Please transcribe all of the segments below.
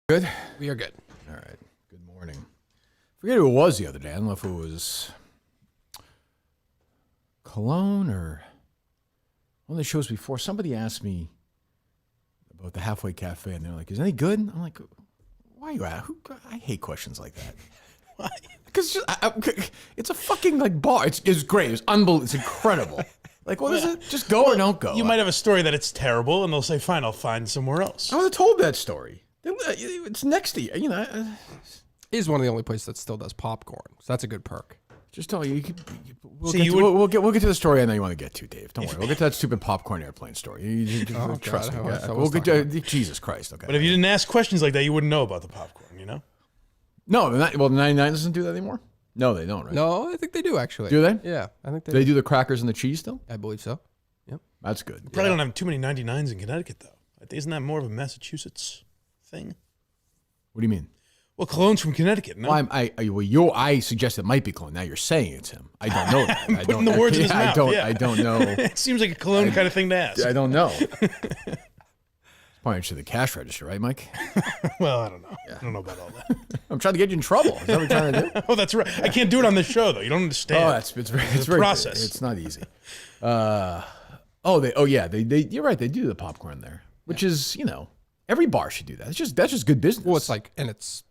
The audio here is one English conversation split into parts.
Good? We are good. All right. Good morning. Forget who it was the other day. I don't know if it was Cologne or one of the shows before. Somebody asked me about the Halfway Cafe, and they're like, is it any good? I'm like, why are you at? I hate questions like that. Why? Because it's a fucking like bar. It's great. It's unbelievable. It's incredible. Like, what is it? Just go or don't go. You might have a story that it's terrible, and they'll say, fine, I'll find somewhere else. I would have told that story. It's next to you, you know. It is one of the only places that still does popcorn, so that's a good perk. Just tell you, we'll get to the story I know you want to get to, Dave. Don't worry. We'll get to that stupid popcorn airplane story. Trust me. We'll get to, Jesus Christ. Okay. But if you didn't ask questions like that, you wouldn't know about the popcorn, you know? No, well, 99 doesn't do that anymore? No, they don't, right? No, I think they do, actually. Do they? Yeah, I think they do the crackers and the cheese still? I believe so. Yep. That's good. You probably don't have too many 99s in Connecticut, though. Isn't that more of a Massachusetts thing? What do you mean? Well, Cologne's from Connecticut, no? Well, I suggest it might be Cologne. Now you're saying it's him. I don't know that. I'm putting the words in his mouth. I don't know. It seems like a Cologne kind of thing to ask. I don't know. It's probably into the cash register, right, Mike? Well, I don't know. Yeah. I don't know about all that. I'm trying to get you in trouble. Is that what you're trying to do? Oh, that's right. I can't do it on this show, though. You don't understand. Oh, it's very process. It's not easy. You're right. They do the popcorn there, which is, you know, every bar should do that. That's just good business. Well, it's like, and it's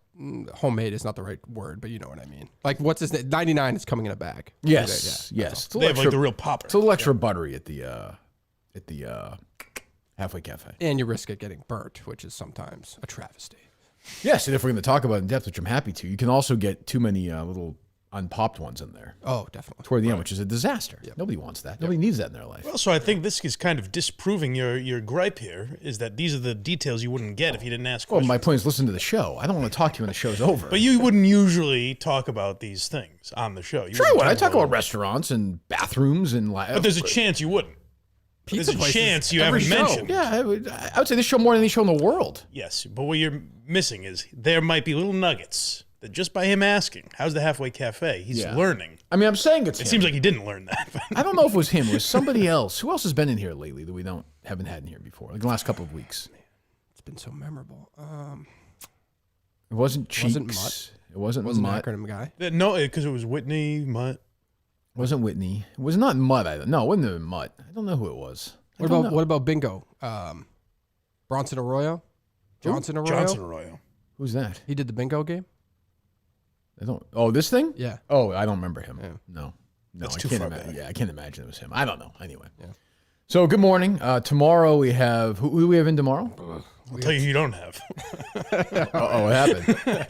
homemade is not the right word, but you know what I mean. Like, what's his name? 99 is coming in a bag. Yes. They have like the real popper. It's a little extra buttery at the Halfway Cafe. And you risk it getting burnt, which is sometimes a travesty. Yes, and if we're going to talk about it in depth, which I'm happy to, you can also get too many little unpopped ones in there. Oh, definitely. Toward the end, which is a disaster. Yep. Nobody wants that. Nobody needs that in their life. Well, so I think this is kind of disproving your gripe here, is that these are the details you wouldn't get if you didn't ask questions. Well, my point is listen to the show. I don't want to talk to you when the show's over. But you wouldn't usually talk about these things on the show. Sure I would. I talk about restaurants and bathrooms and... But there's a chance you wouldn't. Pizza There's a chance you haven't mentioned. Yeah, I would say this show more than any show in the world. Yes, but what you're missing is there might be little nuggets that just by him asking, how's the Halfway Cafe, he's learning. I mean, I'm saying it's It him. seems like he didn't learn that. I don't know if it was him. It was somebody else. Who else has been in here lately that we haven't had in here before? Like the last couple of weeks. It's been so memorable. It wasn't Cheeks. Mutt. It wasn't Wasn't Mutt. an acronym guy. No, because it was Whitney, Mutt. It wasn't Whitney. It was not Mutt either. No, it wouldn't have been Mutt. I don't know who it was. What about Bingo? Bronson Arroyo? Johnson Arroyo? Johnson Arroyo. Who's that? He did the bingo game? I don't. Oh, this thing? Yeah. Oh, I don't remember him. Yeah. No, That's I too can't far imagine. back. Yeah, I can't imagine it was him. I don't know. Anyway. Yeah. So good morning. Tomorrow we have who do we have in tomorrow? I'll tell you don't have. What happened?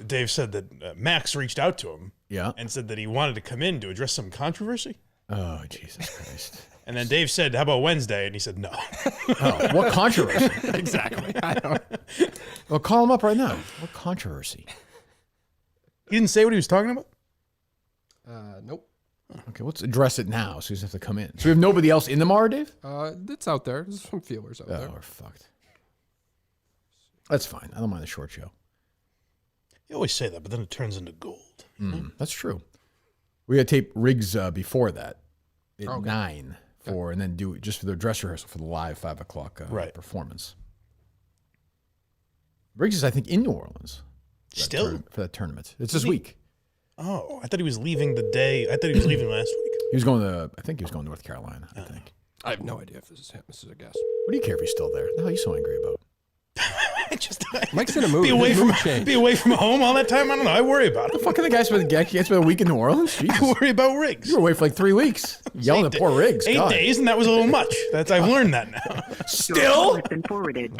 Dave said that Max reached out to him and said that he wanted to come in to address some controversy. Oh, Jesus Christ. And then Dave said, how about Wednesday? And he said, no. Oh, what controversy? Exactly. I don't. Well, call him up right now. What controversy? He didn't say what he was talking about? Nope. Okay, let's address it now so he doesn't have to come in. So we have nobody else in tomorrow, Dave? It's out there. There's some feelers out there. Oh, we're fucked. That's fine. I don't mind a short show. You always say that, but then it turns into gold. That's true. We got to tape rigs before that at 9 and then do it just for the dress rehearsal for the live 5 o'clock performance. Riggs is, I think, in New Orleans. Still? For that tournament. It's this week. Oh, I thought he was leaving the day. I thought he was leaving last week. He was going to, I think he was going to North Carolina, I think. I have no idea if this is him. This is a guess. What do you care if he's still there? The hell are you so angry about? Mike's in a mood. Be away from home all that time? I don't know. I worry about it. The fuck can the guy spend a week in New Orleans? Jesus. I worry about Riggs. You were away for like 3 weeks. Yelling at poor Riggs. 8 days, and that was a little much. I've learned that now. Still? Been forwarded.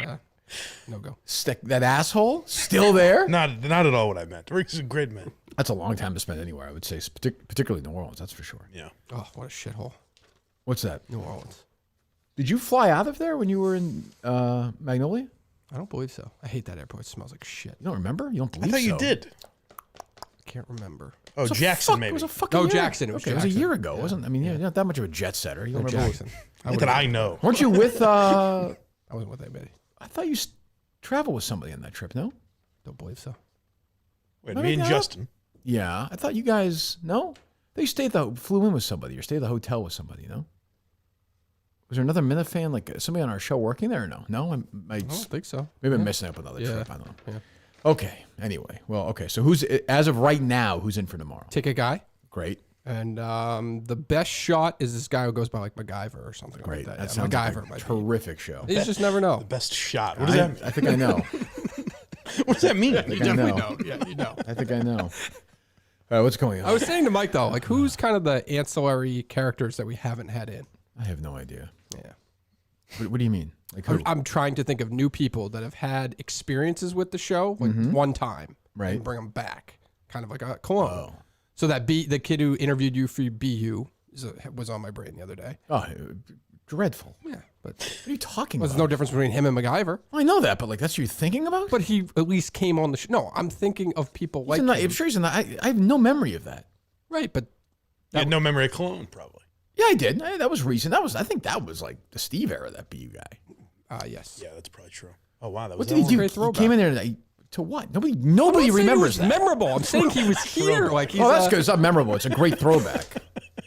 No go. That asshole? Still there? Not at all what I meant. Riggs is a great man. That's a long time to spend anywhere, I would say, particularly New Orleans, that's for sure. Yeah. Oh, what a shithole. What's that? New Orleans. Did you fly out of there when you were in Magnolia? I don't believe so. I hate that airport. It smells like shit. You don't remember? You don't believe I thought so? you did. I can't remember. Oh, Jackson, maybe. It was a fucking No, year. Jackson. It was okay, Jackson. It was a year ago, wasn't it? I mean, you're not that much of a jet setter. You don't remember? Jackson. What did I know? Weren't you with, I wasn't with anybody. I thought you traveled with somebody on that trip, no? Don't believe so. Wait, me and Justin. Yeah, I thought you guys, no? They flew in with somebody or stayed at the hotel with somebody, no? Was there another Minifan, like somebody on our show working there or no? No, I don't think so. Maybe I'm messing up another trip. I don't know. Yeah. Okay. Anyway, well, okay. So who's as of right now? Who's in for tomorrow? Ticket guy. Great. And the best shot is this guy who goes by like MacGyver or something Great. like that. That Yeah, sounds MacGyver like a terrific show. You just never know. The best shot. What does that mean? I think I know. What does that mean? I think I know. Yeah, you know. I think I know. All right, what's going on? I was saying to Mike though, like who's kind of the ancillary characters that we haven't had in? I have no idea. Yeah. What do you mean? Like who? I'm trying to think of new people that have had experiences with the show, like one time, Right. and bring them back, kind of like a clone. Oh. So that the kid who interviewed you for BU was on my brain the other day. Oh, dreadful. Yeah, but What are you talking there's about? no difference between him and MacGyver. I know that, but like that's what you're thinking about? But he at least came on the show. No, I'm thinking of people like I'm him. sure he's in that. I have no memory of that. Right, but You had no memory of Cologne, probably. Yeah, I did. That was recent. I think that was like the Steve era, that BU guy. yes. Yeah, that's probably true. Oh, wow. That What was did he do? Great He throwback. came in there to what? Nobody I'm not saying remembers he was that. memorable. I'm saying he was here. Like he's, Oh, that's good. It's not memorable. It's a great throwback.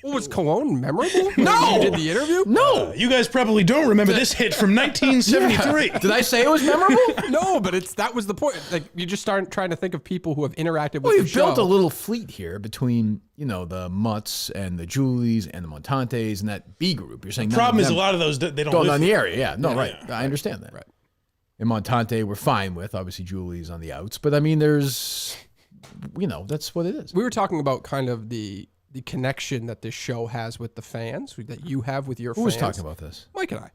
Well, was Cologne memorable? No! You did the interview? No. You guys probably don't remember this hit from 1973. Did I say it was memorable? No, but that was the point. Like you just start trying to think of people who have interacted with Well, the you've show. built a little fleet here between, the Mutts and the Julies and the Montantes and that B group. You're saying Problem is, a them lot of those, they don't don't live on the here. area. Yeah, no, Yeah, right. yeah. I understand that. Right. And Montante, we're fine with. Obviously, Julie's on the outs. But, I mean, there's, that's what it is. We were talking about kind of the connection that this show has with the fans, that you have with your Who fans. was talking about this? Mike and I.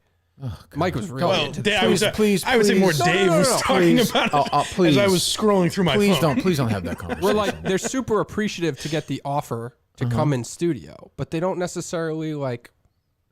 Mike was really Well, into I was, Please, I would say more please. Dave No, was talking Please. about it Please. as I was scrolling through my phone. Please don't have that conversation. We're like, they're super appreciative to get the offer to Uh-huh. come in studio, but they don't necessarily like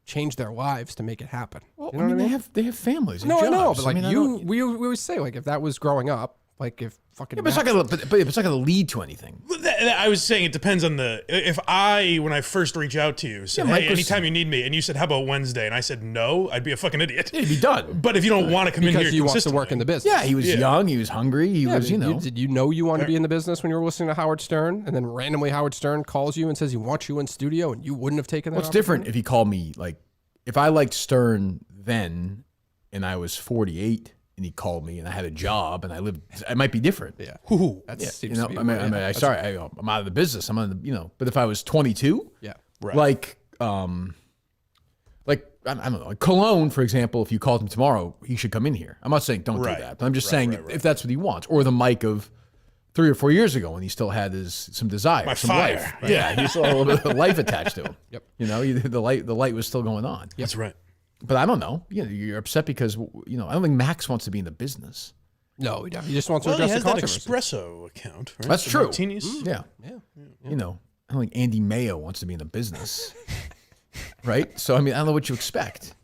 change their lives to make it happen. Well, You know what I mean? They have families. And No, I know, jobs. but like I you, don't- we always say like if that was growing up, like if fucking Yeah, but it's not gonna. But it's not gonna lead to anything. I was saying it depends on if when I first reach out to you, said, Yeah, Mike hey, was- anytime you need me, and you said, how about Wednesday? And I said, no, I'd be a fucking idiot. It'd be done. But if you don't want to come in because here he wants to consistently- work in the business. Yeah, he was young. He was hungry. He was, Did you know you wanted to be in the business when you were listening to Howard Stern, and then randomly Howard Stern calls you and says he wants you in studio, and you wouldn't have taken that? What's different if he called me if I liked Stern then, and I was 48, and he called me, and I had a job, and I lived. It might be different. Yeah, Ooh. that Yeah, seems to be. I'm out of the business. I'm on the. But if I was 22, yeah. Right. I don't know, like Cologne, for example. If you called him tomorrow, he should come in here. I'm not saying don't Right. do that, but I'm just Right, saying right, right. if that's what he wants, or the Mike of 3 or 4 years ago when he still had some desire, My some fire. life. Right. Yeah, he still had a little bit of life attached to him. Yep. The light was still going on. That's right. But I don't know. You're upset because I don't think Max wants to be in the business. No, he just wants to Well, he address has the that controversy. espresso account. Right? That's The true. Martinis. Yeah. Yeah. I don't think Andy Mayo wants to be in the business. Right? So I don't know what you expect.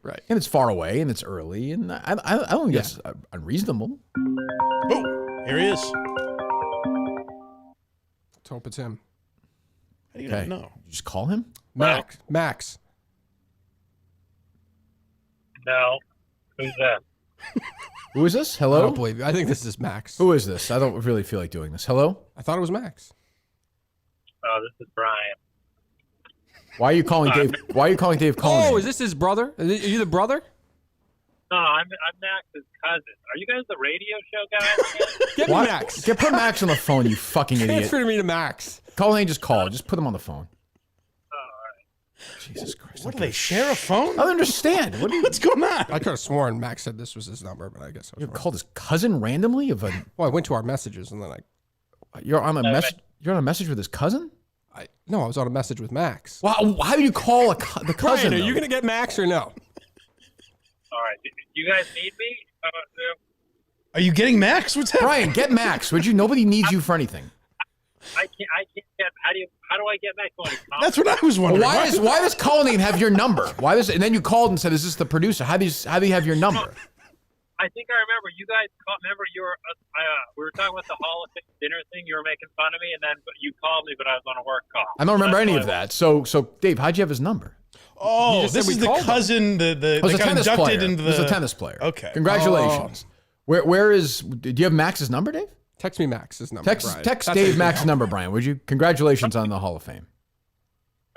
Right. And it's far away and it's early and I don't think that's unreasonable. Oh, here he is. Let's hope it's him. How do you Okay. not know? You just call him? Max. No. Who's that? Who is this? I Hello? don't believe you. I think this is Max. Who is this? I don't really feel like doing this. Hello? I thought it was Max. Oh, this is Brian. Why are you calling Dave? Why are you calling Dave Cullen? Oh, is this his brother? Are you the brother? No, I'm Max's cousin. Are you guys the radio show guys? Get me Why- Max. Put Max on the phone, you fucking idiot. Transfer me to Max. Colin, just call. Just put him on the phone. Oh, all right. Jesus Christ. What do they share a phone? I don't understand. What do you What's going on? I could have sworn Max said this was his number, but I guess I was you wrong. called his cousin randomly? Well, I went to our messages and then You're on a message. You're on a message with his cousin? I was on a message with Max. Wow, how do you call the cousin? Brian, are you though? going to get Max or no? All right. Do you guys need me? Are you getting Max? What's happening? Brian, get Max, would you? Nobody needs you for anything. I can't get. How do I get Max on? That's what I was wondering. Why does Colleen have your number? And then you called and said, "Is this the producer?" How do you have your number? I think I remember you guys. Remember you were. We were talking about the Hall of Fame dinner thing. You were making fun of me, and then you called me, but I was on a work call. I don't remember That's any why of that. So Dave, how'd you have his number? Oh, You just said this we is the called him. cousin. The It was a got tennis inducted player. into It was the a tennis player. Okay. Congratulations. Where is? Do you have Max's number, Dave? Text me Max's number. Text Brian. text That's Dave it. Max's number, Brian. Would you? Congratulations on the Hall of Fame.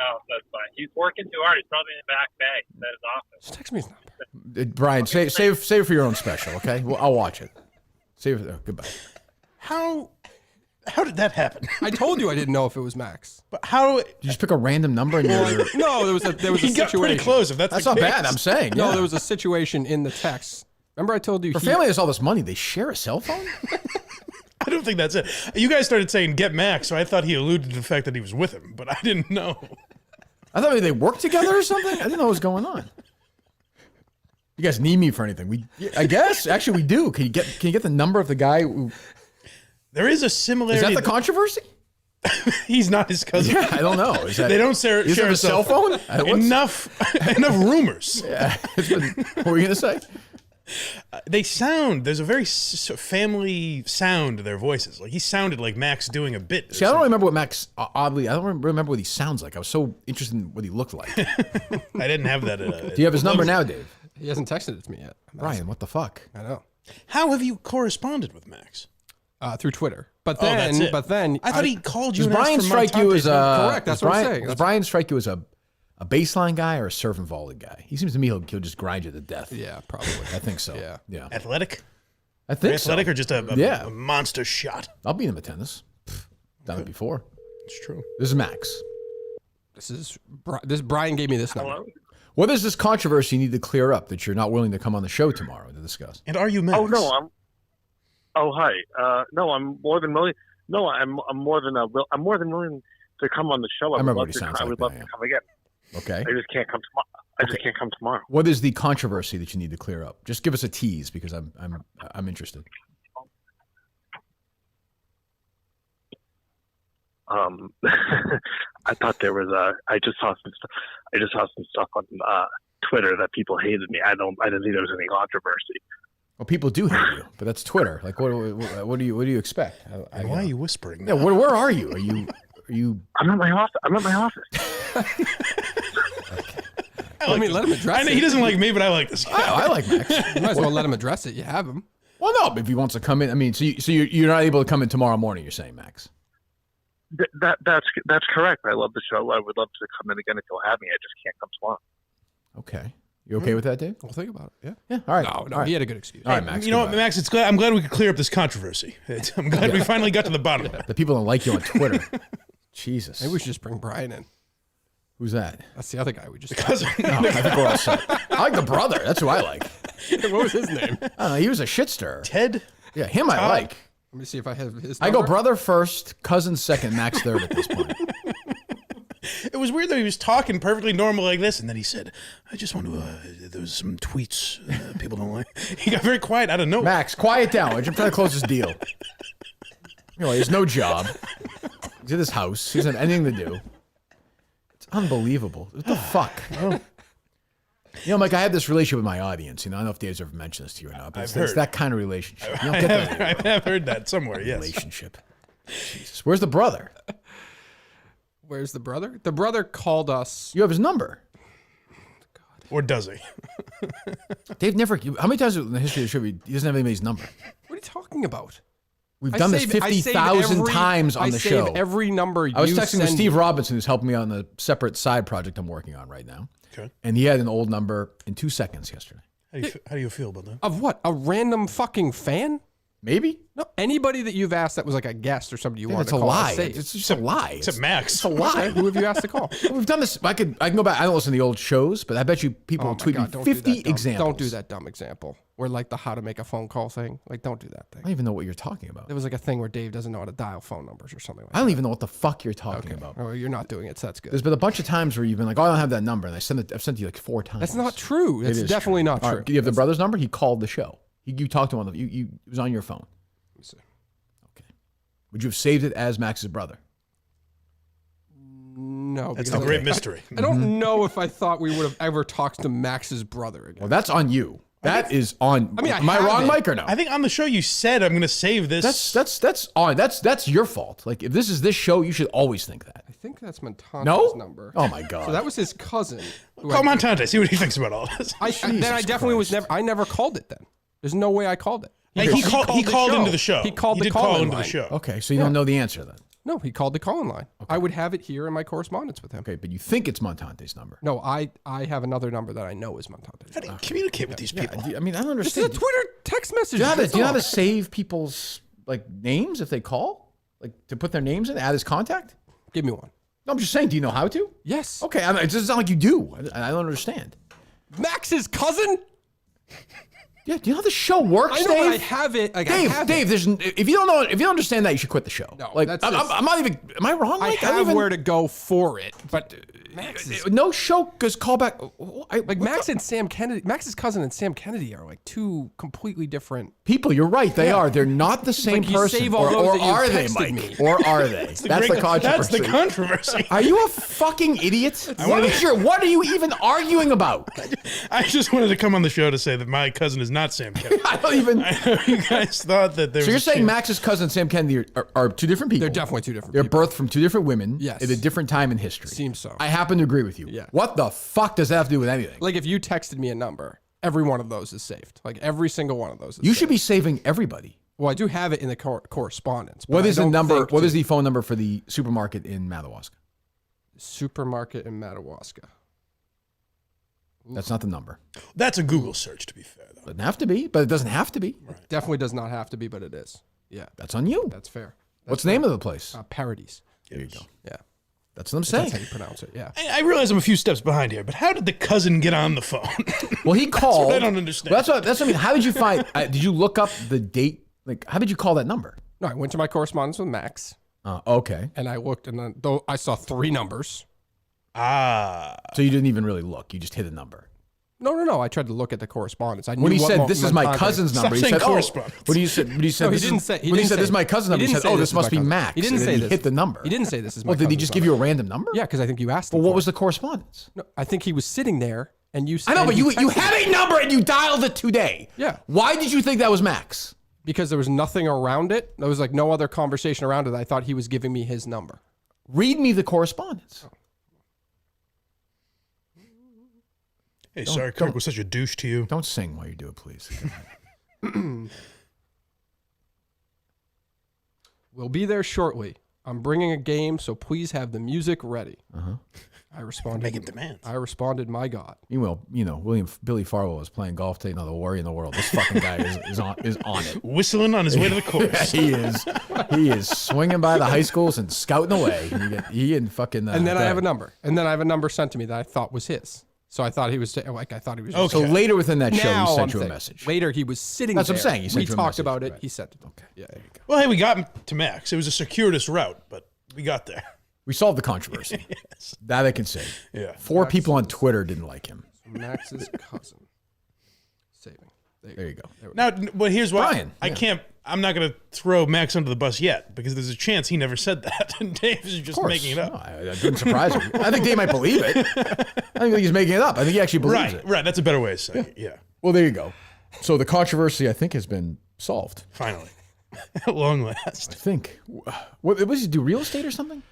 Oh, that's fine. He's working too hard. He's probably in the back bay at his office. Just text me his number. Brian, save it for your own special, okay? Well, I'll watch it. Save it. Goodbye. How did that happen? I told you I didn't know if it was Max. But how? Did you just pick a random number and you're... No, there was a He got pretty situation. close. If that's That's the not case. bad, I'm saying. No, yeah. there was a situation in the text. Remember I told you For family has all this money, they share a cell phone? I don't think that's it. You guys started saying get Max, so I thought he alluded to the fact that he was with him, but I didn't know. I thought maybe they worked together or something. I didn't know what was going on. You guys need me for anything? I guess actually we do. Can you get the number of the guy? There is a similarity. Is that the controversy? He's not his cousin. Yeah, I don't know. Is that, They don't share is it a a cell phone? Enough rumors. Yeah. What were you gonna say? They sound. There's a very family sound to their voices. Like he sounded like Max doing a bit. See, I don't remember what Max. Oddly, I don't remember what he sounds like. I was so interested in what he looked like. Do I didn't have that. you have his number now, Dave? he hasn't texted it to me yet. Brian, what the fuck? I know. How have you corresponded with Max? Through Twitter. But Oh, that's then, it. but then I thought he called you. Does and Brian asked for strike you Montante's as a number. Correct, that's does what I'm Brian- saying. Does Brian strike you as a baseline guy or a servant volley guy? He seems to me he'll just grind you to death. Yeah, probably. I think so. Yeah. Yeah. Athletic? I think so. Athletic or just a Yeah. monster shot? I'll beat him at tennis. Done it before. It's true. This is Max. This Brian gave me this number. Hello? What is this controversy you need to clear up that you're not willing to come on the show tomorrow to discuss? And are you Max? Oh no, Oh hi. No, I'm more than willing. No, I'm more than willing to come on the show. I remember would what he love to sounds I like would now, love yeah. to come again. Okay. I just can't come tomorrow. I just can't come tomorrow. What is the controversy that you need to clear up? Just give us a tease because I'm interested. I thought there was I just saw some stuff on Twitter that people hated me. I didn't think there was any controversy. Well, people do hate you, but that's Twitter. Like, what do you expect? And why are you whispering? Yeah, where are you? Are you? I'm at my office. Let him address I know it. he doesn't like me, but I like this guy. I like Max. You might as well let him address it. You have him. Well, no, if he wants to come in, I mean, so you're not able to come in tomorrow morning. You're saying, Max? That's correct. I love the show. I would love to come in again if you'll have me. I just can't come tomorrow. Okay, you okay with that, Dave? We'll think about it. Yeah. All right. No, All right. he had a good excuse. All right, Max. You know what, goodbye. Max? I'm glad we could clear up this controversy. I'm glad we finally got to the bottom of it. The people don't like you on Twitter. Jesus. Maybe we should just bring Brian in. Who's that? That's the other guy we just. Because No, I think we're all set. I like the brother. That's who I like. What was his name? I don't know. He was a shit stirrer. Ted, Yeah, him I like. Let me see if I have his. I go number. brother first, cousin second, Max third at this point. it was weird that he was talking perfectly normal like this, and then he said, "I just want to." There was some tweets people don't like. He got very quiet out of nowhere. Max, quiet down. I'm trying to close this deal. You know, he has no job. He's at his house. He doesn't have anything to do. It's unbelievable. What the fuck? You know, Mike, I have this relationship with my audience. You know, I don't know if Dave's ever mentioned this to you or not, but it's heard. that kind of relationship. You don't get that anymore. I have heard that somewhere. Yes. Relationship. Jesus. Where's the brother? Where's the brother? The brother called us. You have his number. Or does he? Dave never. How many times in the history of the show he doesn't have anybody's number? What are you talking about? We've I done this save- I save 50,000 every- times on I the save show. every number you I was texting with send Steve me. Robinson, who's helping me on the separate side project I'm working on right now. Okay. And he had an old number in 2 seconds yesterday. How do you feel about that? Of what? A random fucking fan? Maybe? No, anybody that you've asked that was like a guest or somebody you wanted It's to a call. lie. Save. It's just a lie. Except Max. It's a lie. Who have you asked to call? We've done this. I can go back. I don't listen to the old shows, but I bet you people will tweet me don't do 50 that dumb- examples. Don't do that dumb example. Where like the how to make a phone call thing. Like, don't do that I thing. don't even know what you're talking about. There was like a thing where Dave doesn't know how to dial phone numbers or something like I don't even know what the fuck you're talking that. about. Oh, you're not doing it, so that's good. There's been a bunch of times where you've been like, "Oh, I don't have that number," and I've sent it to you like 4 times. That's not true. That's It is definitely true. not All true. right, do you have the brother's number? He called the show. You talked to him on the. It was on your phone. Let me see. Okay. Would you have saved it as Max's brother? No, That's because the great mystery. I don't know if I thought we would have ever talked to Max's brother again. Well, that's on you. That is on. I mean, I am I have wrong, it. Mike, or no? I think on the show you said I'm going to save this. That's on. That's your fault. Like if this is this show, you should always think that. I think that's Montante's No. number. Oh my god. So that was his cousin. who Call I- Montante. See what he thinks about all this. then I definitely was never. I never called it. Then there's no way I called it. He called the into the show. He called He the did call call in into the line. show. Okay, so you don't know the answer then. No, he called the call-in line. I would have it here in my correspondence with him. Okay, but you think it's Montante's number. No, I have another number that I know is Montante's. How do you communicate with these people? I mean, I don't It's a understand. Twitter text message. Do you That's know how all. to save people's like names if they call? Like to put their names in, add as contact? Give me one. No, I'm just saying, do you know how to? Yes. Okay, I mean, it doesn't sound like you do. I don't understand. Max's cousin? Yeah, do you know how the show works, I know, Dave? but I have it. Like, I Dave, have Dave, there's if you don't understand that, you should quit the show. No, like that's I'm not even. Am I wrong? I Like, have don't even, where to go for it, but Max is, no show goes callback. like Max and Sam Kennedy. Max's cousin and Sam Kennedy are like two completely different. People, you're right. They are. They're not the same Like, you person. save all or those that you are they, texted Mike? me. Or are they? That's the controversy. That's the controversy. Are you a fucking idiot? What are you even arguing about? I just wanted to come on the show to say that my cousin is not Sam Kennedy. I don't even. I know you guys thought that there was So you're a saying chance. Max's cousin and Sam Kennedy are two different people? They're definitely two different They're people. birthed from two different women Yes. at a different time in history. Seems so. I happen to agree with you. Yeah. What the fuck does that have to do with anything? Like if you texted me a number, every one of those is saved. Like every single one of those is You saved. should be saving everybody. Well, I do have it in the correspondence. but What I is the don't number? think What to- is the phone number for the supermarket in Madawaska? supermarket in Madawaska? That's not the number. That's a Google search, to be fair, though. Doesn't have to be, but it doesn't have to be. Definitely does not have to be, but it is. Yeah, That's on you. that's fair. What's the name of the place? Parodies. There you go. Yeah, That's what I'm that's how saying. you pronounce it. Yeah. I realize I'm a few steps behind here, but how did the cousin get on the phone? Well, he called. I don't understand. Well, that's what I mean. How did you find? Did you look up the date? Like, how did you call that number? No, I went to my correspondence with Max Okay. and I looked, and then though I saw three numbers. So you didn't even really look. You just hit a number. No. I tried to look at the correspondence. I knew When he what said, "This is my Montage- cousin's Stop number," he saying said, "Oh." correspondence. What do you said? When he said, No, he "This is-" didn't say. when he said, "This is my cousin's number," he said, "Oh, this must be Max." He didn't And say then this. he hit the number. He didn't say this is my Well, did he cousin's just give number. you a random number? Yeah, because I think you asked him. Well, what for was it. the correspondence? No, I think he was sitting there, and you. I know, and but you texted had me. a number and you dialed it today. Yeah. Why did you think that was Max? Because there was nothing around it. There was like no other conversation around it. I thought he was giving me his number. Read me the correspondence. Hey, sorry, Kirk was such a douche to you. Don't sing while you do it, please. We'll be there shortly. I'm bringing a game, so please have the music ready. Uh-huh. I responded. Making demands. I responded, my God. Meanwhile, Billy Farwell was playing golf today. Another warrior in the world. This fucking guy is on it. Whistling on his way to the course. He is swinging by the high schools and scouting away. He and fucking. And then I have a number. And then I have a number sent to me that I thought was his. So I thought he was like, I thought he was. Okay. So later within that show, Now he I'm sent you a thinking. message. Later, he was sitting That's what I'm there. saying. He We sent you a talked message. about it. Right. He sent it. Okay. Yeah. There you go. Well, hey, we got to Max. It was a circuitous route, but we got there. We solved the controversy. Yes. That I can say. Yeah. 4 people on Twitter didn't like him. Max's cousin. Saving. There you go. Now, but here's why. Brian, yeah. I'm not going to throw Max under the bus yet because there's a chance he never said that. And Dave is just Of course. making it up. No, it didn't surprise me. I think Dave might believe it. I don't think he's making it up. I think he actually believes it. Right. That's a better way of saying it. Yeah. Well, there you go. So the controversy, I think, has been solved. Finally. At long I last. think. What does he do? Real estate or something?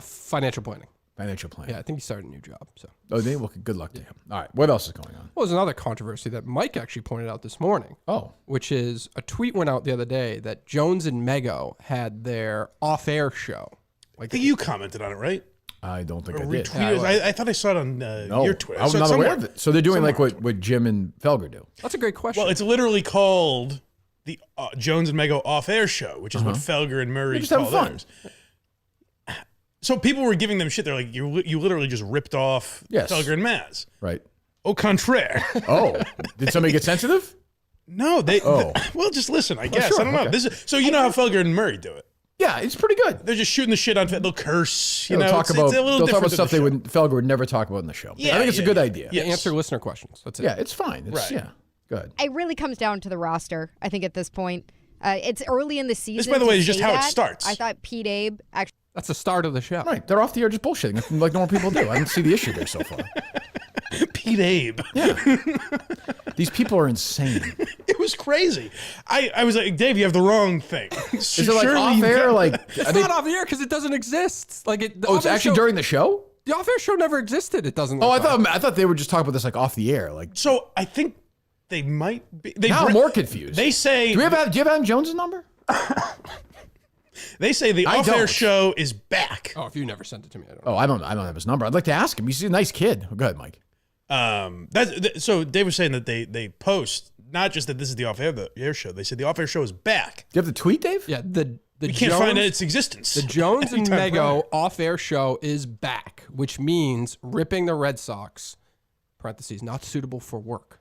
Financial planning. Financial plan. Yeah, I think he started a new job. So. Oh, well, good luck to him. All right. What else is going on? Well, there's another controversy that Mike actually pointed out this morning. Oh. Which is a tweet went out the other day that Jones and Mego had their off-air show. I think you commented on it, right? I don't think Or I did. retweeted it. I thought I saw it on No, your Twitter. I was So not it's aware somewhere. of it. So they're doing like Somewhere. what Jim and Felger do. That's a great question. Well, it's literally called the Jones and Mego off-air show, which is what Felger and Murray They're just having call fun. theirs. So people were giving them shit. They're like, you literally just ripped off Yes. Felger and Maz. Right. Au contraire. Oh, did somebody get sensitive? No, they. Oh. Well, just listen. I guess sure, I don't know. okay. This is, so you know how Felger and Murray do it. Yeah, it's pretty good. They're just shooting the shit on. They'll curse. You They'll know, talk it's about, a little they'll talk different about than stuff the they show. would Felger would never talk about in the show. Yeah, I think it's a yeah, good yeah. idea. Yeah. Answer listener questions. That's it. Yeah, it's fine. It's, Right. Yeah, good. It really comes down to the roster, I think, at this point. It's early in the season. by the way, to is just say how it that. starts. I thought Pete Abe actually. That's the start of the show. Right, they're off the air just bullshitting like normal people do. I didn't see the issue there so far. Pete Abe. These people are insane. It was crazy. I was like, Dave, you have the wrong thing. Is it like off air? Like, It's not off the air because it doesn't exist. Like it. oh, it's actually during the show. The off-air show never existed. It doesn't. Oh, look like. I thought they were just talking about this like off the air. Like So I think they might be. now I'm more confused. They say. Do you have Adam Jones' number? They say the I off-air don't. show is back. Oh, if you never sent it to me, I don't know. Oh, I don't have his number. I'd like to ask him. He's a nice kid. Go ahead, Mike. So Dave was saying that they post not just that this is the off-air show. They said the off-air show is back. Do you have the tweet, Dave? Yeah, the We can't find its existence. The Jones and Anytime Mego prior. off-air show is back, which means ripping the Red Sox, parentheses, not suitable for work.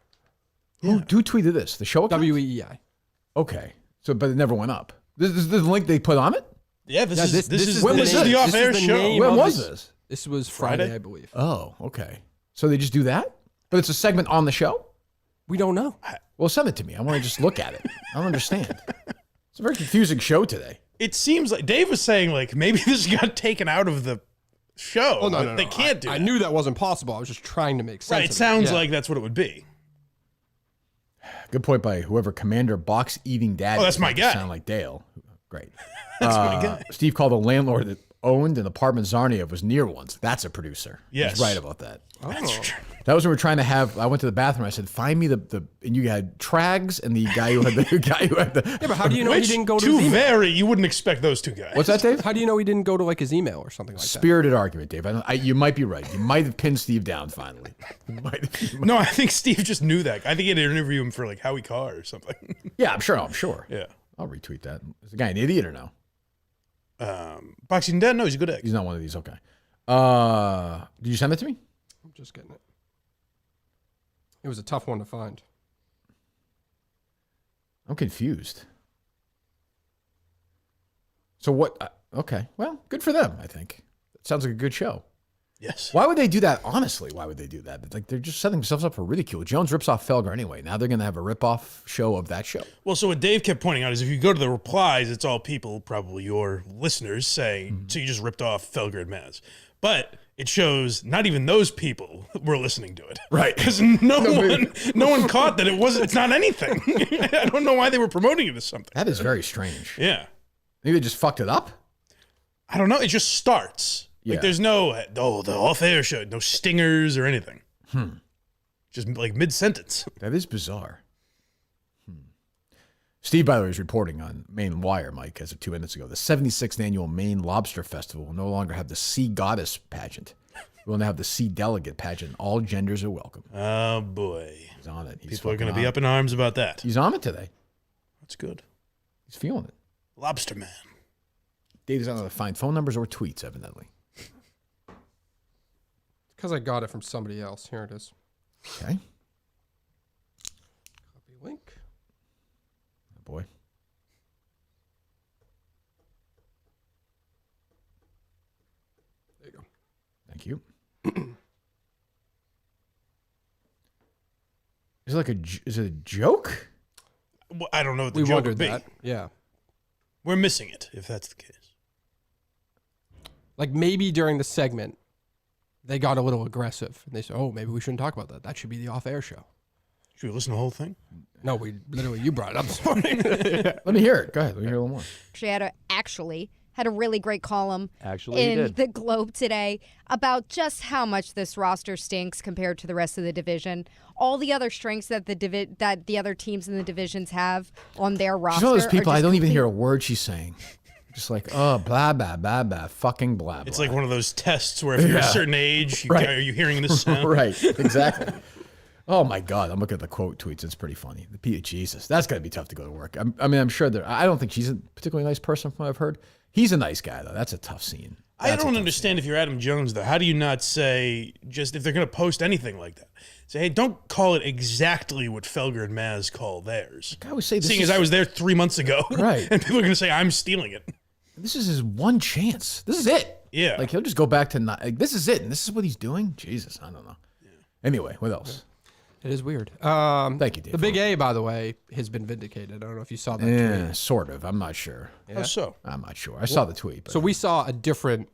Who tweeted this? The show account? WEEI. Okay. So, but it never went up. This is the link they put on it? Yeah, this is when was the this? off-air This is the show. name When of was this- this? This was Friday, Friday? I believe. Oh, okay. So they just do that? But it's a segment on the show? We don't know. Well, send it to me. I want to just look at it. I don't understand. It's a very confusing show today. It seems like Dave was saying like maybe this got taken out of the show. Oh, no. They can't do I that. knew that wasn't possible. I was just trying to make sense Right, of it sounds Yeah. like that's what it would be. Good point by whoever Commander Box Eating Daddy. Oh, that's my guy. Sound like Dale. Great. That's my guy. Steve called a landlord that owned an apartment Zarnia was near once. That's a producer. Yes. He's right about that. That's true. That was when we were trying to have. I went to the bathroom. I said, "Find me the." And you had Trags and the guy who had the. Yeah, but how do you know he Which didn't go to two his email? very you wouldn't expect those two guys. What's that, Dave? How do you know he didn't go to like his email or something like that? Spirited argument, Dave. You might be right. You might have pinned Steve down finally. No, I think Steve just knew that. I think he had to interview him for like Howie Carr or something. Yeah, I'm sure. Yeah. I'll retweet that. Is the guy an idiot or no? Boxing Dad? No, he's a good egg. He's not one of these. Okay. Did you send it to me? I'm just getting it. It was a tough one to find. I'm confused. So what? Okay. Well, good for them, I think. It sounds like a good show. Yes. Why would they do that? Honestly, why would they do that? Like, they're just setting themselves up for ridicule. Jones rips off Felger anyway. Now they're going to have a rip-off show of that show. Well, so what Dave kept pointing out is if you go to the replies, it's all people, probably your listeners, saying, so you just ripped off Felger and Maz. But it shows not even those people were listening to it. Right. Because no one caught that it's not anything. I don't know why they were promoting it as something. That is very strange. Yeah. Maybe they just fucked it up? I don't know. It just starts. Yeah. Like there's no, the off-air show, no stingers or anything. Just like mid-sentence. That is bizarre. Steve, by the way, is reporting on Maine Wire, Mike, as of 2 minutes ago. The 76th annual Maine Lobster Festival will no longer have the Sea Goddess pageant. We'll now have the Sea Delegate pageant. All genders are welcome. Oh, boy. He's on it. He's People are going to fucking be on up in arms about that. it. He's on it today. That's good. He's feeling it. Lobster Man. Dave doesn't know how to find phone numbers or tweets, evidently. Because I got it from somebody else. Here it is. Okay. Copy link. Oh boy. There you go. Thank you. Is it a joke? Well, I don't know what the We joke wondered would be. that. Yeah. We're missing it, if that's the case. Like maybe during the segment, they got a little aggressive. And they said, oh, maybe we shouldn't talk about that. That should be the off-air show. Should we listen to the whole thing? No, you brought it up this morning. Let me hear it. Go ahead. Let me hear a little more. Actually had a really great column Actually, he in did. the Globe today about just how much this roster stinks compared to the rest of the division. All the other strengths that the other teams in the divisions have on their roster. She's one of those are people, I just don't even complete- hear a word she's saying. Just like, oh, blah, blah, blah, blah, fucking blah, blah. It's like one of those tests where if you're a certain age, Right. are you hearing this sound? Right, exactly. Oh my God, I'm looking at the quote tweets. It's pretty funny. Jesus, that's got to be tough to go to work. I'm sure I don't think she's a particularly nice person from what I've heard. He's a nice guy though. That's a tough scene. I That's a don't tough understand if you're Adam Jones, though. How do you not say, just if they're going to post anything like that, say, hey, don't call it exactly what Felger and Maz call theirs. scene. I would say this Seeing is, as I was there 3 months ago. Right. And people are going to say, I'm stealing it. this is his one chance. This is it. Yeah. Like he'll just go back to like, this is it, and this is what he's doing. Jesus, I don't know. Anyway, what else? It is weird. Thank you, Dave. The Big A, by the way, has been vindicated. I don't know if you saw that Yeah, tweet. sort of. I'm not sure. How so? I'm not sure. I saw the tweet. But So we saw a different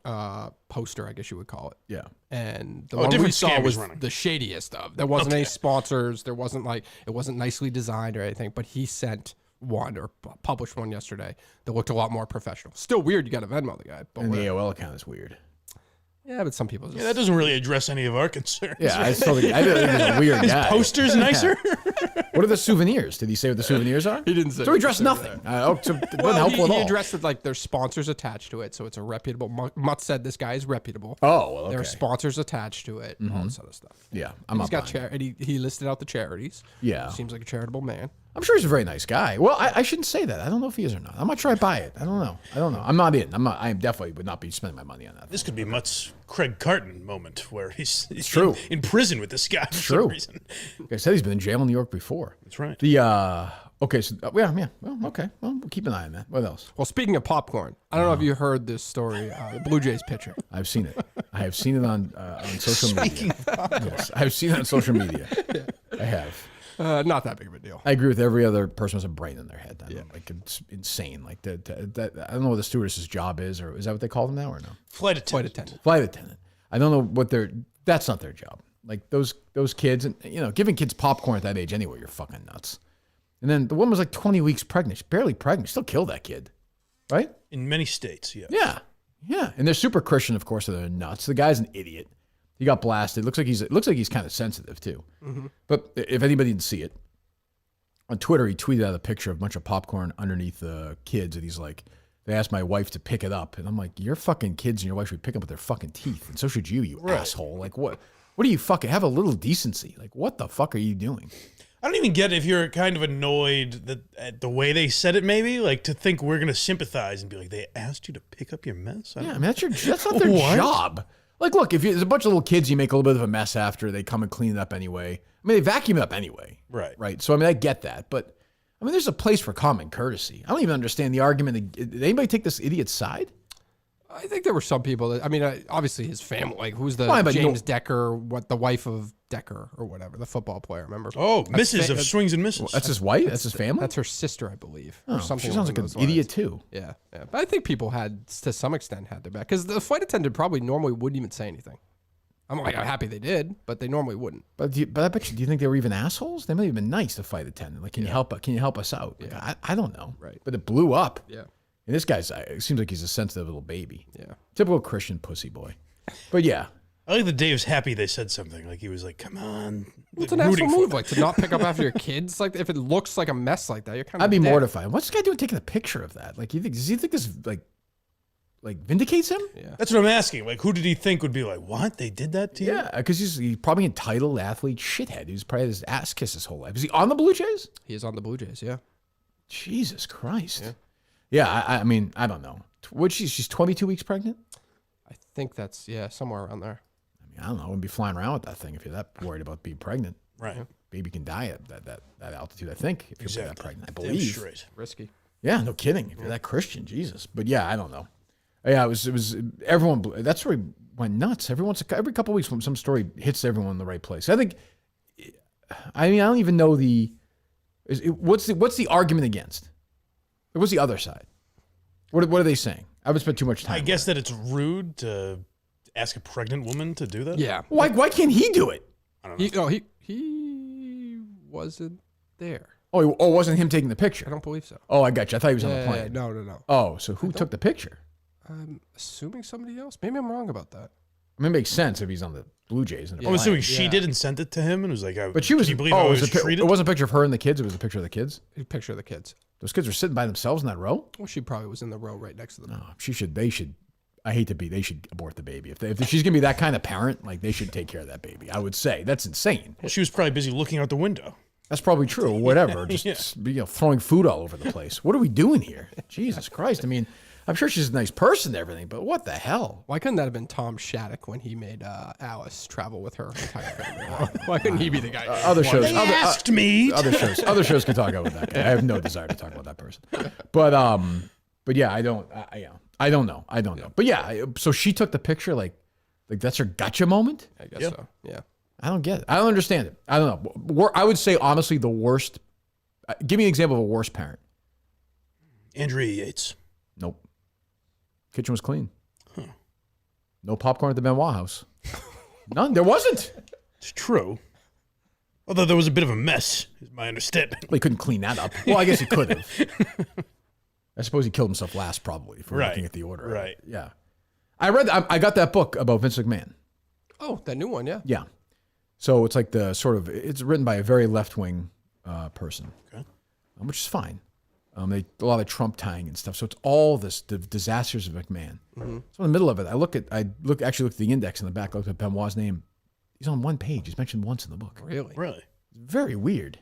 poster, I guess you would call it. yeah. And the Oh, a one we different saw scam was he's running. the shadiest of. There wasn't any sponsors. There wasn't it wasn't nicely designed or anything. But he sent one or published one yesterday that looked a lot more professional. Still weird. You got to Venmo the guy, but And the whatever. AOL account is weird. Yeah, but some people just Yeah, that doesn't really address any of our concerns. Yeah, I still think it's a weird guy. Posters nicer? What What are the souvenirs? Did he say what the souvenirs are? He didn't say. So he addressed nothing. So it wasn't helpful at all. He addressed it like there's sponsors attached to it, so it's a reputable. Mutt said this guy is reputable. Oh, well, okay. There are sponsors attached to it, all this other stuff. Yeah, I'm He's not got buying it. he listed out the charities. Yeah. Seems like a charitable man. I'm sure he's a very nice guy. Well, I shouldn't say that. I don't know if he is or not. I'm not sure I buy it. I don't know. I'm not in. I definitely would not be spending my money on that. This could be Mutt's Craig Carton moment where he's true. in prison with this guy for True. some reason. Like I said, he's been in jail in New York before. That's right. Okay, so yeah. Well, okay. Well, we'll keep an eye on that. What else? Well, speaking of popcorn, I don't know if you heard this story. The Blue Jays pitcher. I've seen it. I have seen it on social media. Yes, I've seen it on social media. I have. Not that big of a deal. I agree with every other person with a brain in their head. Like it's insane. Like that. I don't know what the stewardess's job is, or is that what they call them now, or no? Flight attendant. Flight attendant. I don't know what that's not their job. Like those kids, and giving kids popcorn at that age anyway, you're fucking nuts. And then the woman was like 20 weeks pregnant, barely pregnant, still killed that kid, right? In many states, yeah. Yeah. And they're super Christian, of course, so they're nuts. The guy's an idiot. He got blasted. Looks like he's kind of sensitive too. Mm-hmm. But if anybody didn't see it, on Twitter he tweeted out a picture of a bunch of popcorn underneath the kids, and he's like, they asked my wife to pick it up, and I'm like, your fucking kids and your wife should pick up with their fucking teeth, and so should you asshole. Like what do you fucking have a little decency? Like what the fuck are you doing? I don't even get if you're kind of annoyed at the way they said it, maybe, like to think we're going to sympathize and be like, they asked you to pick up your mess? Yeah, I mean, that's not their job. Like, look, if there's a bunch of little kids, you make a little bit of a mess after, they come and clean it up anyway. I mean, they vacuum it up anyway. Right. So, I mean, I get that. But, I mean, there's a place for common courtesy. I don't even understand the argument. Did anybody take this idiot's side? I think there were some people that, I mean, obviously his family, like who's the Why, but James Decker, the wife of Decker or whatever, the football player, remember? Oh, Mrs. of Swings and Misses. That's his wife? That's his family? That's her sister, I believe. Oh, or something she sounds like an idiot, too. Yeah. But I think people to some extent, had their back. Because the flight attendant probably normally wouldn't even say anything. I'm happy they did, but they normally wouldn't. But I bet you, do you think they were even assholes? They might have been nice to flight attendant. Like, can you help us out? Yeah. Like, I don't know. Right. But it blew up. Yeah. And this guy's, it seems like he's a sensitive little baby. Yeah. Typical Christian pussy boy. But yeah. I like that Dave's happy they said something. Like he was like, come on. It's an asshole move, like to not pick up after your kids. Like if it looks like a mess like that, you're kind of. I'd be mortified. What's this guy doing taking a picture of that? Like, does he think this like vindicates him? Yeah. That's what I'm asking. Like, who did he think would be like, what? They did that to you? Yeah, because he's probably an entitled athlete shithead. He's probably had his ass kissed his whole life. Is he on the Blue Jays? He is on the Blue Jays, yeah. Jesus Christ. Yeah, I mean, I don't know. She's 22 weeks pregnant? I think that's, somewhere around there. I mean, I don't know. I wouldn't be flying around with that thing if you're that worried about being pregnant. Right. Baby can die at that altitude, I think, if you're that pregnant. I Damn believe. straight. Risky. Yeah, no kidding. If you're that Christian, Jesus. But yeah, I don't know. Yeah, it was everyone. That story went nuts. Every couple of weeks, when some story hits everyone in the right place. I think. I mean, I don't even know what's the argument against. What's the other side? What are they saying? I haven't spent too much time. I guess that it's rude to ask a pregnant woman to do that. Yeah. Why can't he do it? I don't know. He wasn't there. Oh, it wasn't him taking the picture. I don't believe so. Oh, I got you. I thought he was on the plane. No. Oh, so who took the picture? I'm assuming somebody else. Maybe I'm wrong about that. I mean, it makes sense if he's on the Blue Jays. I'm assuming she did and sent it to him and was like, but she was. Can you believe I was treated? It wasn't a picture of her and the kids. It was a picture of the kids. A picture of the kids. Those kids were sitting by themselves in that row. Well, she probably was in the row right next to them. No, they should. I hate to be. They should abort the baby. If she's gonna be that kind of parent, like they should take care of that baby. I would say that's insane. Well, she was probably busy looking out the window. That's probably true. Or whatever. Just throwing food all over the place. What are we doing here? Jesus Christ. I mean, I'm sure she's a nice person and everything, but what the hell? Why couldn't that have been Tom Shattuck when he made Alice travel with her entire family? Why couldn't he be the guy? Other shows. They asked me. Other shows can talk about that guy. I have no desire to talk about that person. But yeah, I don't know. But yeah, so she took the picture like that's her gotcha moment. I guess so. Yeah. I don't get it. I don't understand it. I don't know. I would say honestly the worst. Give me an example of a worst parent. Andrea Yates. Nope. Kitchen was clean. Huh. No popcorn at the Benoit house. None. There wasn't. It's true. Although there was a bit of a mess, is my understanding. Well, he couldn't clean that up. Well, I guess he could have. I suppose he killed himself last, probably, if we're looking at the order. Right. Yeah. I got that book about Vince McMahon. Oh, that new one, yeah. Yeah. So it's like it's written by a very left-wing person, Okay. Which is fine. A lot of Trump tying and stuff. So it's all the disasters of McMahon. So in the middle of it, I actually looked at the index in the back, looked at Benoit's name. He's on one page. He's mentioned once in the book. Really? Really? It's very weird.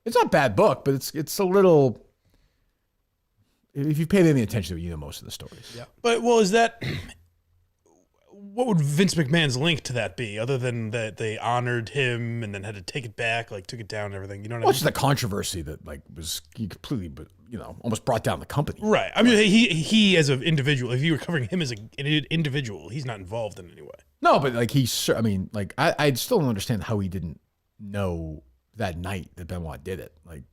It's not a bad book, but it's a little. If you paid any attention to it, you know most of the stories. Yeah. But, well, is that... What would Vince McMahon's link to that be, other than that they honored him and then had to take it back, like took it down and everything? You know what Well, I it's mean? just a controversy that was completely, but almost brought down the company. Right. I mean, he as an individual, if you were covering him as an individual, he's not involved in any way. No, but I still don't understand how he didn't know that night that Benoit did it. Like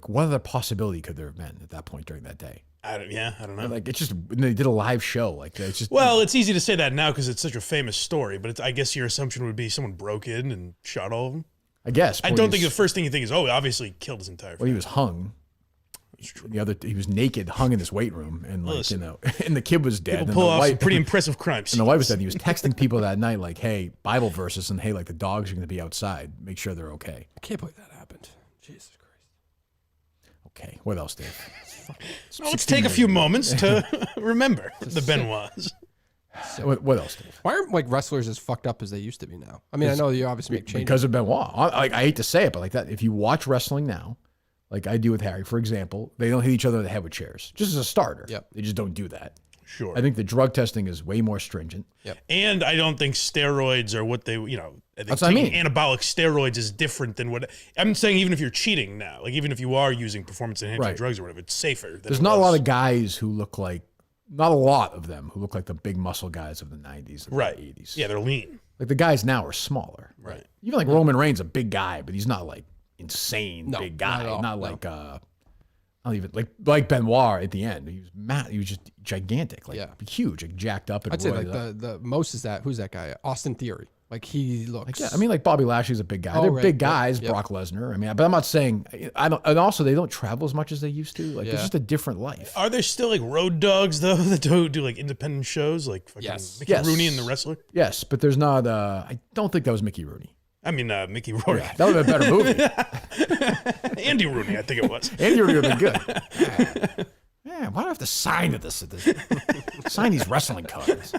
what other possibility could there have been at that point during that day? I don't know. Like it's just they did a live show. Like it's just Well, it's easy to say that now because it's such a famous story, but I guess your assumption would be someone broke in and shot all of them. I guess. I don't think the first thing you think is, oh, obviously he killed his entire Well, he family. was hung. He was naked, hung in his weight room, and and the kid was dead. People and pull the off wife, some pretty impressive crimes. And the wife was dead. And he was texting people that night, like, "Hey, Bible verses, and hey, like the dogs are going to be outside. Make sure they're okay." I can't believe that happened. Jesus Christ. Okay, what else, Dave? Well, let's take a few moments to remember the Benoits. What else, Dave? Why aren't wrestlers as fucked up as they used to be now? I mean, I know you obviously make changes. Because of Benoit. I hate to say it, but like that, if you watch wrestling now, like I do with Harry, for example, they don't hit each other in the head with chairs, just as a starter. Yep. They just don't do that. Sure. I think the drug testing is way more stringent. And I don't think steroids are what they, I think That's what I taking mean. anabolic steroids is different than what I'm saying. Even if you're cheating now, like even if you are using performance enhancing Right. drugs or whatever, it's safer. Than There's it not a was. lot of guys who look like, not a lot of them who look like the big muscle guys of the 90s and Right. the 80s. Yeah, they're lean. Like the guys now are smaller. Right. Even like Roman Reigns, a big guy, but he's not like insane No, big not guy. at all, Not no. like not even like Benoit at the end. He was he was just gigantic, like huge, like jacked up. And I'd say like roided up. the most is that who's that guy? Austin Theory. Like he looks. Like, yeah, I mean, like Bobby Lashley's a big guy. Oh, They're right, big yep, guys. yep. Brock Lesnar. I mean, but I'm not saying I don't. And also, they don't travel as much as they used to. Like Yeah. it's just a different life. Are there still like road dogs though that do like independent shows like fucking Yes. Mickey Yes. Rooney and the Wrestler? Yes, but there's not. I don't think that was Mickey Rooney. I mean Mickey Rourke. Yeah, that would have been a better movie. Andy Rooney, I think it was. Andy Rooney would have been good. Yeah, why do I have to sign to this? Sign these wrestling cards.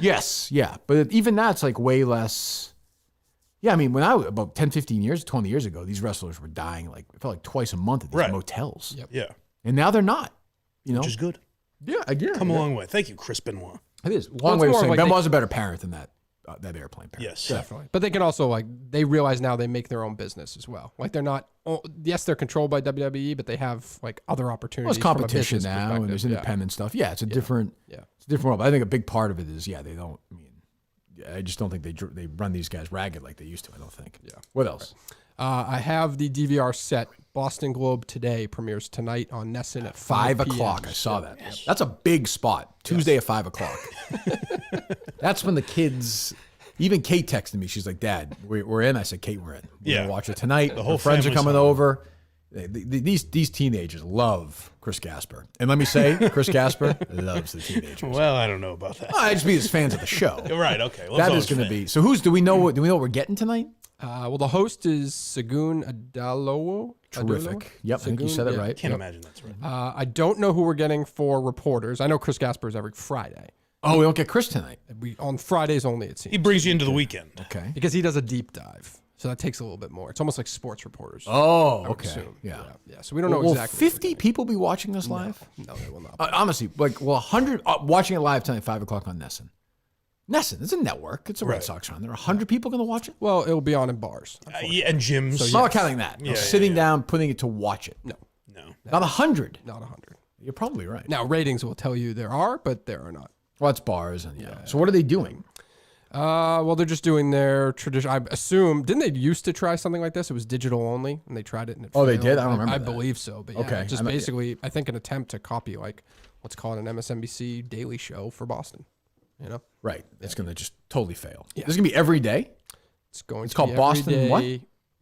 Yes, yeah. But even that's like way less. Yeah, I mean, when I was about 10, 15 years, 20 years ago, these wrestlers were dying like, it felt like twice a month at these Right. motels. Yep. Yeah, And now they're not. You know? which is good. Yeah, again. Come a long way. Thank you, Chris Benoit. It is. Well, Long it's way of more saying like Benoit's a better parent than that airplane parent. Yes. Definitely. But they can also they realize now they make their own business as well. Like they're not, yes, they're controlled by WWE, but they have like other Well, opportunities. it's from a competition business now, and there's perspective. independent stuff. Yeah, it's a different. Yeah. It's a different world. But I think a big part of it is, they don't. I mean, I just don't think they run these guys ragged like they used to. I don't think. Yeah. What else? I have the DVR set. Boston Globe Today premieres tonight on Nessun at 5 5 o'clock. I saw that. That's a big spot. Tuesday at 5 o'clock. That's when the kids. Even Kate texted me. She's like, "Dad, we're in." I said, "Kate, we're in. We're gonna watch it tonight. The whole Her friends are family's coming home. over." These teenagers love Chris Gasper, and let me say, Chris Gasper loves the teenagers. Well, I don't know about that. I just mean as fans of the show. Right. Okay. Well, That it's is going to always be. So who's? Do we know what we're getting tonight? Well, the host is Segun Adalowo. Terrific. Yep, I think you Segun, said it yeah. right. Can't imagine that's right. I don't know who we're getting for reporters. I know Chris Gasper is every Friday. Oh, we don't get Chris tonight. On Fridays only, it He seems. brings you into the weekend. Okay. Because he does a deep dive. So that takes a little bit more. It's almost like sports reporters. Oh, I would okay. assume. Yeah. Yeah. So we don't know Will exactly. 50 people be watching this live? No, they will not. Honestly, 100 watching it live tonight, 5 o'clock on Nessun. Nessun, it's a network. It's a Red Right. Sox run. There are 100 people going to watch it. Well, it'll be on in bars. Yeah, and gyms. So, I'm not counting that. Yeah, Sitting yeah. down, putting it to watch it. No, No. Not 100. not 100. You're probably right. Now, ratings will tell you there are, but there are not. Well, it's bars and So what are they doing? Well, they're just doing their tradition. I assume, didn't they used to try something like this? It was digital only, and they tried it and it Oh, they failed. did? I don't remember I that. believe so, but yeah, Okay. just I'm not- basically, I think an attempt to copy like what's called an MSNBC daily show for Boston. You know, Right. It's going to just totally fail. Yeah. This is going to be every day. it's going. It's to called be Boston every what? day.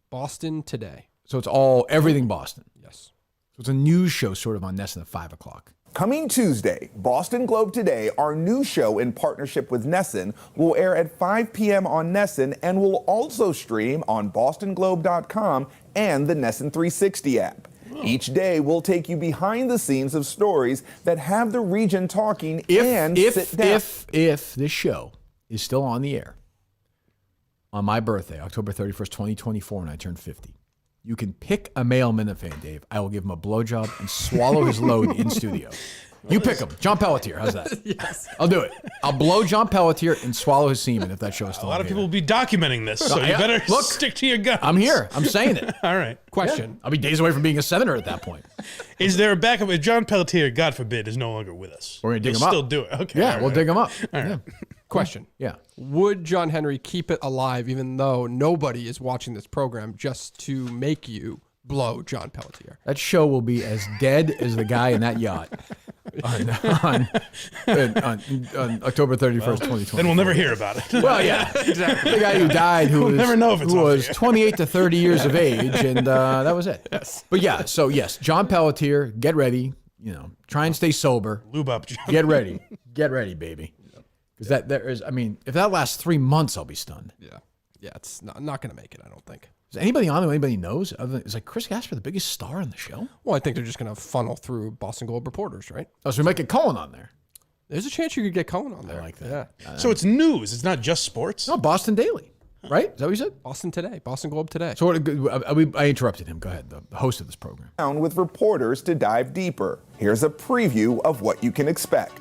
Boston Today. So it's everything Boston. Yes. So it's a news show sort of on Nessun at 5 o'clock. Coming Tuesday, Boston Globe Today, our new show in partnership with Nessun, will air at 5 p.m. on Nessun and will also stream on bostonglobe.com and the Nessun 360 app. Each day, we'll take you behind the scenes of stories that have the region talking If this show is still on the air on my birthday, October 31st, 2024, and I turn 50, you can pick a male Minifan, Dave. I will give him a blowjob and swallow his load in studio. You pick him. John Pelletier. How's that? Yes. I'll do it. I'll blow John Pelletier and swallow his semen if that show is still A lot on of the people air. will be documenting this, so you better stick to your guns. I'm here. I'm saying it. All right. Question. I'll be days away from being a senator at that point. Is there a backup? If John Pelletier, God forbid, is no longer with us, We're going to dig you'll him up. still do it. Okay. Yeah, all we'll right. dig him up. All right. Yeah. Question. Yeah. Would John Henry keep it alive even though nobody is watching this program just to make you blow John Pelletier? That show will be as dead as the guy in that yacht on October 31st, 2020. Then we'll never hear about it. Well, yeah, exactly. The guy who died, who was, never know if it's who off was the air. 28 to 30 years of age, and that was it. Yes. But yeah, so yes, John Pelletier, get ready. You know, try and stay sober. Lube up, John. Get ready, baby. Because there is, I mean, if that lasts 3 months, I'll be stunned. Yeah. Yeah, it's not going to make it, I don't think. Is anybody on there? Anybody knows? Is like Chris Gasper the biggest star on the show? Well, I think they're just going to funnel through Boston Globe reporters, right? Oh, so we might get Cullen on there. There's a chance you could get Cohen on there. I like that. Yeah. So it's news. It's not just sports. No, Boston Daily, right? Is that what you said? Boston Today. Boston Globe Today. So I interrupted him. Go ahead, the host of this program. With reporters to dive deeper. Here's a preview of what you can expect.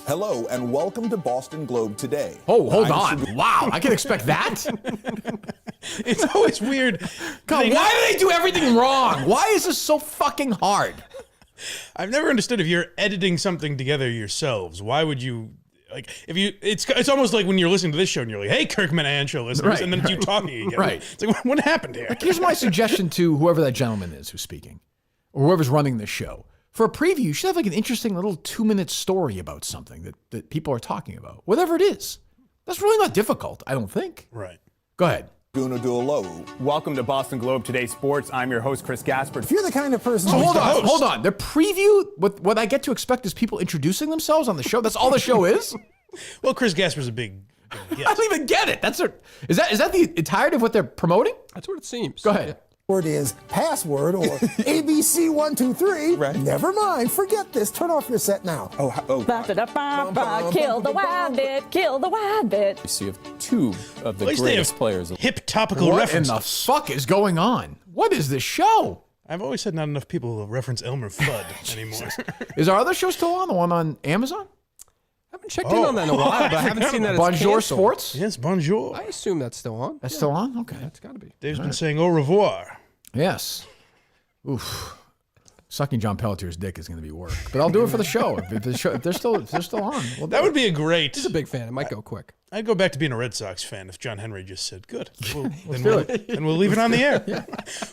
Hello and welcome to Boston Globe Today. Oh, hold I'm on. Wow, I can expect that? It's always weird. God, why do they do everything wrong? Why is this so fucking hard? I've never understood if you're editing something together yourselves, why would you like if you it's almost like when you're listening to this show and you're like, hey, Kirk Minahan show listeners, Right. and then it's you talking again. Right. It's like what happened here? Here's my suggestion to whoever that gentleman is who's speaking, or whoever's running this show. For a preview, you should have like an interesting little 2-minute story about something that people are talking about. Whatever it is. That's really not difficult, I don't think. Right. Go ahead. Welcome to Boston Globe Today Sports. I'm your host, Chris Gasper. If you're the kind of person So hold on. The preview, what I get to expect is people introducing themselves on the show. That's all the show is? Well, Chris Gasper's a big I don't even get it. Is that the entirety of what they're promoting? That's what it seems. Go ahead. Word is password or ABC123. Right. Never mind. Forget this. Turn off your set now. Ba-da-da-ba-ba, kill the wabbit, kill the wabbit. You have two of the At least they greatest have players. hip topical What references. in the fuck is going on? What is this show? I've always said not enough people reference Elmer Fudd anymore. Is our other show still on? The one on Amazon? I haven't checked in on that in a while, but I haven't seen that it's Bonjour canceled. Sports? Yes, bonjour. I assume that's still on. That's still on? Okay. It's got to be. Dave's been saying au revoir. Yes. Oof. Sucking John Pelletier's dick is going to be work, but I'll do it for the show. If they're still on, we'll do That it. would be a great. He's a big fan. It might go quick. I'd go back to being a Red Sox fan if John Henry just said, good. Let's do it. Then we'll leave it on the air.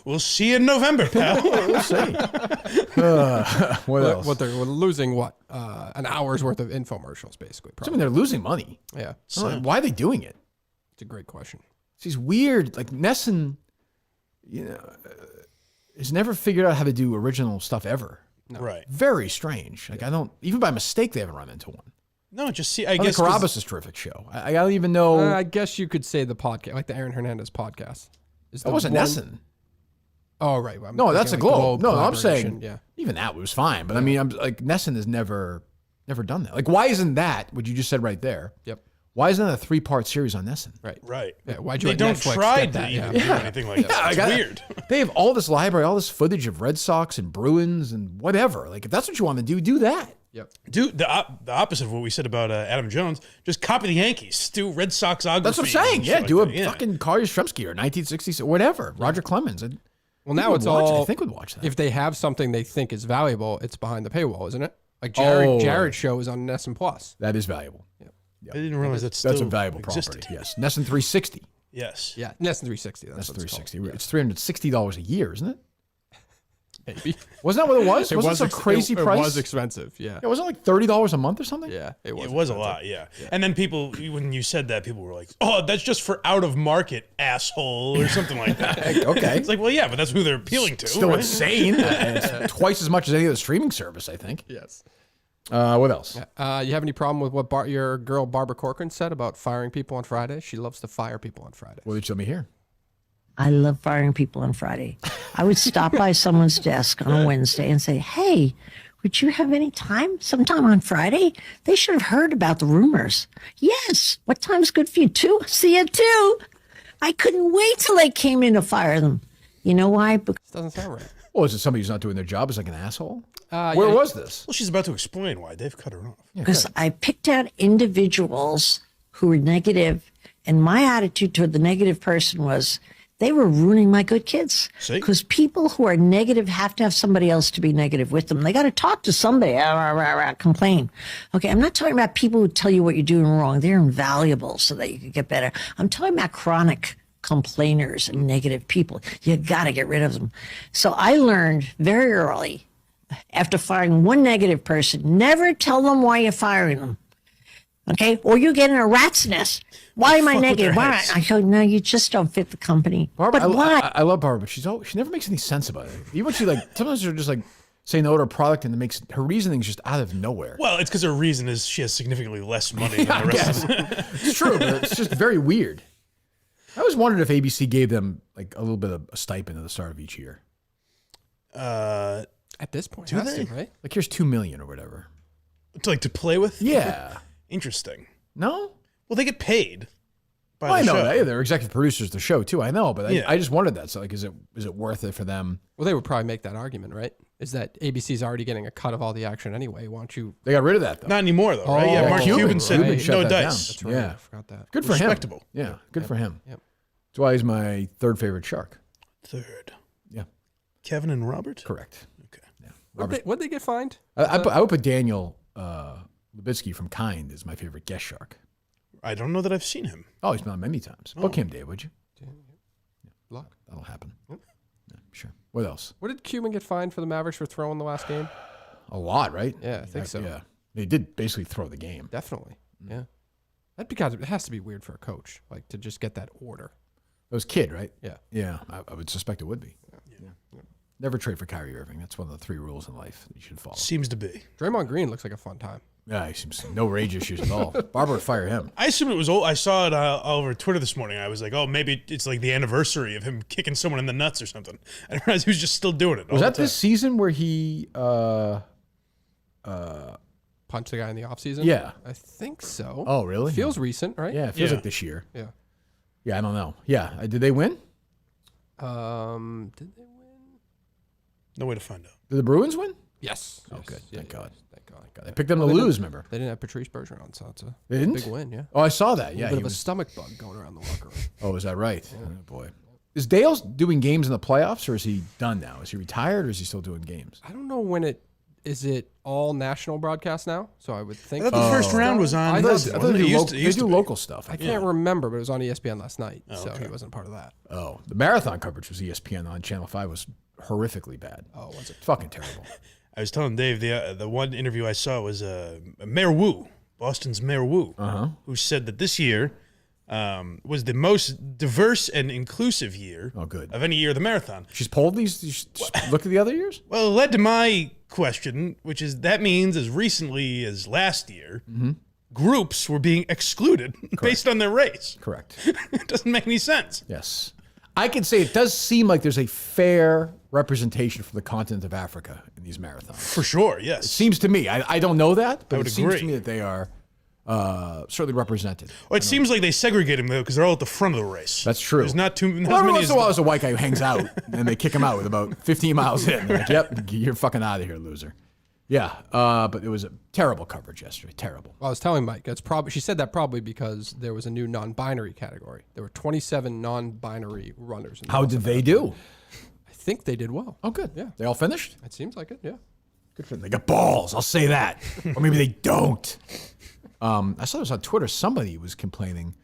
We'll see you in November, pal. We'll see. What else? We're losing an hour's worth of infomercials, basically. I mean, they're losing money. Yeah. Why are they doing it? It's a great question. It's these weird, like Nessun, has never figured out how to do original stuff ever. No. Right. Very strange. Like I don't, even by mistake, they haven't run into one. No, just see, I The guess. 'cause- Carabas is a terrific show. I don't even know. I guess you could say the podcast, like the Aaron Hernandez podcast. Is That wasn't Nessun. Oh, right. Well, I'm No, that's a thinking, like, Globe. No, I'm collaboration. saying Yeah. even that was fine. But I mean, I'm like Nessun has never done that. Like, why isn't that what you just said right there? Yep. Why isn't that a 3-part series on Nessun? Right. Right. Yeah, why'd you They let don't Netflix try get to that? even Yeah. do anything like that. It's weird. They have all this library, all this footage of Red Sox and Bruins and whatever. Like, if that's what you want to do that. Yep. Do the opposite of what we said about Adam Jones. Just copy the Yankees. Do Red Soxography. That's what I'm saying. and Yeah, shit do like a that. Yeah. fucking Carl Yastrzemski or 1960s or whatever. Roger Clemens. Well, now it's all. I think we'd watch that. If they have something they think is valuable, it's behind the paywall, isn't it? Like Jared's show is on Nessun Plus. That is valuable. I didn't realize that's still That's a valuable existed. property. Yes, Nessun 360. Yes. Yeah, Nessun 360. That's That's what it's 360. called. It's $360 a year, isn't it? Maybe. Wasn't that what it was? Wasn't it a crazy price? It was expensive, yeah. Yeah, wasn't it like $30 a month or something? Yeah, It was a lot, yeah. And then people, when you said that, people were like, "Oh, that's just for out of market, asshole," or something like that. Okay. It's like, well, yeah, but that's who they're appealing to. Still right? insane. It's twice as much as any other streaming service, I think. Yes. What else? You have any problem with what your girl Barbara Corcoran said about firing people on Friday? She loves to fire people on Friday. What did you tell me here? I love firing people on Friday. I would stop by someone's desk on a Wednesday and say, "Hey, would you have any time sometime on Friday?" They should have heard about the rumors. "Yes. What time's good for you? 2? See you at 2. I couldn't wait till they came in to fire them. You know why? Because This doesn't sound right. Well, is it somebody who's not doing their job? Is like an asshole? Where yeah. was this? Well, she's about to explain why Dave cut her off. I picked out individuals who were negative, and my attitude toward the negative person was they were ruining my good kids. See? Because people who are negative have to have somebody else to be negative with them. They got to talk to somebody, complain. Okay, I'm not talking about people who tell you what you're doing wrong. They're invaluable so that you can get better. I'm talking about chronic complainers and negative people. You got to get rid of them. So I learned very early, after firing one negative person, never tell them why you're firing them. Okay? Or you get in a rat's nest. Why am I negative? Why? I go, no, you just don't fit the company. Barbara, But why? I love Barbara, but she never makes any sense about it. Even when she sometimes they're just like say no to a product and it makes her reasoning's just out of nowhere. Well, it's because her reason is she has significantly less money than the rest of them. It's true, but it's just very weird. I always wondered if ABC gave them like a little bit of a stipend at the start of each year. At this point, Do has they? to, right? Like here's $2 million or whatever. To play with? Yeah. Interesting. No? Well, they get paid by Well, the I know show. that. Yeah, they're executive producers of the show too. I know, but Yeah. I just wondered that. So like, is it worth it for them? Well, they would probably make that argument, right? Is that ABC's already getting a cut of all the action anyway? Why don't you? They got rid of that though. Not anymore, though, right? Yeah, Oh, Mark Cuban said right. shut no that dice. That's right. Yeah. I forgot that. Good for Respectable. him. Yeah, good for him. Yep. That's why he's my third favorite shark. Third. Yeah, Kevin and Robert? correct. Okay. Yeah. What'd they get fined? I would put Daniel Lubitsky from Kind as my favorite guest shark. I don't know that I've seen him. Oh, he's been on many times. Book him, Dave, would you? Luck. That'll happen. Yeah, sure. What else? What did Cuban get fined for the Mavericks for throwing the last game? A lot, right? Yeah, I think so. Yeah, they did basically throw the game. Definitely. Yeah. That because it has to be weird for a coach, like to just get that order. It was Kid, right? Yeah. Yeah, I would suspect it would be. Yeah. Never trade for Kyrie Irving. That's one of the 3 rules in life that you should follow. Seems to be. Draymond Green looks like a fun time. Yeah, he seems no rage issues at all. Barbara would fire him. I assumed it was old. I saw it all over Twitter this morning. I was like, oh, maybe it's like the anniversary of him kicking someone in the nuts or something. I didn't realize he was just still doing it. Was that this season where he Punch the guy in the offseason? Yeah. I think so. Oh, really? Feels recent, right? Yeah, it feels Yeah. like this year. Yeah. Yeah, I don't know. Yeah, did they win? Did they win? No way to find out. Did the Bruins win? Yes. Oh, Yes. good. Yeah, Thank yeah, God. Thank God. God, they picked them to Well, they lose, didn't- remember? They didn't have Patrice Bergeron, so it's a They didn't? big win, yeah. Oh, I saw that. A Yeah, little bit he of a was. stomach bug going around the locker room. Oh, is that right? Oh, boy. Is Dale doing games in the playoffs, or is he done now? Is he retired, or is he still doing games? I don't know when it is. It all national broadcast now? So I would think I thought the first round was on. I I thought- thought they do local stuff. I can't remember, but it was on ESPN last night, so okay. he wasn't part of that. Oh, the marathon coverage was ESPN on Channel 5 was horrifically bad. Oh, was it? Fucking terrible. I was telling Dave the one interview I saw was Mayor Wu, Boston's Mayor Wu, who said that this year was the most diverse and inclusive year of any year of the marathon. She's polled these. Look at the other years. Well, it led to my question, which is that means as recently as last year, groups were being excluded based on their race. Correct. It doesn't make any sense. Yes. I can say it does seem like there's a fair representation from the continent of Africa in these marathons. For sure, yes. It seems to me. I don't know that, but I would it seems to agree. me that they are certainly represented. Well, it seems like they segregate them, though, because they're all at the front of the race. That's true. There's not Well, as every many once as in a while, there's a white guy who hangs out, and they kick him out with about 15 miles in. They're like, yep, you're fucking out of here, loser. Yeah, but it was a terrible coverage yesterday. Terrible. Well, I was telling Mike, it's probably she said that probably because there was a new non-binary category. There were 27 non-binary runners. In the How did they do? I think they did well. Oh, good. Yeah. They all finished? It seems like it. Yeah. Good for them. They got balls. I'll say that. Or maybe they don't. I saw this on Twitter. Somebody was complaining.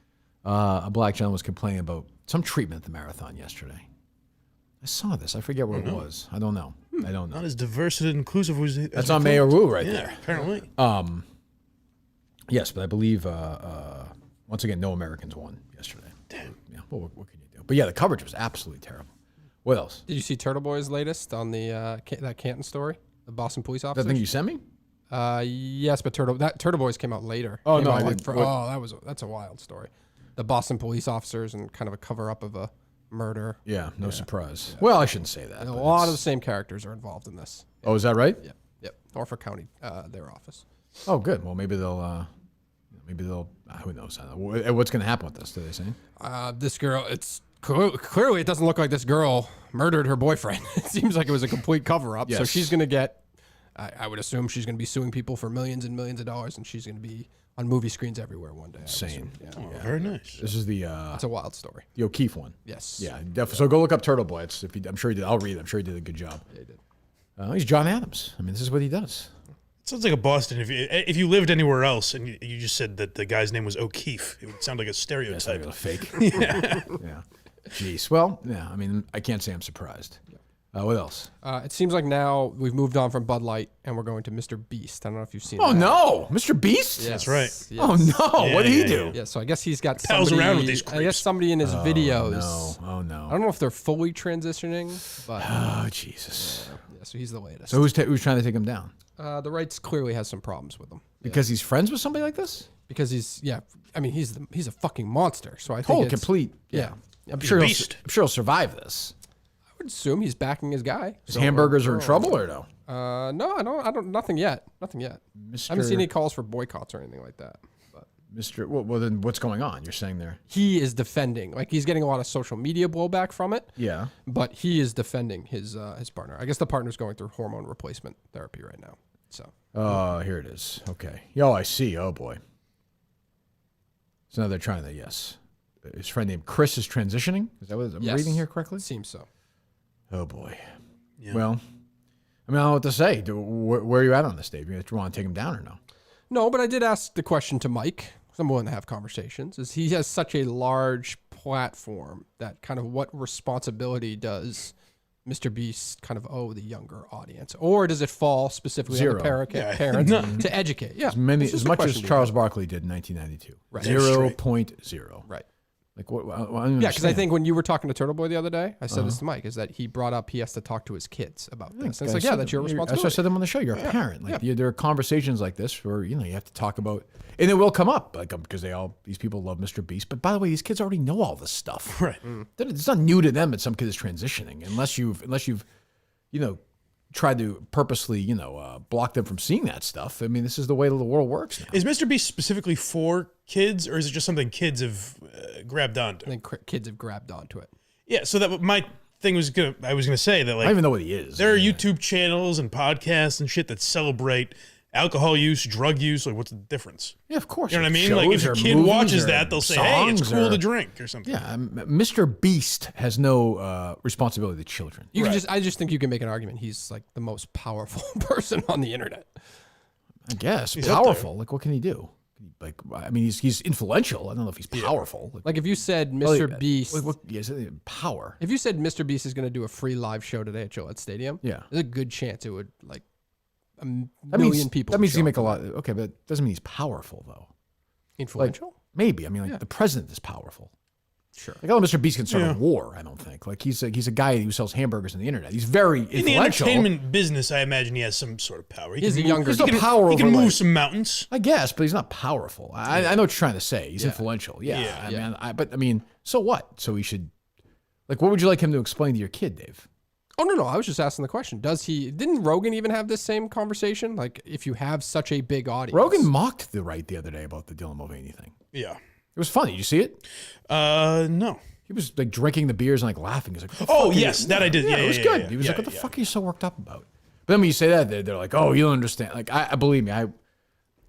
A black gentleman was complaining about some treatment at the marathon yesterday. I saw this. I forget what it was. I don't know. I don't know. Not as diverse and inclusive as That's on Mayor Wu right yeah, there. apparently. Yes, but I believe once again, no Americans won yesterday. Damn. Yeah. Well, what can you do? But yeah, the coverage was absolutely terrible. What else? Did you see Turtle Boy's latest on the that Canton story? The Boston police officer. That thing you sent me? Yes, but Turtle Boys came out later. Oh, Came no, out I like didn't. that's a wild story. The Boston police officers and kind of a cover up of a murder. Yeah, no surprise. Yeah. Well, I shouldn't say that. A lot of the same characters are involved in this. Oh, is that right? Yep. Norfolk County, their office. Oh, good. Well, maybe they'll. Who knows? What's going to happen with this? Do they say? This girl. It's clearly it doesn't look like this girl murdered her boyfriend. It seems like it was a complete cover up. Yes. So she's going to get. I would assume she's going to be suing people for millions and millions of dollars, and she's going to be on movie screens everywhere one day. Insane. Very nice. This is the. It's a wild story. The O'Keefe one. Yes. Yeah, definitely. So go look up Turtle Boy. I'm sure he did. I'll read it. I'm sure he did a good job. Yeah, he did. He's John Adams. I mean, this is what he does. Sounds like a Boston. If you lived anywhere else and you just said that the guy's name was O'Keefe, it would sound like a stereotype. That's like a fake. Yeah. Jeez. Well, yeah. I mean, I can't say I'm surprised. What else? It seems like now we've moved on from Bud Light and we're going to Mr. Beast. I don't know if you've seen. Oh that. no, Mr. Beast. Yes. That's right. Yes. Oh no, Yeah, what did he yeah, do? Yeah, so I guess he's got Pals somebody, around with these creeps. I guess somebody in his videos. No. Oh no. I don't know if they're fully transitioning, but Oh Jesus. yeah, so he's the latest. So who's trying to take him down? The rights clearly has some problems with him Because he's friends with somebody like this? because he's a fucking monster. So I think Oh, it's, complete. Yeah, I'm He's sure a he'll, beast. I'm sure he'll survive this. I would assume he's backing his guy. His hamburgers are in trouble or no? No, I don't. Nothing yet. Nothing yet. I haven't seen any calls for boycotts or anything like that. But Well, then what's going on? You're saying there? he is defending. Like he's getting a lot of social media blowback from it. Yeah. But he is defending his partner. I guess the partner's going through hormone replacement therapy right now. So. Oh, here it is. Okay. Oh, I see. Oh boy. So now they're trying to his friend named Chris is transitioning. Is that what I'm reading here correctly? Seems so. Oh boy. Yeah. Well, I mean, I don't know what to say. Where are you at on this, Dave? You want to take him down or no? No, but I did ask the question to Mike. 'Cause I'm willing to have conversations. Is he has such a large platform that kind of what responsibility does Mr. Beast kind of owe the younger audience, or does it fall specifically on the parents to educate? Yeah, As much as Charles Barkley did in 1992. Right. 0.0. Right. Like what? Yeah, because I think when you were talking to Turtle Boy the other day, I said this to Mike, is that he brought up he has to talk to his kids about this. And it's like, yeah, that's your responsibility. That's what I said to him on the show. You're a parent. Like there are conversations like this where you have to talk about, and it will come up like because these people love Mr. Beast. But by the way, these kids already know all this stuff. Right. It's not new to them that some kid is transitioning unless you've tried to purposely block them from seeing that stuff. I mean, this is the way the world works now. Is Mr. Beast specifically for kids, or is it just something kids have grabbed onto? I think kids have grabbed onto it. Yeah. So that my thing was I was gonna say that like I don't even know what he is. There are YouTube channels and podcasts and shit that celebrate alcohol use, drug use. Like, what's the difference? Yeah, of course. You know what I mean? Like, if a kid watches that, they'll say, "Hey, it's cool to drink" or something. Yeah, Mr. Beast has no responsibility to children. I just think you can make an argument. He's like the most powerful person on the internet. I guess He's powerful. Like, what can he do? Like, I mean, he's influential. I don't know if he's powerful. Like if you said Mr. Beast, power. If you said Mr. Beast is going to do a free live show today at Gillette Stadium, yeah, there's a good chance it would like a million people. That means he make a lot. Okay, but it doesn't mean he's powerful though. Influential? Like, maybe. I mean, like the president is powerful. Sure. Like, I don't know Mr. Beast can start a war. I don't think. Like he's a guy who sells hamburgers on the internet. He's very influential. In the entertainment business, I imagine he has some sort of power. He's a younger. He's not power. He can move some mountains. I guess, but he's not powerful. I know what you're trying to say. He's influential. Yeah. I mean, so what? So he should. Like, what would you like him to explain to your kid, Dave? Oh no, I was just asking the question. Didn't Rogan even have this same conversation? Like, if you have such a big audience, Rogan mocked the right the other day about the Dylan Mulvaney thing. Yeah, it was funny. Did you see it? No. He was like drinking the beers and like laughing. He's like, "Oh yes, that I did." Yeah, it was good. He was like, "What the fuck are you so worked up about?" But then when you say that, they're like, "Oh, you don't understand." Like, I believe me,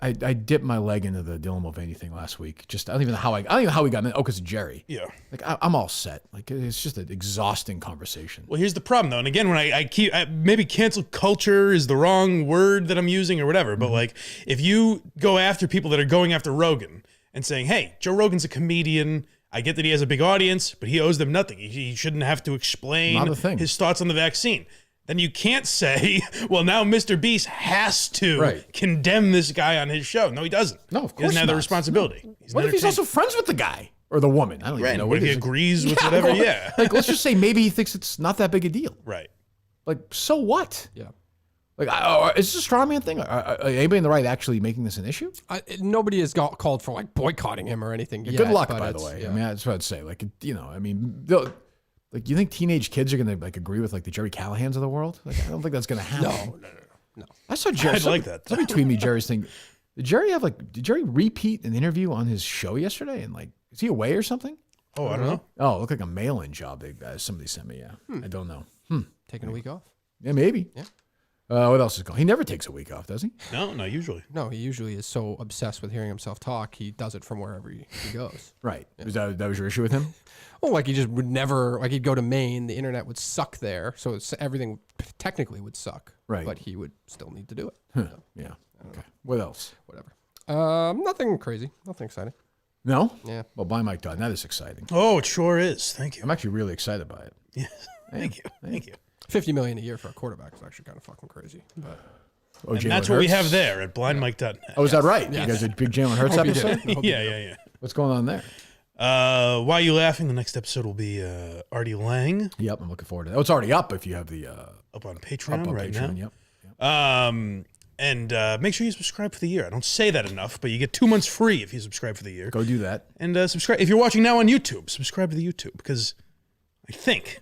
I dipped my leg into the Dylan Mulvaney thing last week. Just I don't even know how we got in. Oh, because of Jerry. Yeah. Like I'm all set. Like it's just an exhausting conversation. Well, here's the problem though, and again, when I keep maybe cancel culture is the wrong word that I'm using or whatever, but like if you go after people that are going after Rogan and saying, "Hey, Joe Rogan's a comedian. I get that he has a big audience, but he owes them nothing. He shouldn't have to explain his thoughts on the vaccine." then you can't say, well, now Mr. Beast has to condemn this guy on his show. No, he doesn't. No, of course he doesn't have the not. responsibility. No. What if he's also friends with the guy or the woman? I don't even know. What if he agrees with whatever? Yeah. Like, let's just say maybe he thinks it's not that big a deal. Right. Like, so what? Yeah. Like, is this a straw man thing? Are anybody in the right actually making this an issue? Nobody has called for like boycotting him or anything. Yeah, yet, good luck, but by the way. Yeah. I mean, that's what I'd say. Like, I mean, like, you think teenage kids are gonna like agree with like the Jerry Callahans of the world? Like, I don't think that's gonna happen. No. I saw Jerry. I'd like that. Somebody tweeted me Jerry's thing. Did Jerry repeat an interview on his show yesterday? And like, is he away or something? Oh, I don't know. Oh, it looked like a mail-in job. Somebody sent me. Yeah, I don't know. Taking a week off. Yeah, maybe. Yeah. What else is going on? He never takes a week off, does he? No, not usually. No, he usually is so obsessed with hearing himself talk, he does it from wherever he goes. Right. Yeah. That was your issue with him? Well, like he just would never, like he'd go to Maine, the internet would suck there, so everything technically would suck. Right. But he would still need to do it. So, yeah. Okay. What else? Whatever. Nothing crazy. Nothing exciting. No? Yeah. Well, buy Mike Dunn. That is exciting. Oh, it sure is. Thank you. I'm actually really excited by it. Yes. Thank you. Thank you. $50 million a year for a quarterback is actually kind of fucking crazy. But and that's what we have there at blindmike.net. Oh, is that right? You guys did a big Jalen Hurts episode? Yeah. What's going on there? Why are you laughing? The next episode will be Artie Lang. Yep, I'm looking forward to that. Oh, it's already up if you have the up on Patreon right Patreon, now. Yep. And make sure you subscribe for the year. I don't say that enough, but you get 2 months free if you subscribe for the year. Go do that. And subscribe. If you're watching now on YouTube, subscribe to the YouTube because I think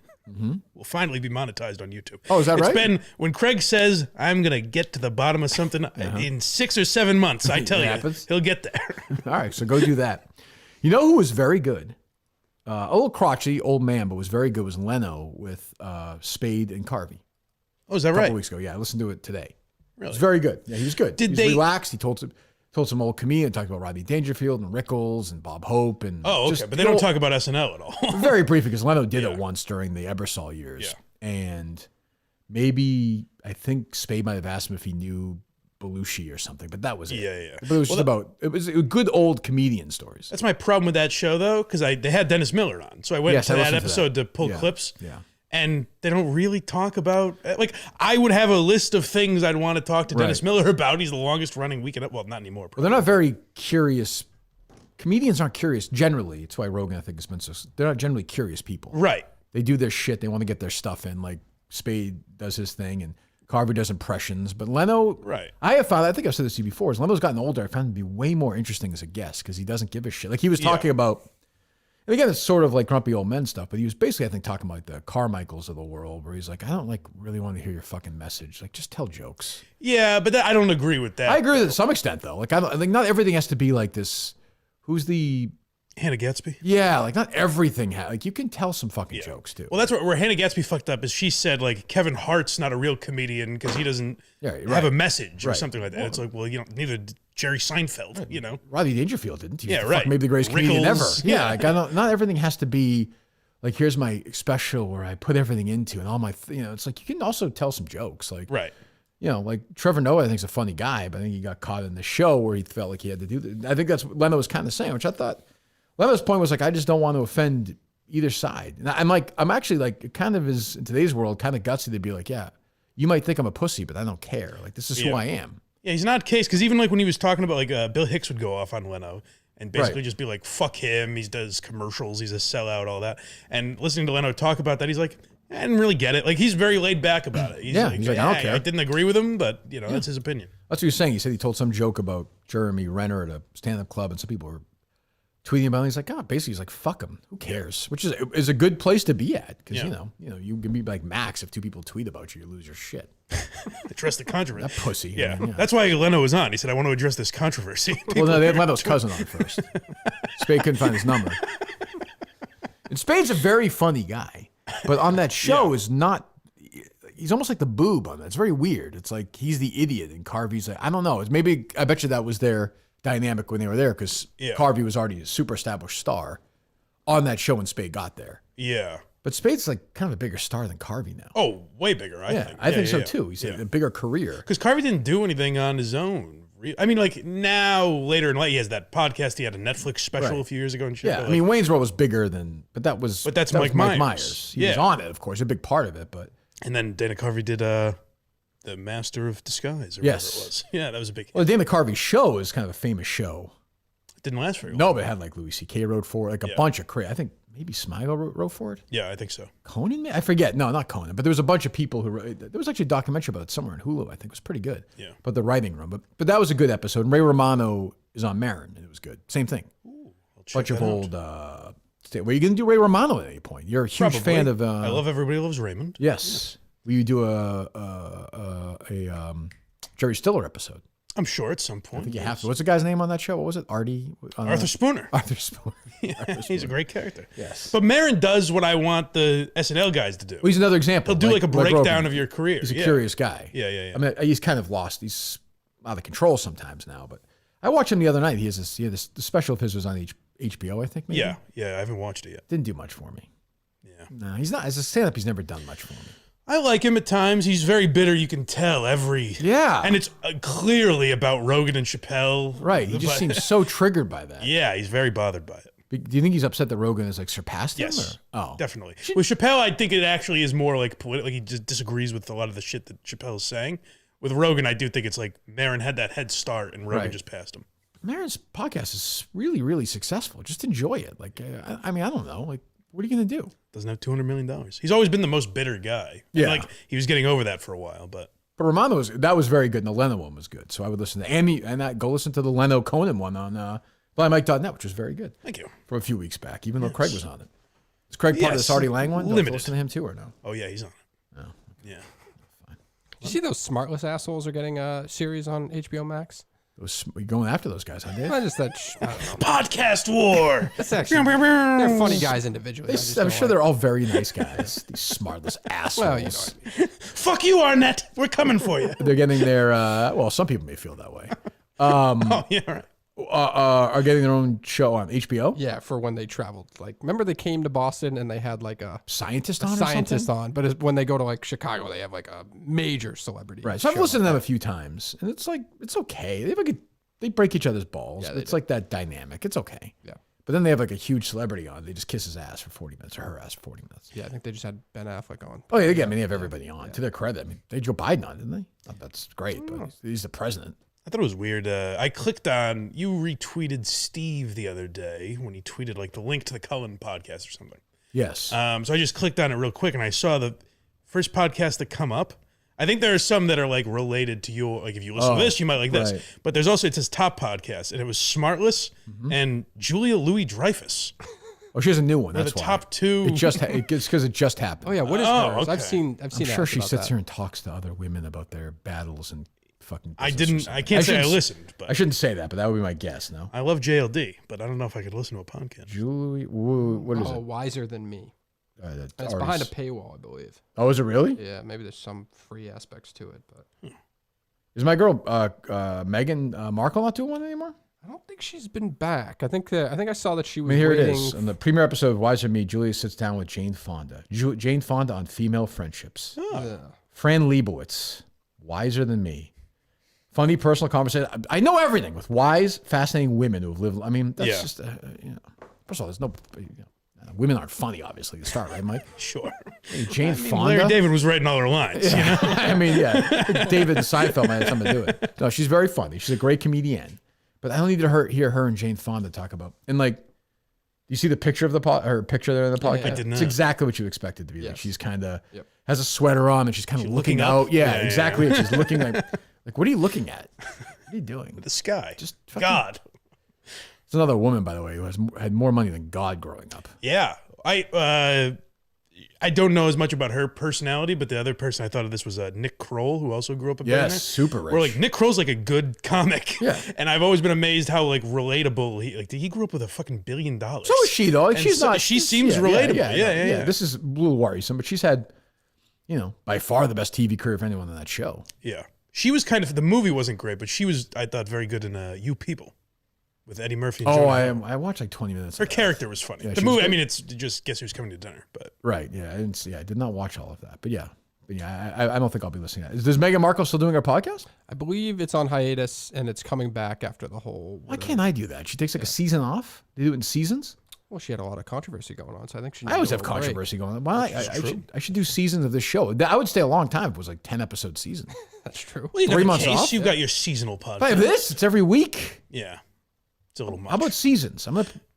we'll finally be monetized on YouTube. Oh, is that right? It's been, when Craig says, I'm going to get to the bottom of something in 6 or 7 months, I tell you, he'll get there. All right, so go do that. You know who was very good? A little crotchety, old man, but was very good was Leno with Spade and Carvey. Oh, is that right? A couple weeks ago. Yeah, I listened to it today. Really? It was very good. Yeah, he was good. Did he was they relaxed? He told some old comedian, talked about Rodney Dangerfield and Rickles and Bob Hope and Oh, okay, but they don't talk about SNL at all. very briefly because Leno did it once during the Ebersol years, and maybe I think Spade might have asked him if he knew Belushi or something, but that was it. Yeah. But it was it was good old comedian stories. That's my problem with that show, though, because they had Dennis Miller on, so I went to that episode to pull clips. Yeah. And they don't really talk about, like, I would have a list of things I'd want to talk to Dennis Miller about. He's the longest running weekend. Well, not anymore. Well, they're not very curious. Comedians aren't curious generally. It's why Rogan, I think, has been so. They're not generally curious people. Right. They do their shit. They want to get their stuff in. Like Spade does his thing and Carvey does impressions. But Leno, I have found, I think I've said this to you before, as Leno's gotten older, I found him to be way more interesting as a guest because he doesn't give a shit. Like he was talking about, and again, it's sort of like grumpy old men stuff, but he was basically, I think, talking about the Carmichaels of the world, where he's like, I don't like really want to hear your fucking message. Like, just tell jokes. Yeah, but I don't agree with that. I agree with it to some extent, though. Like, I think not everything has to be like this. Who's the Hannah Gatsby? Yeah, like not everything. Like you can tell some fucking jokes too. Well, that's where Hannah Gatsby fucked up. Is she said like Kevin Hart's not a real comedian because he doesn't have a message or something like that. It's like, well, neither did Jerry Seinfeld. You know, Rodney Dangerfield didn't. He was right. Maybe the greatest comedian ever. Yeah, like not everything has to be like here's my special where I put everything into and all my. It's like you can also tell some jokes. Like like Trevor Noah, I think is a funny guy, but I think he got caught in the show where he felt like he had to do that. I think that's what Leno was kind of saying, which I thought. Leno's point was like, I just don't want to offend either side. And I'm actually like, it kind of is in today's world kind of gutsy to be like, yeah, you might think I'm a pussy, but I don't care. Like, this is who I am. Yeah, he's not case, because even like when he was talking about like Bill Hicks would go off on Leno and basically just be like, fuck him. He does commercials. He's a sellout, all that. And listening to Leno talk about that, he's like, I didn't really get it. Like, he's very laid back about it. He's like, I don't care. I didn't agree with him, but that's his opinion. That's what he was saying. He said he told some joke about Jeremy Renner at a stand-up club, and some people were tweeting about him. He's like, basically, he's like, fuck him. Who cares? Which is a good place to be at because you can be like Max. If two people tweet about you, you lose your shit. Address the controversy. That pussy. Yeah. That's why Leno was on. He said, I want to address this controversy. Well, no, they had Leno's cousin on first. Spade couldn't find his number. And Spade's a very funny guy, but on that show is not. He's almost like the boob on that. It's very weird. It's like he's the idiot, and Carvey's like, I don't know. I bet you that was their dynamic when they were there because Carvey was already a super established star on that show when Spade got there. Yeah. But Spade's like kind of a bigger star than Carvey now. Oh, way bigger, I think. I think so too. He's a bigger career. Because Carvey didn't do anything on his own. I mean, like now, later in life, he has that podcast. He had a Netflix special a few years ago and shit. Yeah, Wayne's World was bigger than, but that's Mike Myers. He was on it, of course, a big part of it. But And then Dana Carvey did the Master of Disguise, or whatever it was. Yeah, that was a big hit. Well, the Dana Carvey show is kind of a famous show. It didn't last very long. No, but it had like Louis C.K. wrote for it, like a bunch of I think maybe Smigel wrote for it. Yeah, I think so. Conan? I forget. No, not Conan. But there was a bunch of people who wrote. There was actually a documentary about it somewhere on Hulu. I think it was pretty good. Yeah. But the writing room. But that was a good episode. And Ray Romano is on Marin, and it was good. Same thing. Ooh, bunch of old. Were you going to do Ray Romano at any point? You're a huge fan of. I love Everybody Loves Raymond. Yes. Will you do a Jerry Stiller episode? I'm sure at some point. I think you have to. What's the guy's name on that show? What was it? Arthur Spooner. Arthur Spooner. He's a great character. Yes. But Marin does what I want the SNL guys to do. Well, he's another example. He'll do like a breakdown Rogan. of your career. He's a curious guy. Yeah. I mean, he's kind of lost. He's out of control sometimes now. But I watched him the other night. The special of his was on HBO, I think. Maybe. Yeah. I haven't watched it yet. Didn't do much for me. Yeah. No, he's not. As a stand-up, he's never done much for me. I like him at times. He's very bitter. You can tell Yeah. And it's clearly about Rogan and Chappelle. Right. He just seems so triggered by that. Yeah, he's very bothered by it. Do you think he's upset that Rogan has like surpassed him? Yes. Or? Oh, definitely. With Chappelle, I think it actually is more like political. He just disagrees with a lot of the shit that Chappelle is saying. With Rogan, I do think it's like Marin had that head start and Rogan just passed him. Marin's podcast is really, really successful. Just enjoy it. Like, I mean, I don't know. Like, what are you going to do? Doesn't have $200 million. He's always been the most bitter guy. Yeah. Like, he was getting over that for a while, but Romano was very good, and the Leno one was good. So I would listen to Amy, and go listen to the Leno Conan one on blindmike.net, which was very good. Thank you. From a few weeks back, even though Craig was on it. Is Craig part of the Artie Lang one? Do I have to listen to him too, or no? Oh, yeah, he's on it. Oh. Yeah. Did you see those smartless assholes are getting a series on HBO Max? You're going after those guys, huh, Dave? I just that I don't know. Podcast war. That's actually they're funny guys individually. I'm sure they're all very nice guys. These smartless assholes. Well, you know. Fuck you, Arnett. We're coming for you. They're getting their. Well, some people may feel that way. Oh yeah. Right. Are getting their own show on HBO. Yeah, for when they traveled. Like, remember they came to Boston and they had like a scientist on. But when they go to like Chicago, they have like a major celebrity. Right. So I've listened to them a few times, and it's like it's okay. They have they break each other's balls. Yeah, it's like that dynamic. It's okay. Yeah. But then they have like a huge celebrity on. They just kiss his ass for 40 minutes or her ass for 40 minutes. Yeah, I think they just had Ben Affleck on. Oh yeah, they have everybody on. Yeah. To their credit, I mean, they had Joe Biden on, didn't they? Oh, that's great, but he's the president. I thought it was weird. I clicked on, you retweeted Steve the other day when he tweeted like the link to the Cullen podcast or something. Yes. So I just clicked on it real quick and I saw the first podcast that come up. I think there are some that are like related to your, like if you listen to this, you might like this. Right. But there's also, it says top podcast and it was Smartless and Julia Louis-Dreyfus. Oh, she has a new one. That's the why. Top two. It's because it just happened. Oh yeah, what is hers? Okay. I've seen. I'm sure she sits here and talks to other women about their battles and fucking. I can't say I listened, but I shouldn't say that, but that would be my guess. No, I love JLD, but I don't know if I could listen to a podcast. Julie, what is it? Wiser Than Me. It's artist. behind a paywall, I believe. Oh, is it really? Yeah, maybe there's some free aspects to it, but is my girl Meghan Markle not doing one anymore? I don't think she's been back. I think I saw that she was. Here it is on the premiere episode of Wiser Than Me. Julia sits down with Jane Fonda. Jane Fonda on female friendships. Oh. Yeah. Fran Lebowitz, Wiser Than Me. Funny personal conversation. I know everything with wise, fascinating women who have lived. I mean, that's just first of all, there's no. Women aren't funny, obviously, to start, right, Mike? Sure. Hey, Jane Fonda. Larry David was writing all her lines. Yeah. You know? I mean, yeah. David and Seinfeld might have something to do with it. No, she's very funny. She's a great comedian. But I don't need to hear her and Jane Fonda talk about. And like, you see the picture of her picture there in the podcast? I did not. It's exactly what you expected to be. Yes. Like she's kind of has a sweater on and she's kind of looking up? out. Yeah, Yeah, exactly. yeah. She's looking like, what are you looking at? What are you doing? The sky. Just fucking, God. It's another woman, by the way, who had more money than God growing up. Yeah. I don't know as much about her personality, but the other person I thought of this was Nick Kroll, who also grew up a billionaire. Yes, super rich. Where like Nick Kroll's like a good comic. Yeah. And I've always been amazed how like relatable he grew up with a fucking $1 billion. So is she though. And She's not. She seems relatable. Yeah. This is a little worrisome, but she's had, by far the best TV career of anyone on that show. Yeah. She was the movie wasn't great, but she was, I thought, very good in You People with Eddie Murphy and Jonah Hill. I watched like 20 minutes. Her character was funny. Yeah, the movie, I mean, it's just Guess Who's Coming to Dinner, but right. Yeah, I didn't see. I did not watch all of that, but yeah. I don't think I'll be listening to that. Is Meghan Markle still doing her podcast? I believe it's on hiatus and it's coming back after the whole. Why can't I do that? She takes like a season off. They do it in seasons. Well, she had a lot of controversy going on, so I think she. I always have needed a little break. controversy going on. Well, I should do seasons of this show. I would stay a long time if it was like 10-episode season. That's true. Well, you 3 got months the case. off. You've got your seasonal podcast. If I have this, it's every week. Yeah, it's a little much. How about seasons?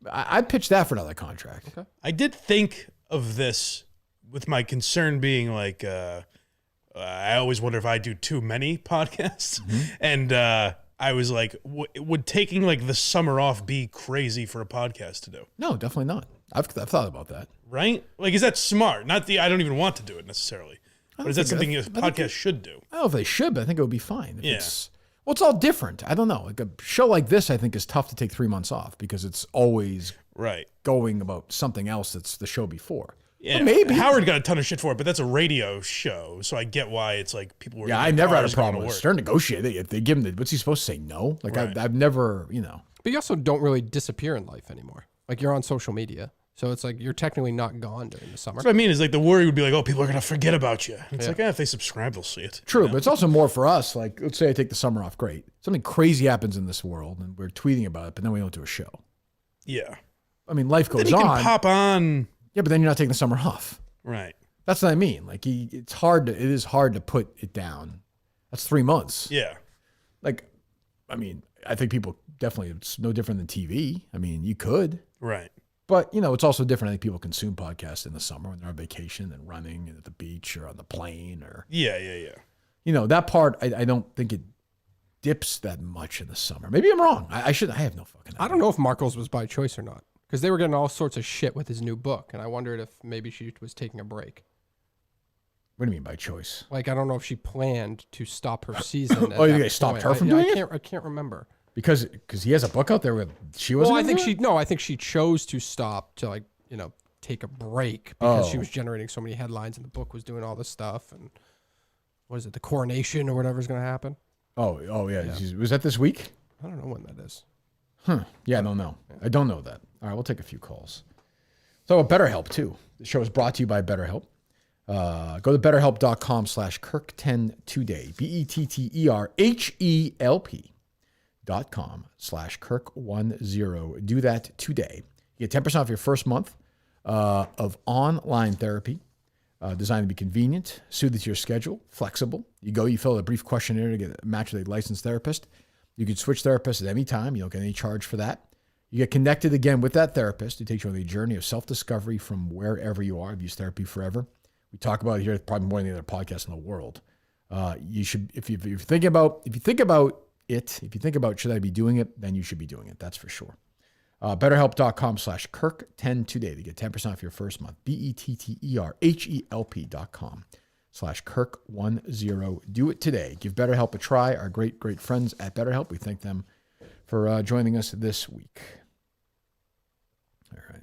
I'd pitch that for another contract. Okay. I did think of this with my concern being like, I always wonder if I do too many podcasts, and I was like, would taking like the summer off be crazy for a podcast to do? No, definitely not. I've thought about that. Right? Like, is that smart? Not I don't even want to do it necessarily. But is that something a podcast should do? I don't know if they should, but I think it would be fine. If Yeah. It's all different. I don't know. Like a show like this, I think is tough to take 3 months off because it's always going about something else that's the show before. Yeah, But maybe Howard got a ton of shit for it, but that's a radio show, so I get why it's like people were. Yeah, I never had a problem with Stern negotiate. If they give him what's he supposed to say? No, like I've never, But you also don't really disappear in life anymore. Like you're on social media, so it's like you're technically not gone during the summer. That's what I mean. Is like the worry would be like, oh, people are gonna forget about you. It's like, if they subscribe, they'll see it. True, but it's also more for us. Like, let's say I take the summer off. Great, something crazy happens in this world, and we're tweeting about it, but then we don't do a show. Yeah, I mean, life goes then you on. can pop on. Yeah, but then you're not taking the summer off. Right. That's what I mean. Like, it is hard to put it down. That's 3 months. Yeah. Like, I mean, I think people definitely, it's no different than TV. I mean, you could. Right. But, it's also different. I think people consume podcasts in the summer when they're on vacation and running and at the beach or on the plane or. Yeah. That part, I don't think it dips that much in the summer. Maybe I'm wrong. I have no fucking idea. I don't know if Markles was by choice or not. Because they were getting all sorts of shit with his new book, and I wondered if maybe she was taking a break. What do you mean by choice? Like, I don't know if she planned to stop her season. Oh, you think they stopped her from doing it? I can't remember. Because he has a book out there with she wasn't. Well, I think she chose to stop to take a break because she was generating so many headlines, and the book was doing all this stuff, and what is it, the coronation or whatever's going to happen? Oh yeah. Was that this week? I don't know when that is. Yeah, I don't know. I don't know that. All right, we'll take a few calls. So about BetterHelp too. The show is brought to you by BetterHelp. Go to betterhelp.com/Kirk10 today. BetterHelp.com/Kirk10. Do that today. You get 10% off your first month of online therapy designed to be convenient, suited to your schedule, flexible. You fill out a brief questionnaire to get matched with a licensed therapist. You can switch therapists at any time. You don't get any charge for that. You get connected again with that therapist who takes you on a journey of self-discovery from wherever you are. I've used therapy forever. We talk about it here probably more than any other podcast in the world. You should, if you think about should I be doing it, then you should be doing it. That's for sure. BetterHelp.com/Kirk10 today to get 10% off your first month. BetterHelp.com/Kirk10. Do it today. Give BetterHelp a try. Our great friends at BetterHelp. We thank them for joining us this week. All right.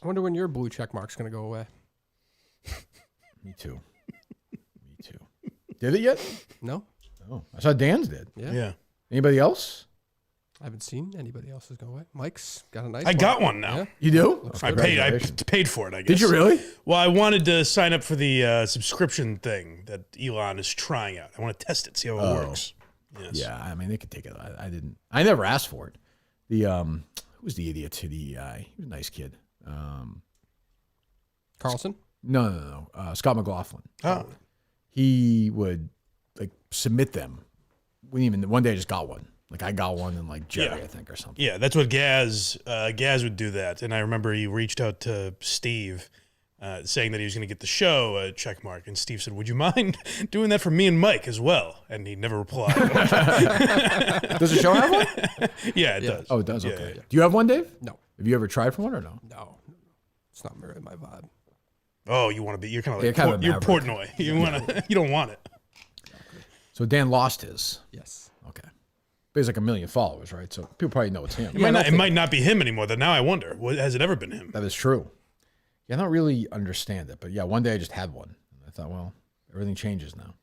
I wonder when your blue check mark's going to go away. Me too. Did it yet? No. Oh, I saw Dan's did. Yeah. Anybody else? I haven't seen anybody else's go away. Mike's got a nice I got one now. Yeah. You do? I paid for it, I guess. Did you really? Well, I wanted to sign up for the subscription thing that Elon is trying out. I want to test it, see how it works. Yes. Yeah, I mean, they could take it. I didn't. I never asked for it. Who was the idiot to the he was a nice kid. Carlson? No. Scott McLaughlin. Oh. He would submit them. One day I just got one. I got one and Jerry, I think, or something. Yeah, that's what Gaz would do that. And I remember he reached out to Steve saying that he was going to get the show check mark. And Steve said, would you mind doing that for me and Mike as well? And he never replied. Does the show have one? Yeah, it does. Oh, it does? Yeah, Okay. yeah. Do you have one, Dave? No. Have you ever tried for one or no? No. It's not really my vibe. Oh, you want to be? You're kind of Yeah, like kind of a you're maverick. Portnoy. You don't want it. So Dan lost his. Yes. Okay. But he's like 1 million followers, right? So people probably know it's him. It might not be him anymore. Now I wonder, has it ever been him? That is true. Yeah, I don't really understand it. But yeah, one day I just had one. And I thought, well, everything changes now.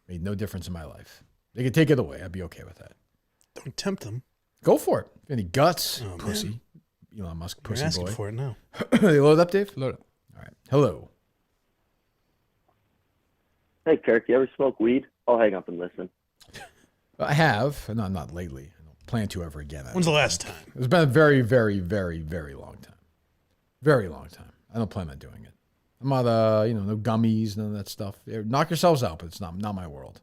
Made no difference in my life. They could take it away. I'd be okay with that. Don't tempt them. Go for it. Any guts, Oh, pussy. Elon Musk, pussy You're asking boy. for it now. They load up, Dave? Load up. All right. Hello. Hey, Kirk, you ever smoke weed? I'll hang up and listen. I have. No, not lately. I don't plan to ever again. When's the last time? It's been a very, very, very, very long time. Very long time. I don't plan on doing it. I'm not, no gummies, none of that stuff. Knock yourselves out, but it's not my world.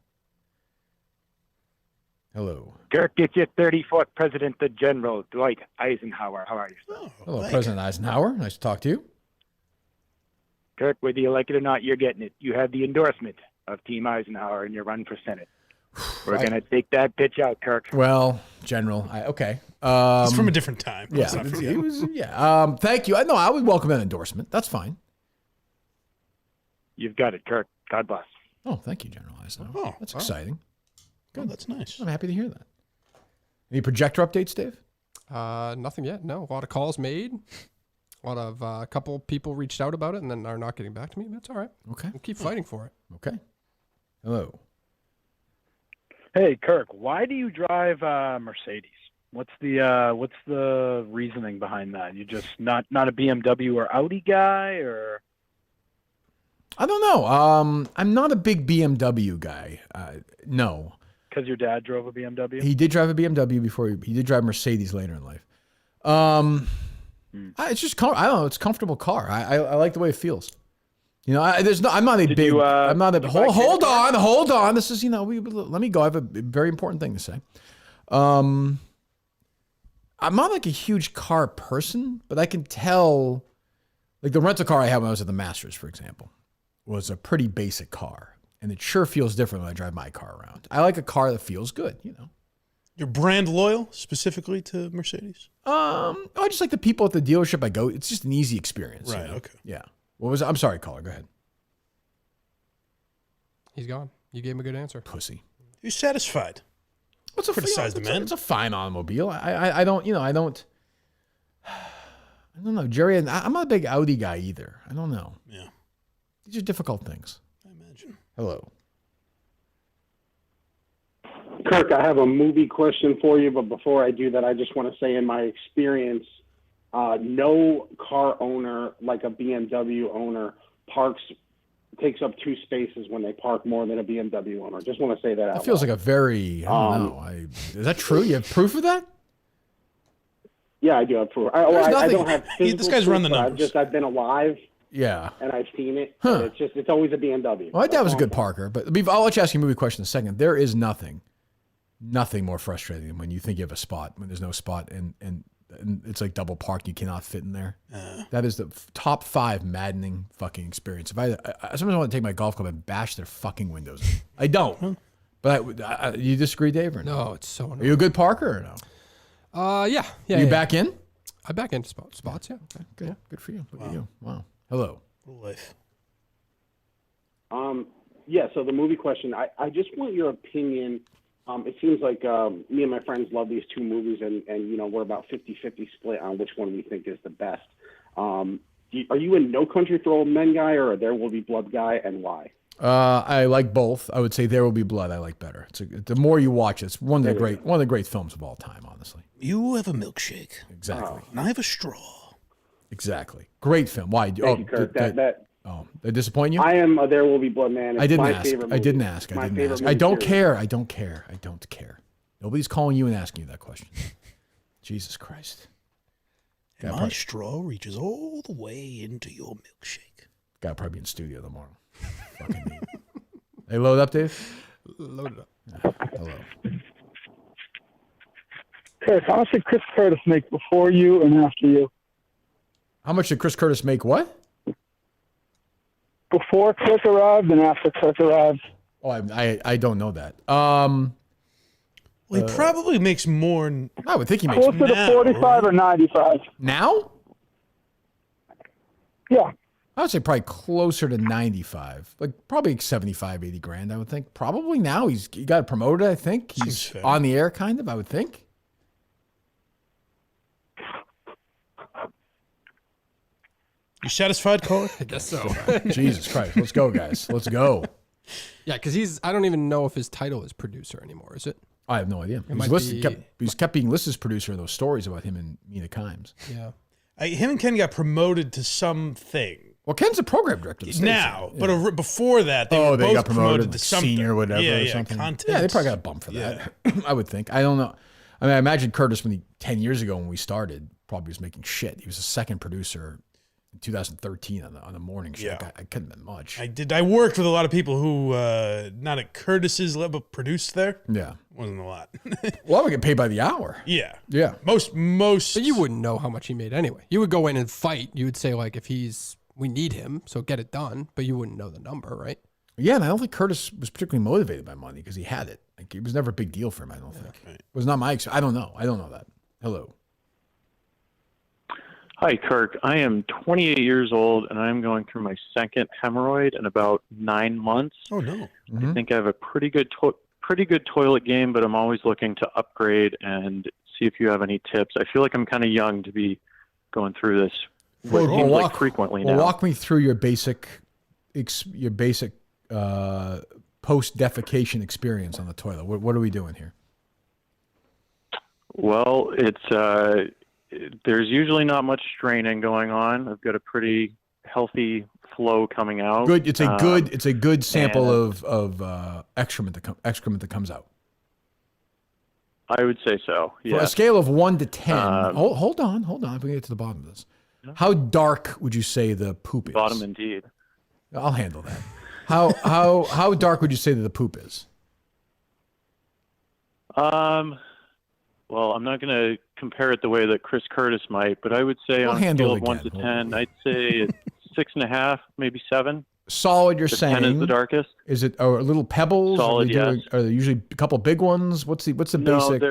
Hello. Kirk, it's your 34th President, the General, Dwight Eisenhower. How are you, sir? Hello, President Eisenhower. Nice to talk to you. Kirk, whether you like it or not, you're getting it. You have the endorsement of Team Eisenhower in your run for Senate. We're going to take that pitch out, Kirk. Well, General, okay. It's from a different time. Yeah. Thank you. I would welcome an endorsement. That's fine. You've got it, Kirk. God bless. Oh, thank you, General Eisenhower. Oh, that's exciting. Good. Oh, that's nice. I'm happy to hear that. Any projector updates, Dave? Nothing yet. No. A lot of calls made. A lot of a couple people reached out about it and then are not getting back to me. That's all right. Okay. We'll keep fighting for it. Okay. Hello. Hey, Kirk, why do you drive Mercedes? What's the reasoning behind that? You just not a BMW or Audi guy, or? I don't know. I'm not a big BMW guy. No. Because your dad drove a BMW? He did drive a BMW before. He did drive Mercedes later in life. It's just I don't know. It's a comfortable car. I like the way it feels. I'm not a big. I'm not a. Hold on. This is let me go. I have a very important thing to say. I'm not like a huge car person, but I can tell. Like the rental car I had when I was at the Masters, for example, was a pretty basic car, and it sure feels different when I drive my car around. I like a car that feels good. You're brand loyal specifically to Mercedes? I just like the people at the dealership I go. It's just an easy experience. Right. Okay. Yeah. What was it? I'm sorry, caller. Go ahead. He's gone. You gave him a good answer. Pussy. You're satisfied. What's a criticize the man? It's a fine automobile. I don't know, Jerry. I'm not a big Audi guy either. I don't know. Yeah. These are difficult things. I imagine. Hello. Kirk, I have a movie question for you, but before I do that, I just want to say in my experience, no car owner, like a BMW owner, takes up 2 spaces when they park more than a BMW owner. Just want to say that out That feels loud. like a very, I don't know. Is that true? You have proof of that? Yeah, I do have proof. I don't have physical This guy's proof, run the but numbers. I've been alive. Yeah. And I've seen it. Huh. It's always a BMW. Well, my dad was a good parker, but I'll let you ask your movie question in a second. There is nothing more frustrating than when you think you have a spot, when there's no spot, and it's like double parked. You cannot fit in there. That is the top 5 maddening fucking experience. If I sometimes want to take my golf club and bash their fucking windows in. I don't. But you disagree, Dave, or no? No, it's so annoying. Are you a good parker or no? Yeah. You back in? I back into spots, yeah. Okay, good. Good for you. Look at you. Wow. Hello. Life. Yeah, so the movie question, I just want your opinion. It seems like me and my friends love these 2 movies, and we're about 50-50 split on which one we think is the best. Are you a No Country for Old Men guy or a There Will Be Blood guy, and why? I like both. I would say There Will Be Blood I like better. The more you watch it, it's one of the great films of all time, honestly. You have a milkshake. Exactly. And I have a straw. Exactly. Great film. Why? Thank you, Kirk. They disappoint you? I am a There Will Be Blood man. It's I didn't my ask. favorite I movie. didn't ask. My I didn't favorite ask. movie I don't series. care. I don't care. I don't care. Nobody's calling you and asking you that question. Jesus Christ. And my straw reaches all the way into your milkshake. Guy probably be in studio tomorrow. Fucking neat. Hey, load up, Dave. Load it up. Hello. Chris, how much did Chris Curtis make before you and after you? How much did Chris Curtis make? What? Before Kirk arrived and after Kirk arrived. Oh, I don't know that. Well, he probably makes more. I would think he makes Closer to 45 or 95. Now? Yeah. I would say probably closer to 95. Like probably 75, 80 grand, I would think. Probably now. He got promoted, I think. He's on the air, kind of, I would think. You satisfied, caller? I guess so. Jesus Christ. Let's go, guys. Let's go. Yeah, because I don't even know if his title is producer anymore, is it? I have no idea. He's kept being listed as producer in those stories about him and Mina Kimes. Yeah. Him and Ken got promoted to something. Well, Ken's a program director of the station. Now, but before that, they were they both got promoted to like something. senior, whatever, yeah, or something. Content. Yeah, they probably got a bump for that. I would think. I don't know. I mean, I imagine Curtis, 10 years ago when we started, probably was making shit. He was a second producer in 2013 on the morning show. Yeah. I couldn't have been much. I worked with a lot of people who, not at Curtis's level, produced there. Yeah. Wasn't a lot. Well, we get paid by the hour. Yeah. Yeah. Most. But you wouldn't know how much he made anyway. You would go in and fight. You would say, like, if we need him, so get it done. But you wouldn't know the number, right? Yeah, and I don't think Curtis was particularly motivated by money because he had it. Like, it was never a big deal for him, I don't think. Right. It was not my experience. I don't know. I don't know that. Hello. Hi, Kirk. I am 28 years old, and I'm going through my second hemorrhoid in about 9 months. Oh, no. I think I have a pretty good toilet game, but I'm always looking to upgrade and see if you have any tips. I feel like I'm kind of young to be going through this. Frequently now. Walk me through your basic post-defecation experience on the toilet. What are we doing here? Well, there's usually not much straining going on. I've got a pretty healthy flow coming out. Good. It's a good sample of excrement that comes out. I would say so. Yeah. For a scale of 1 to 10. Hold on. If we get to the bottom of this, how dark would you say the poop is? Bottom, indeed. I'll handle that. How dark would you say that the poop is? Well, I'm not going to compare it the way that Chris Curtis might, but I would say on a scale of 1 to 10, I'd say it's 6.5, maybe 7. Solid, you're saying. 10 is the darkest. Is it or little pebbles? Solid, yes. Are there usually a couple big ones? What's the basic?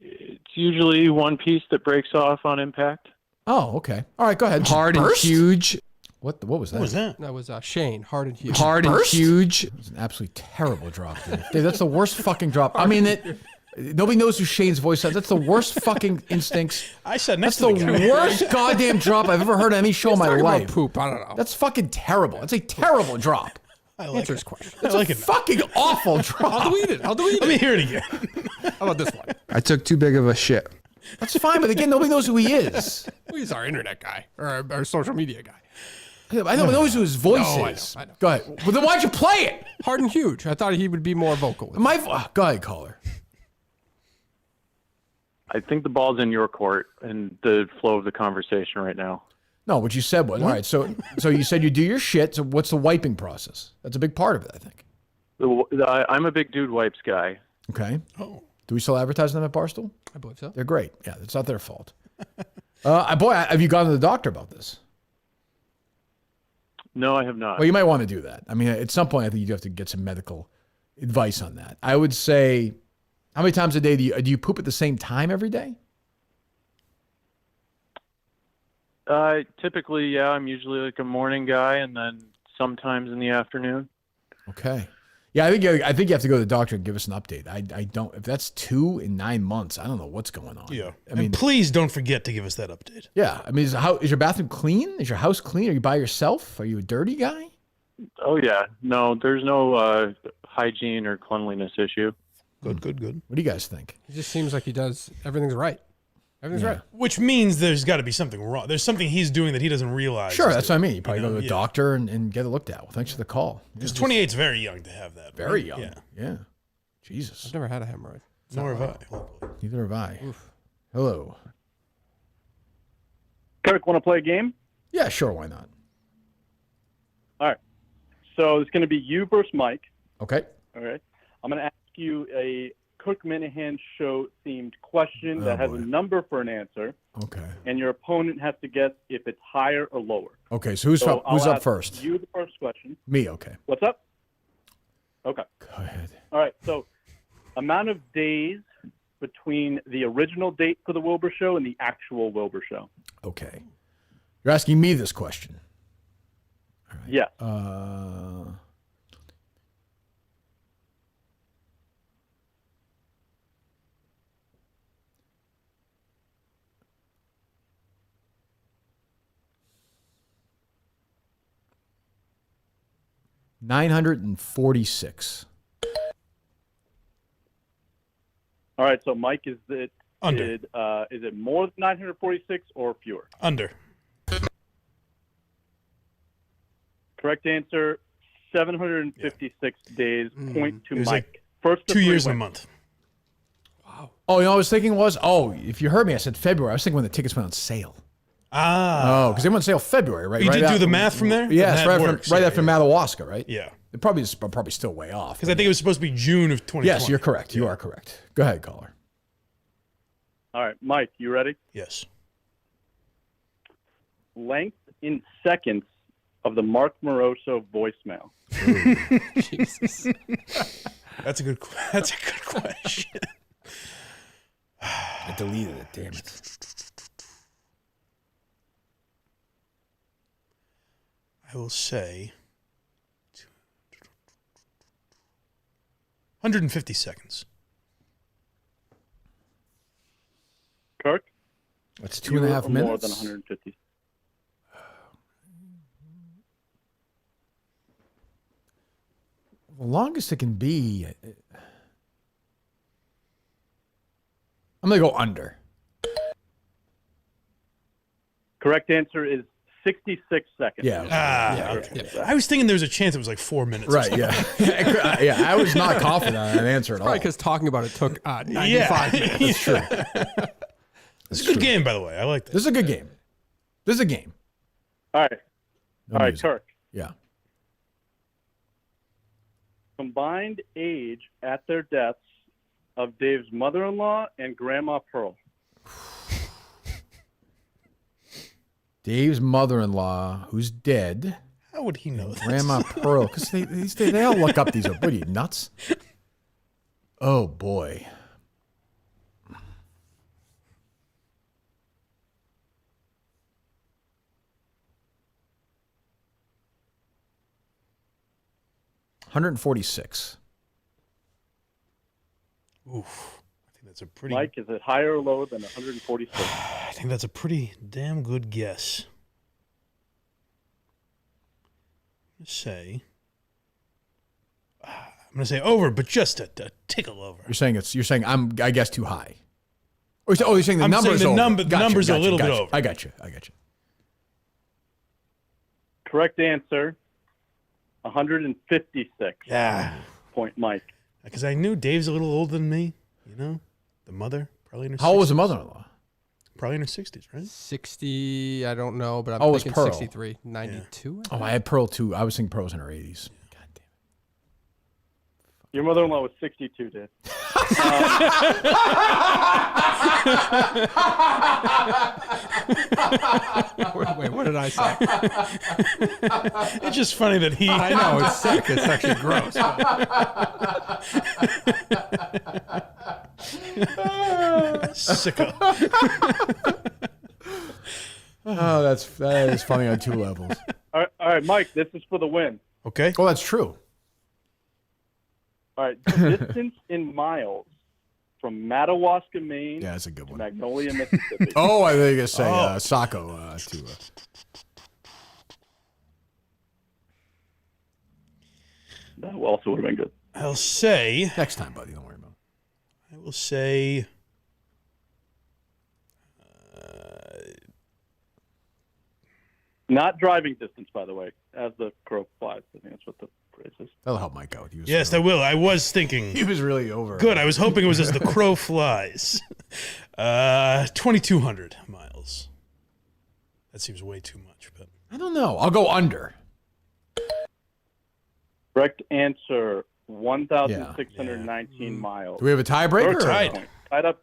It's usually one piece that breaks off on impact. Oh, okay. All right, go ahead. Hard and huge. What was that? What was that? That was Shane. Hard and huge. Hard and huge. It was an absolutely terrible drop, dude. Dude, that's the worst fucking drop. I mean, nobody knows who Shane's voice is. That's the worst fucking instincts. I said next That's to the worst goddamn drop I've ever heard on any show in my life. About poop. I don't know. That's fucking terrible. It's a terrible drop. Answer his question. It's a fucking awful drop. I'll delete it. Let me hear it again. How about this one? I took too big of a shit. That's fine, but again, nobody knows who he is. Well, he's our internet guy or our social media guy. I don't know who his voice is. I know. Go ahead. Well, then why'd you play it? Hard and huge. I thought he would be more vocal. Go ahead, caller. I think the ball's in your court and the flow of the conversation right now. No, what you said was, all right, so you said you do your shit, so what's the wiping process? That's a big part of it, I think. I'm a big dude wipes guy. Okay. Oh. Do we still advertise them at Barstool? I believe so. They're great. Yeah, it's not their fault. Have you gone to the doctor about this? No, I have not. Well, you might want to do that. I mean, at some point, I think you have to get some medical advice on that. I would say, how many times a day do you poop at the same time every day? Typically, yeah. I'm usually like a morning guy, and then sometimes in the afternoon. Okay. Yeah, I think you have to go to the doctor and give us an update. I don't. If that's 2 in 9 months, I don't know what's going on. Yeah. I mean, please don't forget to give us that update. Yeah. I mean, is your bathroom clean? Is your house clean? Are you by yourself? Are you a dirty guy? Oh yeah. No, there's no hygiene or cleanliness issue. Good. What do you guys think? It just seems like he does everything's right. Everything's right. Which means there's got to be something wrong. There's something he's doing that he doesn't realize. Sure, that's what I mean. You probably go to a doctor and get it looked at. Well, thanks for the call. Because 28 is very young to have that. Very young. Yeah. Yeah. Jesus. I've never had a hemorrhoid. Nor have I. Neither have I. Oof. Hello. Kirk, want to play a game? Yeah, sure. Why not? All right. So it's going to be you versus Mike. Okay. All right. I'm going to ask you a Cook Minahan show themed question that has a number for an answer. Okay. And your opponent has to guess if it's higher or lower. Okay. So who's up first? You the first question. Me. Okay. What's up? Okay. Go ahead. All right. So amount of days between the original date for the Wilbur show and the actual Wilbur show. Okay. You're asking me this question. All right. Yeah. 946. All right, so Mike, is it under? Is it more than 946 or fewer? Under. Correct answer, 756 days. Point to It was Mike. like First of 2 three years and a wins. month. Oh, you know what I was thinking was, if you heard me, I said February. I was thinking when the tickets went on sale. Ah. Oh, because they went on sale February, right? You right did do after- the math from there? Yes, That right, works. right Yeah, after Madawaska, right? Yeah. It probably is probably still way off. Because I think it was supposed to be June of 2020. Yes, you're correct. You are correct. Go ahead, caller. All right, Mike, you ready? Yes. Length in seconds of the Mark Moroso voicemail. Jesus. That's a good question. I deleted it, damn it. I will say 150 seconds. Kirk? That's 2.5 minutes. More than 150. The longest it can be. I'm going to go under. Correct answer is 66 seconds. Yeah. Okay. I was thinking there was a chance it was like 4 minutes. Right, yeah. Yeah, I was not confident on that answer at all. Probably because talking about it took 95 minutes. That's true. It's a good game, by the way. I like this. This is a good game. This is a game. All right. No All right, music. Kirk. Yeah. Combined age at their deaths of Dave's mother-in-law and Grandma Pearl. Dave's mother-in-law, who's dead. How would he know that? Grandma Pearl. Because they all look up these. What are you, nuts? Oh, boy. $146. Oof. I think that's a pretty. Mike, is it higher or lower than 146? I think that's a pretty damn good guess. I'm gonna say over, but just a tickle over. You're saying I guess too high. Or you're saying the I'm number's saying the over. number- the number's a little bit over. I got you. Correct answer, 156. Yeah. Point Mike. Because I knew Dave's a little older than me. You know, the mother probably in her. How old was the 60s. mother-in-law? Probably in her 60s, right? 60, I don't know, but I'm Oh, it was thinking Pearl. 63. 92? Oh, I had Pearl too. I was thinking Pearl's in her 80s. Your mother-in-law was 62, Dave. Wait, what did I say? It's just funny that he. I know, it's sick. It's actually gross. Sicko. Oh, that is funny on two levels. All right, Mike, this is for the win. Okay. Oh, that's true. All right, distance in miles from Madawaska, Maine Yeah, that's a good to one. Magnolia, Mississippi. Oh, I think you're gonna say Saco to. That also would have been good. I'll say Next time, buddy. Don't worry about it. I will say. Not driving distance, by the way, as the crow flies. I think that's what the phrase is. That'll help Mike out. He was Yes, that will. I was thinking. He was really over. Good. I was hoping it was as the crow flies. 2,200 miles. That seems way too much, but I don't know. I'll go under. Correct answer, 1,619 miles. Do we have a tiebreaker? We're tied. Tied up.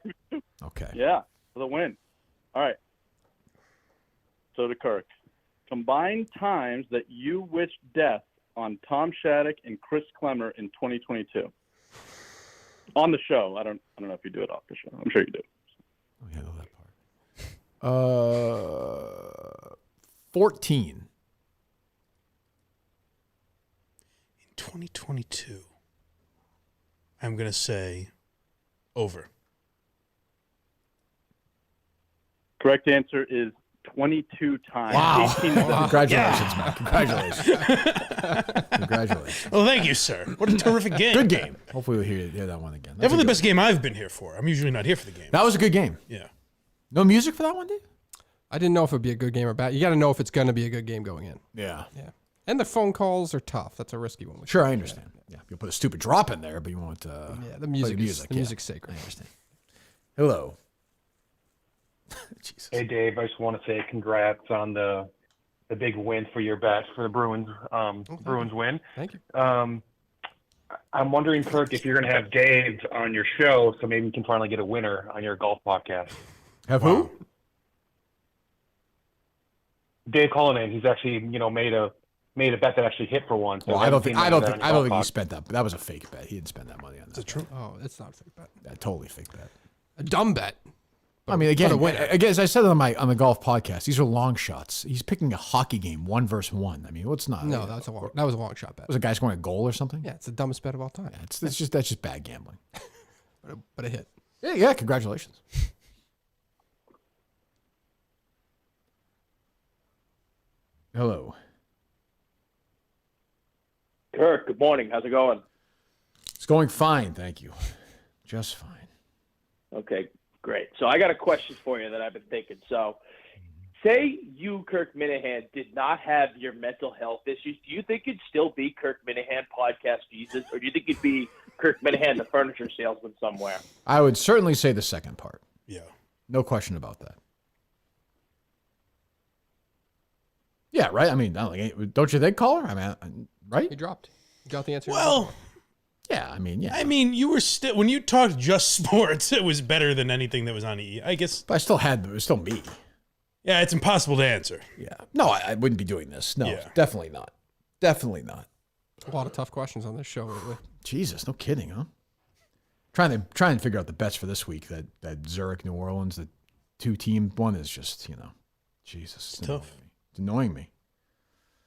Okay. Yeah, for the win. All right. So to Kirk. Combined times that you wished death on Tom Shattuck and Chris Klemmer in 2022. On the show. I don't know if you do it off the show. I'm sure you do. Oh, yeah, I know that part. 14. in 2022, I'm going to say over. Correct answer is 22 times. Wow. 18 times. Congratulations, man. Congratulations. Congratulations. Well, thank you, sir. What a terrific game. Good game. Hopefully we'll hear that one again. That's Definitely a the good best game I've been here for. I'm usually not here for the game. That was a good game. Yeah. No music for that one, Dave? I didn't know if it would be a good game or bad. You got to know if it's going to be a good game going in. Yeah. Yeah. And the phone calls are tough. That's a risky one. Sure, I understand. Yeah, you'll put a stupid drop in there, but you won't. The music. The music's sacred. I understand. Hello. Jesus. Hey Dave, I just want to say congrats on the big win for your bet for the Bruins. Bruins win. Thank you. I'm wondering, Kirk, if you're going to have Dave on your show, so maybe you can finally get a winner on your golf podcast. Have who? Dave Cullinan. He's actually, made a bet that actually hit for one. So Well, I don't think he spent that. That was a fake bet. He didn't spend that money on that. Is it true? Oh, it's not a fake bet. Yeah, totally fake bet. A dumb bet. I mean, again, as I said on the golf podcast, these are long shots. He's picking a hockey game 1-1. I mean, what's not? No, that was a long shot bet. Was a guy scoring a goal or something? Yeah, it's the dumbest bet of all time. Yeah, that's just bad gambling. but a hit. Yeah, congratulations. Hello. Kirk, good morning. How's it going? It's going fine, thank you. Just fine. Okay, great. So I got a question for you that I've been thinking. So say you, Kirk Minahan, did not have your mental health issues. Do you think it'd still be Kirk Minahan Podcast Jesus, or do you think it'd be Kirk Minahan, the furniture salesman somewhere? I would certainly say the second part. Yeah. No question about that. Yeah, right? I mean, don't you think, caller? I mean, right? He dropped. You got the answer. Well, yeah, I mean, yeah. I mean, you were still, when you talked just sports, it was better than anything that was on E! I guess. But it was still me. Yeah, it's impossible to answer. Yeah. No, I wouldn't be doing this. No, Yeah. definitely not. Definitely not. A lot of tough questions on this show lately. Jesus, no kidding, huh? Trying to figure out the bets for this week. That Zurich, New Orleans, the 2-team one is just, Jesus. It's tough. It's annoying me.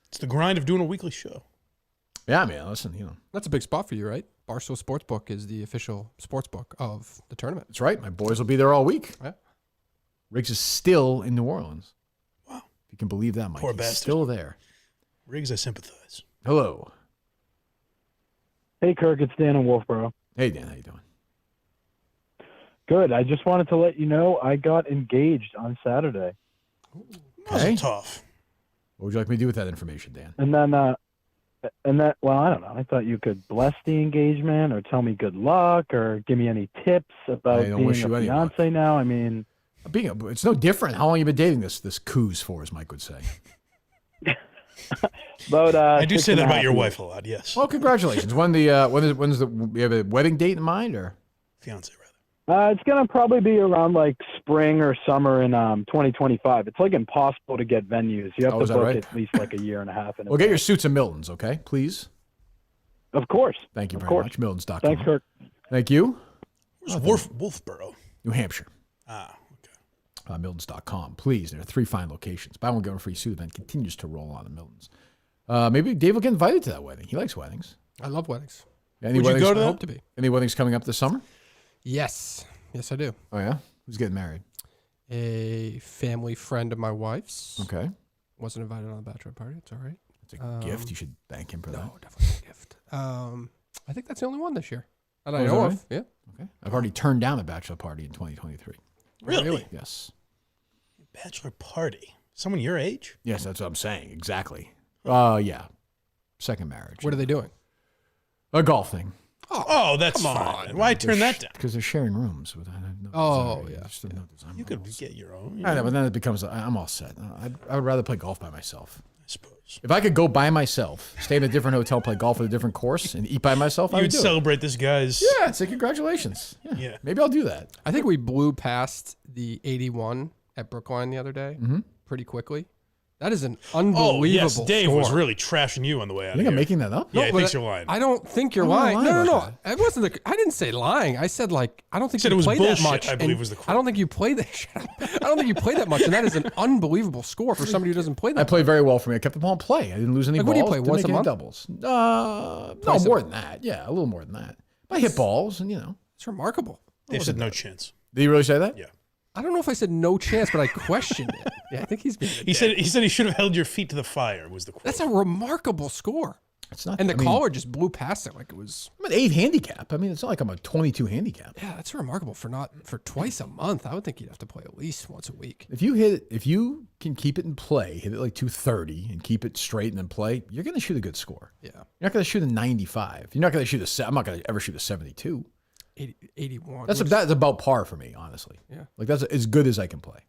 It's the grind of doing a weekly show. Yeah, man, listen, That's a big spot for you, right? Barstool Sportsbook is the official sportsbook of the tournament. That's right. My boys will be there all week. Yeah. Riggs is still in New Orleans. Wow. If you can believe that, Mike. Poor He's bastard. still there. Riggs, I sympathize. Hello. Hey, Kirk, it's Dan in Wolfboro. Hey, Dan, how you doing? Good. I just wanted to let you know I got engaged on Saturday. Okay. Tough. What would you like me to do with that information, Dan? And then, well, I don't know. I thought you could bless the engagement or tell me good luck or give me any tips about I don't being wish a you any fiance now. I mean, it's no different. How long have you been dating this coos for, as Mike would say? But I do say that 6.5 about your years. wife a lot, yes. Well, congratulations. When's you have a wedding date in mind, or fiance? It's gonna probably be around like spring or summer in 2025. It's like impossible to get venues. You have Oh, to is that book right? at least like a year and a half. Well, get your suits at Miltons, okay? Please. Of course. Thank you Of very course. much. Miltons.com. Thanks, Kirk. Thank you. Where's Wolfboro? New Hampshire. Ah, okay. Miltons.com. Please, there are 3 fine locations. Buy one, get one free suit event continues to roll on at Miltons. Maybe Dave will get invited to that wedding. He likes weddings. I love weddings. Any Would you weddings, go to that? I hope to be. Any weddings coming up this summer? Yes. Yes, I do. Oh, yeah? Who's getting married? A family friend of my wife's. Okay. Wasn't invited on the bachelor party. It's all right. It's a gift. You should thank him for that. No, definitely a gift. I think that's the only one this year that I Oh, is know that of. right? Yeah. Okay. I've already turned down a bachelor party in 2023. Really? Yes. Bachelor party. Someone your age? Yes, that's what I'm saying. Exactly. Yeah. Second marriage. What are they doing? A golf thing. Oh, that's fine. Why turn that down? Because they're sharing rooms with. You could get your own. I know, but then it becomes. I'm all set. I would rather play golf by myself. I suppose. If I could go by myself, stay in a different hotel, play golf at a different course, and eat by myself, I You would would do it. celebrate this guy's. Yeah, say congratulations. Yeah. Maybe I'll do that. I think we blew past the 81 at Brookline the other day pretty quickly. That is an unbelievable Oh, yes, Dave score. was really trashing you on the way out You think of I'm here. making that up? Yeah, he but thinks you're lying. I don't think you're I'm not lying. lying No, about It wasn't. I didn't say lying. I said I don't think Said you it was play that bullshit, much. I believe and was the quote. I don't think you play that. Shut up. I don't think you play that much, and that is an unbelievable score for somebody who doesn't play that. I played very well for me. I kept the ball in play. I didn't lose any Like, balls. what do you play, Didn't once make a any month? doubles. No, Twice a more month? than that. Yeah, a little more than that. I hit balls, and It's remarkable. Dave said no chance. Did you really say that? Yeah. I don't know if I said no chance, but I questioned it. Yeah, I think he's being. He said he should have held your feet to the fire. Was the quote. That's a remarkable score. It's not. And the caller just blew past it like it was. I'm an 8 handicap. I mean, it's not like I'm a 22 handicap. Yeah, that's remarkable for twice a month. I would think you'd have to play at least once a week. If you can keep it in play, hit it like 230 and keep it straight and then play, you're going to shoot a good score. Yeah. You're not going to shoot a 95. You're not going to shoot I'm not going to ever shoot a 72. 81. That's about par for me, honestly. Yeah. Like that's as good as I can play.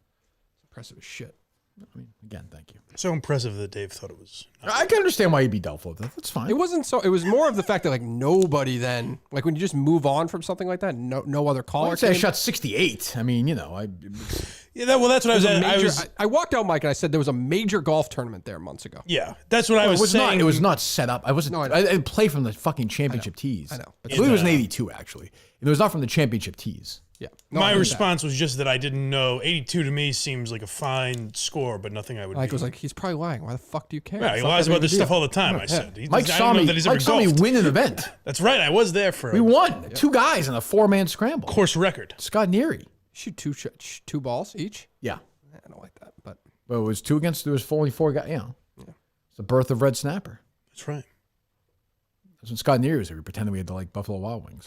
Impressive as shit. I mean, again, thank you. So impressive that Dave thought it was. I can understand why you'd be doubtful of that. That's fine. It wasn't so. It was more of the fact that like nobody then, like when you just move on from something like that, no other caller. I'd say I shot 68. I mean, that's what I was. I walked out, Mike, and I said there was a major golf tournament there months ago. Yeah, that's what I was saying. It was not set up. I wasn't. I didn't play from the fucking championship tees. I know. I believe it was an 82 actually. It was not from the championship tees. Yeah. My response was just that I didn't know. 82 to me seems like a fine score, but nothing I would. Mike was like, he's probably lying. Why the fuck do you care? Yeah, he lies about this stuff all the time. I said. Mike saw me win an event. That's right. I was there for. We won 2 guys in a 4-man scramble. Course record. Scott Neary. Shoot two balls each. Yeah. I don't like that, but it was 2 against. There was only 4 guys. Yeah. It's the birth of Red Snapper. That's right. That's when Scott Neary was here. We pretended we had to like Buffalo Wild Wings.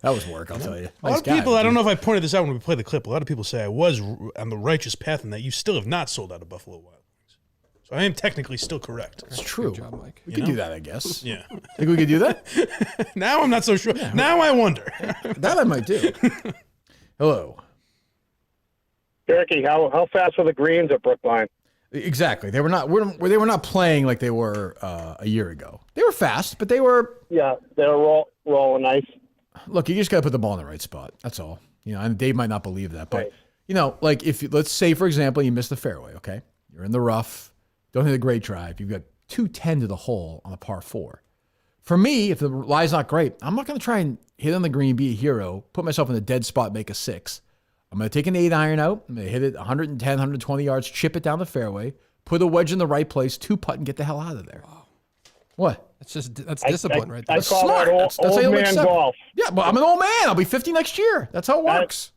That was work, I'll tell you. A lot of people, I don't know if I pointed this out when we played the clip, a lot of people say I was on the righteous path and that you still have not sold out of Buffalo Wild Wings. So I am technically still correct. It's true. Good job, Mike. We could do that, I guess. Yeah. Think we could do that? Now I'm not so sure. Yeah. Now I wonder. That I might do. Hello. Turkey, how fast were the greens at Brookline? Exactly. They were not playing like they were a year ago. They were fast, but they were... Yeah, they were rolling nice. Look, you just got to put the ball in the right spot. That's all. And Dave might not believe that, but like let's say, for example, you miss the fairway, okay? You're in the rough, don't hit a great drive. You've got 210 to the hole on a par 4. For me, if the lie's not great, I'm not going to try and hit on the green, be a hero, put myself in a dead spot, make a 6. I'm going to take an 8 iron out. I'm going to hit it 110, 120 yards, chip it down the fairway, put a wedge in the right place, 2-putt, and get the hell out of there. What? That's discipline right there. I call that old man golf. Yeah, but I'm an old man. I'll be 50 next year. That's how it works.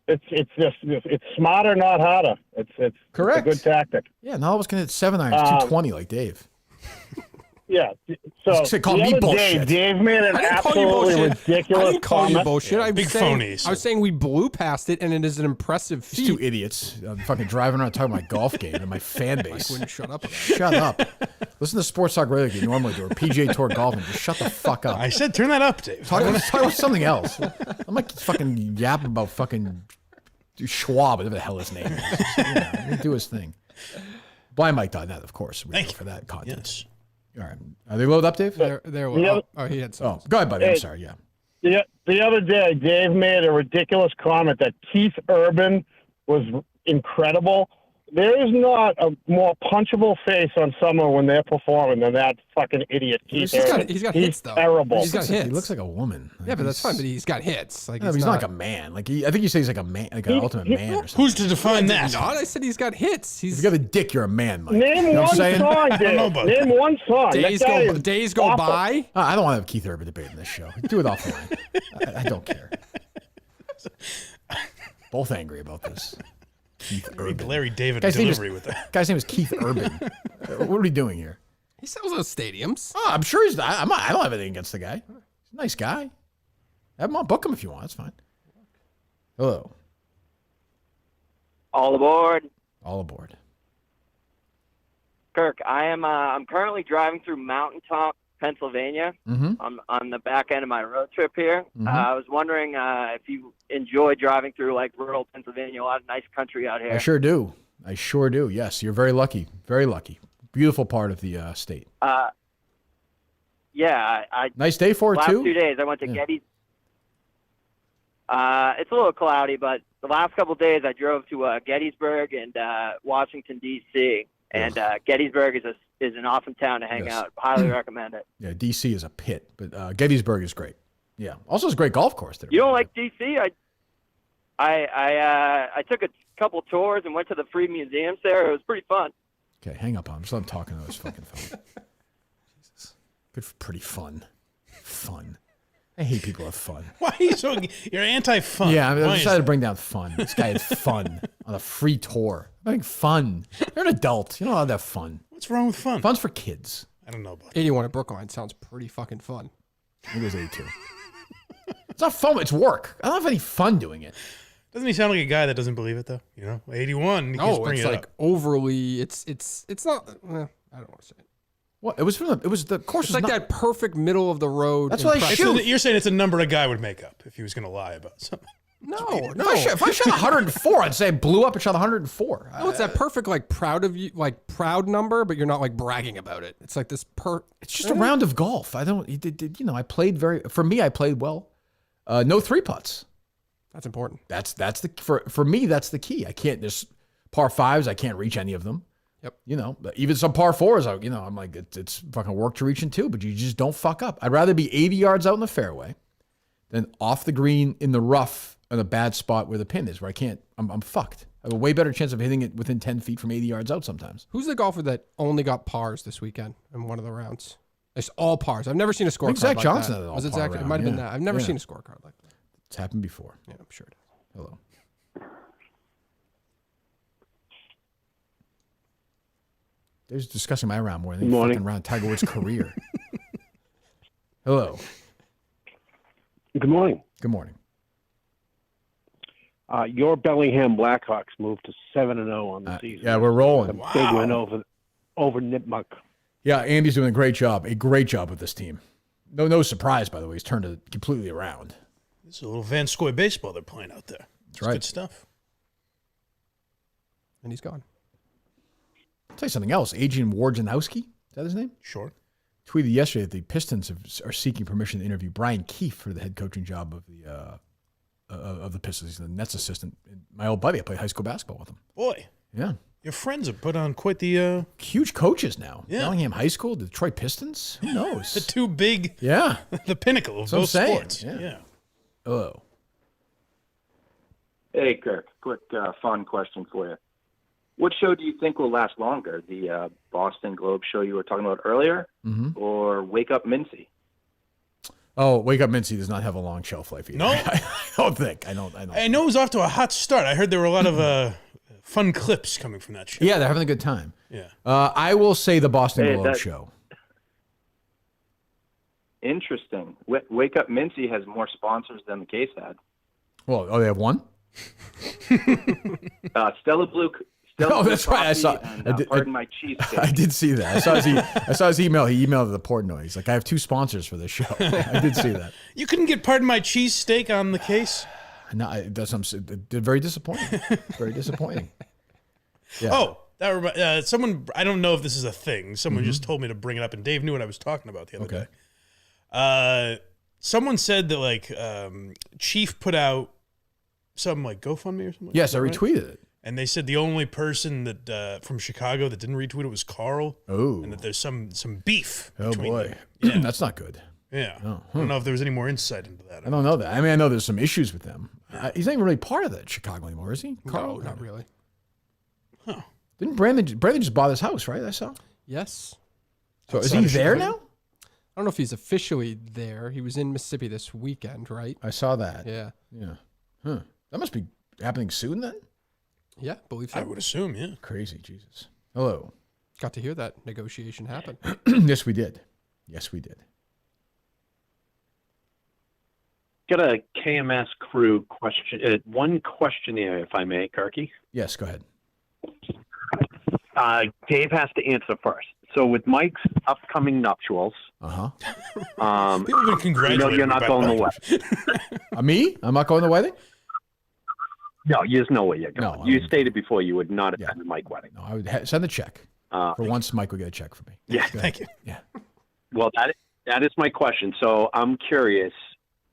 It's smarter, not harder. It's correct. It's a good tactic. Yeah, now I was going to hit 7 irons, 220 like Dave. Yeah. So call me bullshit. Dave made an absolutely ridiculous I didn't call you bullshit. Yeah, big phonies. I was saying we blew past it, and it is an impressive feat. 2 idiots. I'm fucking driving around talking my golf game and my fan base. Mike wouldn't shut up. Shut up. Listen to Sports Talk Radio like you normally do, or PGA Tour golf, and just shut the fuck up. I said turn that up, Dave. Talk about something else. I'm like fucking yapping about fucking Schwab, whatever the hell his name is. Do his thing. BlindMike.net, of course. Thank you for that content. Yes. All right. Are they loaded up, Dave? There. He had some. Oh, go ahead, buddy. I'm sorry. Yeah. The other day, Dave made a ridiculous comment that Keith Urban was incredible. There is not a more punchable face on someone when they're performing than that fucking idiot Keith Urban. He's got hits, though. Terrible. He's got hits. He looks like a woman. Yeah, but that's fine. But he's got hits. Like he's not like a man. Like I think you say he's like a man, like an ultimate man or something. Who's to define that? I said he's got hits. If you got a dick, you're a man, Mike. Name one song, Dave. Name one song. Days go by. I don't want to have Keith Urban debate in this show. Do it offline. I don't care. Both angry about this. Keith Urban. Larry David delivery with that. Guy's name is Keith Urban. What are we doing here? He sells those stadiums. Oh, I'm sure he's. I don't have anything against the guy. He's a nice guy. Have him on. Book him if you want. That's fine. Hello. All aboard. All aboard. Kirk, I'm currently driving through Mountaintop, Pennsylvania. Mm-hmm. On the back end of my road trip here. Mm-hmm. I was wondering if you enjoy driving through like rural Pennsylvania. A lot of nice country out here. I sure do. Yes, you're very lucky. Very lucky. Beautiful part of the state. Yeah. Nice day for it last too. 2 days I went to Gettys. It's a little cloudy, but the last couple of days I drove to Gettysburg and Washington D.C. And Gettysburg is an awesome town to hang out. Highly recommend it. Yeah, D.C. is a pit, but Gettysburg is great. Yeah, also it's a great golf course there. You don't like D.C.? I took a couple tours and went to the free museums there. It was pretty fun. Okay, hang up on him. Just let him talk into this fucking phone. Jesus, good, pretty fun. Fun. I hate people who have fun. Why are you so? You're anti-fun. Yeah, I decided to bring down fun. This guy had fun on a free tour. I'm having fun. You're an adult. You don't have that fun. What's wrong with fun? Fun's for kids. I don't know about 81 at Brookline sounds pretty fucking fun. I think it was 82. It's not fun. It's work. I don't have any fun doing it. Doesn't he sound like a guy that doesn't believe it though? 81. He keeps No, bringing it's it like up. overly. It's not. I don't want to say it. What? It was the course. It's like that perfect middle of the road. That's what I shoot. You're saying it's a number a guy would make up if he was going to lie about something. No. If I shot 104, I'd say I blew up and shot 104. No, it's that perfect, like proud of you, like proud number, but you're not like bragging about it. It's like this It's just a round of golf. I don't. I played For me, I played well. No 3-putts. That's important. That's the for me. That's the key. I can't. There's par 5s. I can't reach any of them. Yep. Even some par 4s. I'm like it's fucking work to reach in too. But you just don't fuck up. I'd rather be 80 yards out in the fairway than off the green in the rough in a bad spot where the pin is, where I can't. I'm fucked. I have a way better chance of hitting it within 10 feet from 80 yards out sometimes. Who's the golfer that only got pars this weekend in one of the rounds? It's all pars. I've never seen a scorecard like Zach Johnson that. had an Was it all-par Zach? It round, might have been yeah. that. I've never Yeah. seen a scorecard like that. It's happened before. Yeah, I'm sure it is. Hello. They're just discussing my round more than any fucking round Tiger Woods' career. Hello. Good morning. Good morning. Your Bellingham Blackhawks moved to 7-0 on the season. Yeah, we're rolling. A big win over Nipmuc. Yeah, Andy's doing a great job with this team. No surprise, by the way. He's turned it completely around. It's a little Vanscoy baseball they're playing out there. It's right. Good stuff. And he's gone. I'll tell you something else. Adrian Wojnarowski, is that his name? Sure. Tweeted yesterday that the Pistons are seeking permission to interview Brian Keefe for the head coaching job of the Pistons. He's the Nets assistant. My old buddy, I played high school basketball with him. Boy. Yeah. Your friends have put on quite the... huge coaches now. Yeah. Bellingham High School, Detroit Pistons. Who knows? The two big... Yeah. The pinnacle of That's what both I'm saying. sports. Yeah. Hello. Hey, Kirk. Quick, fun question for you. What show do you think will last longer? The Boston Globe show you were talking about earlier, or Wake Up Mincy? Oh, Wake Up Mincy does not have a long shelf life either. No? I don't think. I don't. I know it was off to a hot start. I heard there were a lot of fun clips coming from that show. Yeah, they're having a good time. Yeah. I will say the Boston Globe show. Interesting. Wake Up Mincy has more sponsors than the case had. Well, they have one? Stella Blue. Oh, that's right. I saw. And, pardon my cheesesteak. I did see that. I saw his email. He emailed the Portnoy. He's like, I have 2 sponsors for this show. I did see that. You couldn't get Pardon My Cheesesteak on the case? No, they're very disappointing. Very disappointing. Yeah. Oh, that someone, I don't know if this is a thing. Someone just told me to bring it up, and Dave knew what I was talking about the other day. Someone said that, Chief put out some, GoFundMe or something? Yes, I retweeted it. And they said the only person that from Chicago that didn't retweet it was Carl. Oh. And that there's some beef. Oh, between boy. them. Yeah. That's not good. Yeah. Oh, I don't know if there was any more insight into that. I don't know that. I mean, I know there's some issues with them. He's not even really part of that Chicago anymore, is he? No, not really. Huh. Didn't Brandon just bought his house, right? I saw. Yes. So is he there now? I don't know if he's officially there. He was in Mississippi this weekend, right? I saw that. Yeah. Yeah. Huh. That must be happening soon then? Yeah, believe so. I would assume, yeah. Crazy, Jesus. Hello. Got to hear that negotiation happen. Yes, we did. Yes, we did. Got a KMS crew question. One questionnaire, if I may, Kirky. Yes, go ahead. Dave has to answer first. So with Mike's upcoming nuptials, Uh-huh. People have been congratulating you're not me going about the wedding. Me? I'm not going to the wedding? No, you just know where you're going. No, You stated before you would not attend the Mike wedding. No, I would send a check. For once, Mike will get a check for me. Yeah, Go ahead. Thank you. Yeah. Well, that is my question. So I'm curious,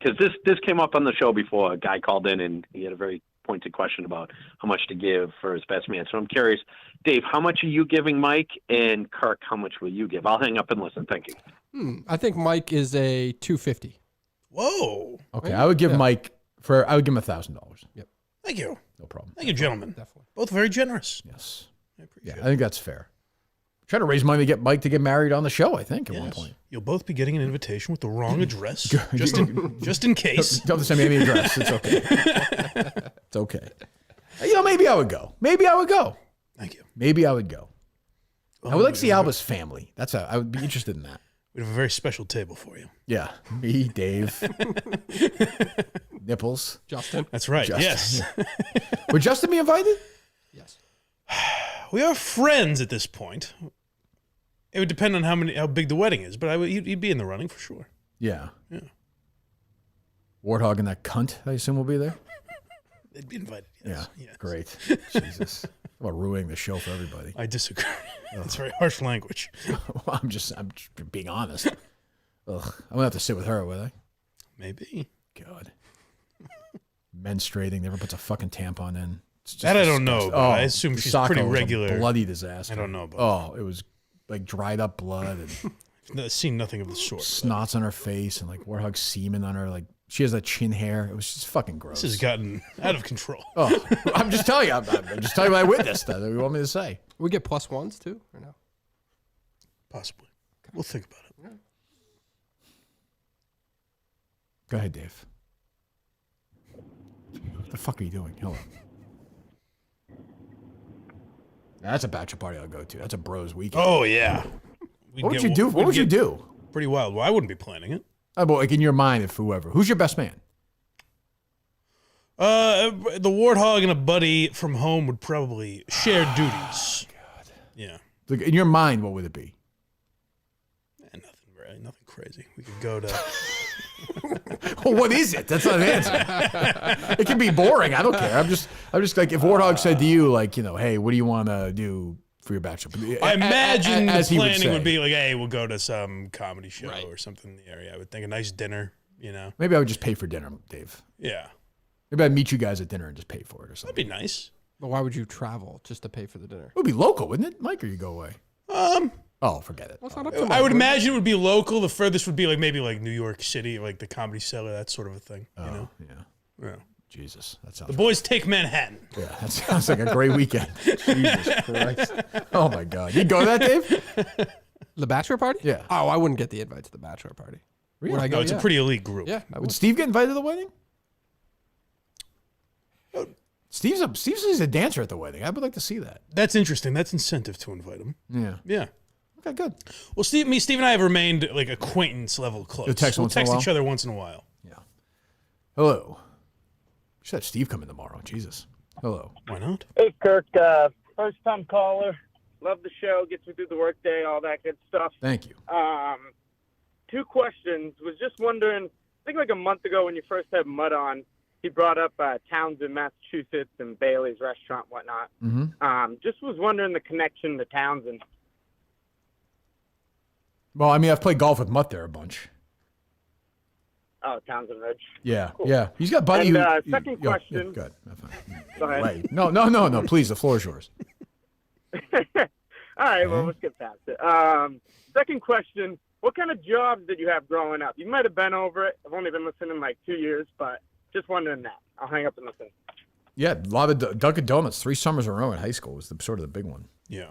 because this came up on the show before. A guy called in and he had a very pointed question about how much to give for his best man. So I'm curious, Dave, how much are you giving Mike? And Kirk, how much will you give? I'll hang up and listen. Thank you. I think Mike is a $250. Whoa. Okay, I would give Mike I would give him $1,000. Yep. Thank you. No problem. Thank you, gentlemen. Definitely. Both very generous. Yes. I appreciate I think that's fair. Trying to raise money to get Mike to get married on the show, I think, at one point. You'll both be getting an invitation with the wrong address, just in case. Don't have to send me any address. It's okay. It's okay. Maybe I would go. Thank you. Maybe I would go. I would like to see Alba's family. I would be interested in that. We have a very special table for you. Yeah, me, Dave, Nipples, Justin. That's right. Justin. Yes. Would Justin be invited? Yes. We are friends at this point. It would depend on how big the wedding is, but he'd be in the running for sure. Yeah. Yeah. Warthog and that cunt, I assume, will be there. They'd be invited. Yes. Yeah. Yes. Great. Jesus. How about ruining the show for everybody? I disagree. That's very harsh language. Well, I'm just being honest. Ugh. I'm gonna have to sit with her, will I? Maybe. God. Menstruating, never puts a fucking tampon in. It's just That I don't know, disgusting. but I assume she's Sacco pretty was a regular. bloody disaster. I don't know about Oh, it was like dried up blood and I've seen nothing of the sort. snots on her face and like Warthog semen on her. Like she has that chin hair. It was just fucking gross. This has gotten out of control. Oh, I'm just telling you. I'm just telling you what I witnessed. That you want me to say? We get +1s too, or no? Possibly. We'll think about it. Go ahead, Dave. What the fuck are you doing? Hello. That's a bachelor party I'll go to. That's a bros weekend. Oh yeah. What would you do? What would you do? Pretty wild. Well, I wouldn't be planning it. But like in your mind, if who's your best man? The Warthog and a buddy from home would probably share duties. God. Yeah. Like in your mind, what would it be? Nothing crazy. We could go to. Well, what is it? That's not an answer. It can be boring. I don't care. I'm just like if Warthog said to you, like, hey, what do you want to do for your bachelor? I imagine as the he would planning say. would be like, hey, we'll go to some comedy show or something in the area. I would think a nice dinner, Maybe I would just pay for dinner, Dave. Yeah. Maybe I'd meet you guys at dinner and just pay for it or something. That'd be nice. But why would you travel just to pay for the dinner? It would be local, wouldn't it, Mike, or you go away? Oh, forget it. Well, it's not up to I Mike, would imagine it would be local. The furthest would be like maybe like New York City, like the Comedy Cellar, that sort of a thing. Yeah. Yeah. Jesus, that sounds. The boys take Manhattan. Yeah, that sounds like a great weekend. Jesus Christ. Oh my God, you go to that, Dave? The bachelor party? Yeah. Oh, I wouldn't get the invite to the bachelor party. Really? Would I go? No, it's a pretty elite group. Yeah. I Would Steve get invited to the wedding? Steve's a dancer at the wedding. I would like to see that. That's interesting. That's incentive to invite him. Yeah. Yeah. Okay, good. Well, Steve and I have remained like acquaintance level close. You'll text we'll once in a text while? each other once in a while. Yeah. Hello. Should have Steve come in tomorrow. Jesus. Hello. Why not? Hey, Kirk, first time caller. Love the show. Gets me through the workday, all that good stuff. Thank you. 2 questions. Was just wondering, I think like a month ago when you first had Mud on, he brought up Townsend, Massachusetts, and Bailey's restaurant, whatnot. Mm-hmm. Just was wondering the connection to Townsend. Well, I mean, I've played golf with Mutt there a bunch. Oh, Townsend Ridge. Yeah, Cool. yeah. He's got a buddy And, who. second Yo, question. Yeah, go ahead. That's fine. Go ahead. Wait. No. Please, the floor is yours. All right, well, let's get past it. Second question, what kind of jobs did you have growing up? You might have been over it. I've only been listening like 2 years, but just wondering that. I'll hang up and listen. Yeah, a lot of Dunkin' Donuts. 3 summers in a row in high school was sort of the big one. Yeah.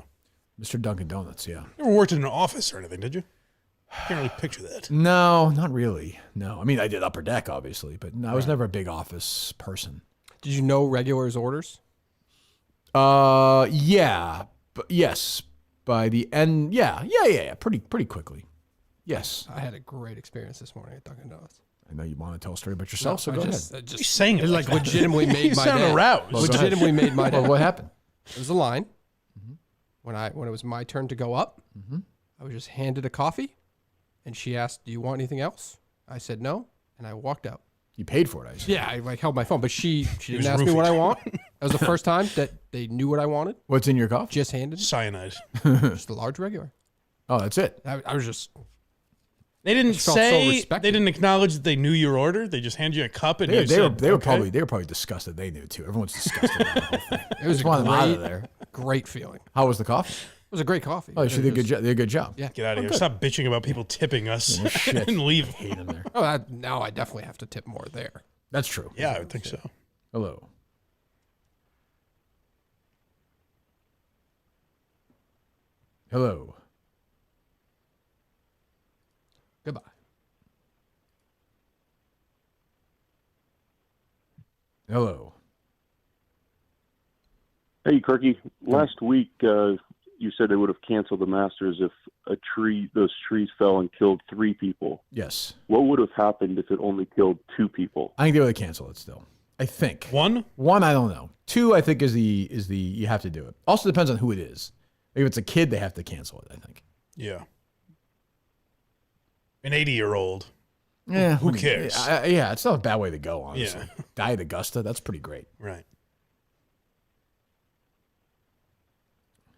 Mr. Dunkin' Donuts, yeah. Never worked in an office or anything, did you? Can't really picture that. No, not really. No. I mean, I did Upper Deck, obviously, but no, I was never a big office person. Did you know regulars' orders? Yeah. But yes. By the end, yeah. Pretty quickly. Yes. I had a great experience this morning at Dunkin' Donuts. I know you want to tell a story about yourself, so I go just, ahead. I just, He's saying it like like that. legitimately made You my sound day. aroused. Well, go ahead. Legitimately made my day. Well, what happened? There was a line. When it was my turn to go up, I was just handed a coffee, and she asked, "Do you want anything else?" I said no, and I walked out. You paid for it, I see. Yeah, I like held my phone, but she was didn't ask me what I roofied. want. That was the first time that they knew what I wanted. What's in your coffee? Just handed it. Cyanide. Just a large regular. Oh, that's it. I was just. They didn't Just felt so say, respected. they didn't acknowledge that they knew your order. They just hand you a cup and They you said, were "Okay." probably disgusted. They knew too. Everyone's disgusted about the whole thing. It was Just a wanted them out of great, there. great feeling. It How was the coffee? was a great coffee. Oh, she did a good job. They did a good job. Yeah. Get out of here. good. Stop bitching about people tipping us No shit. and leave. Hate them there. Oh, now I definitely have to tip more there. That's true. Yeah, I would think so. Hello. Hello. Goodbye. Hello. Hey, Kirky. Last week, you said they would have canceled the Masters if those trees fell and killed 3 people. Yes. What would have happened if it only killed 2 people? I think they would have canceled it still. I think. One, I don't know. 2, I think is the you have to do it. Also depends on who it is. If it's a kid, they have to cancel it, I think. Yeah. An 80-year-old. Yeah. Who cares? Yeah, it's not a bad way to go, honestly. Yeah. Die at Augusta, that's pretty great. Right.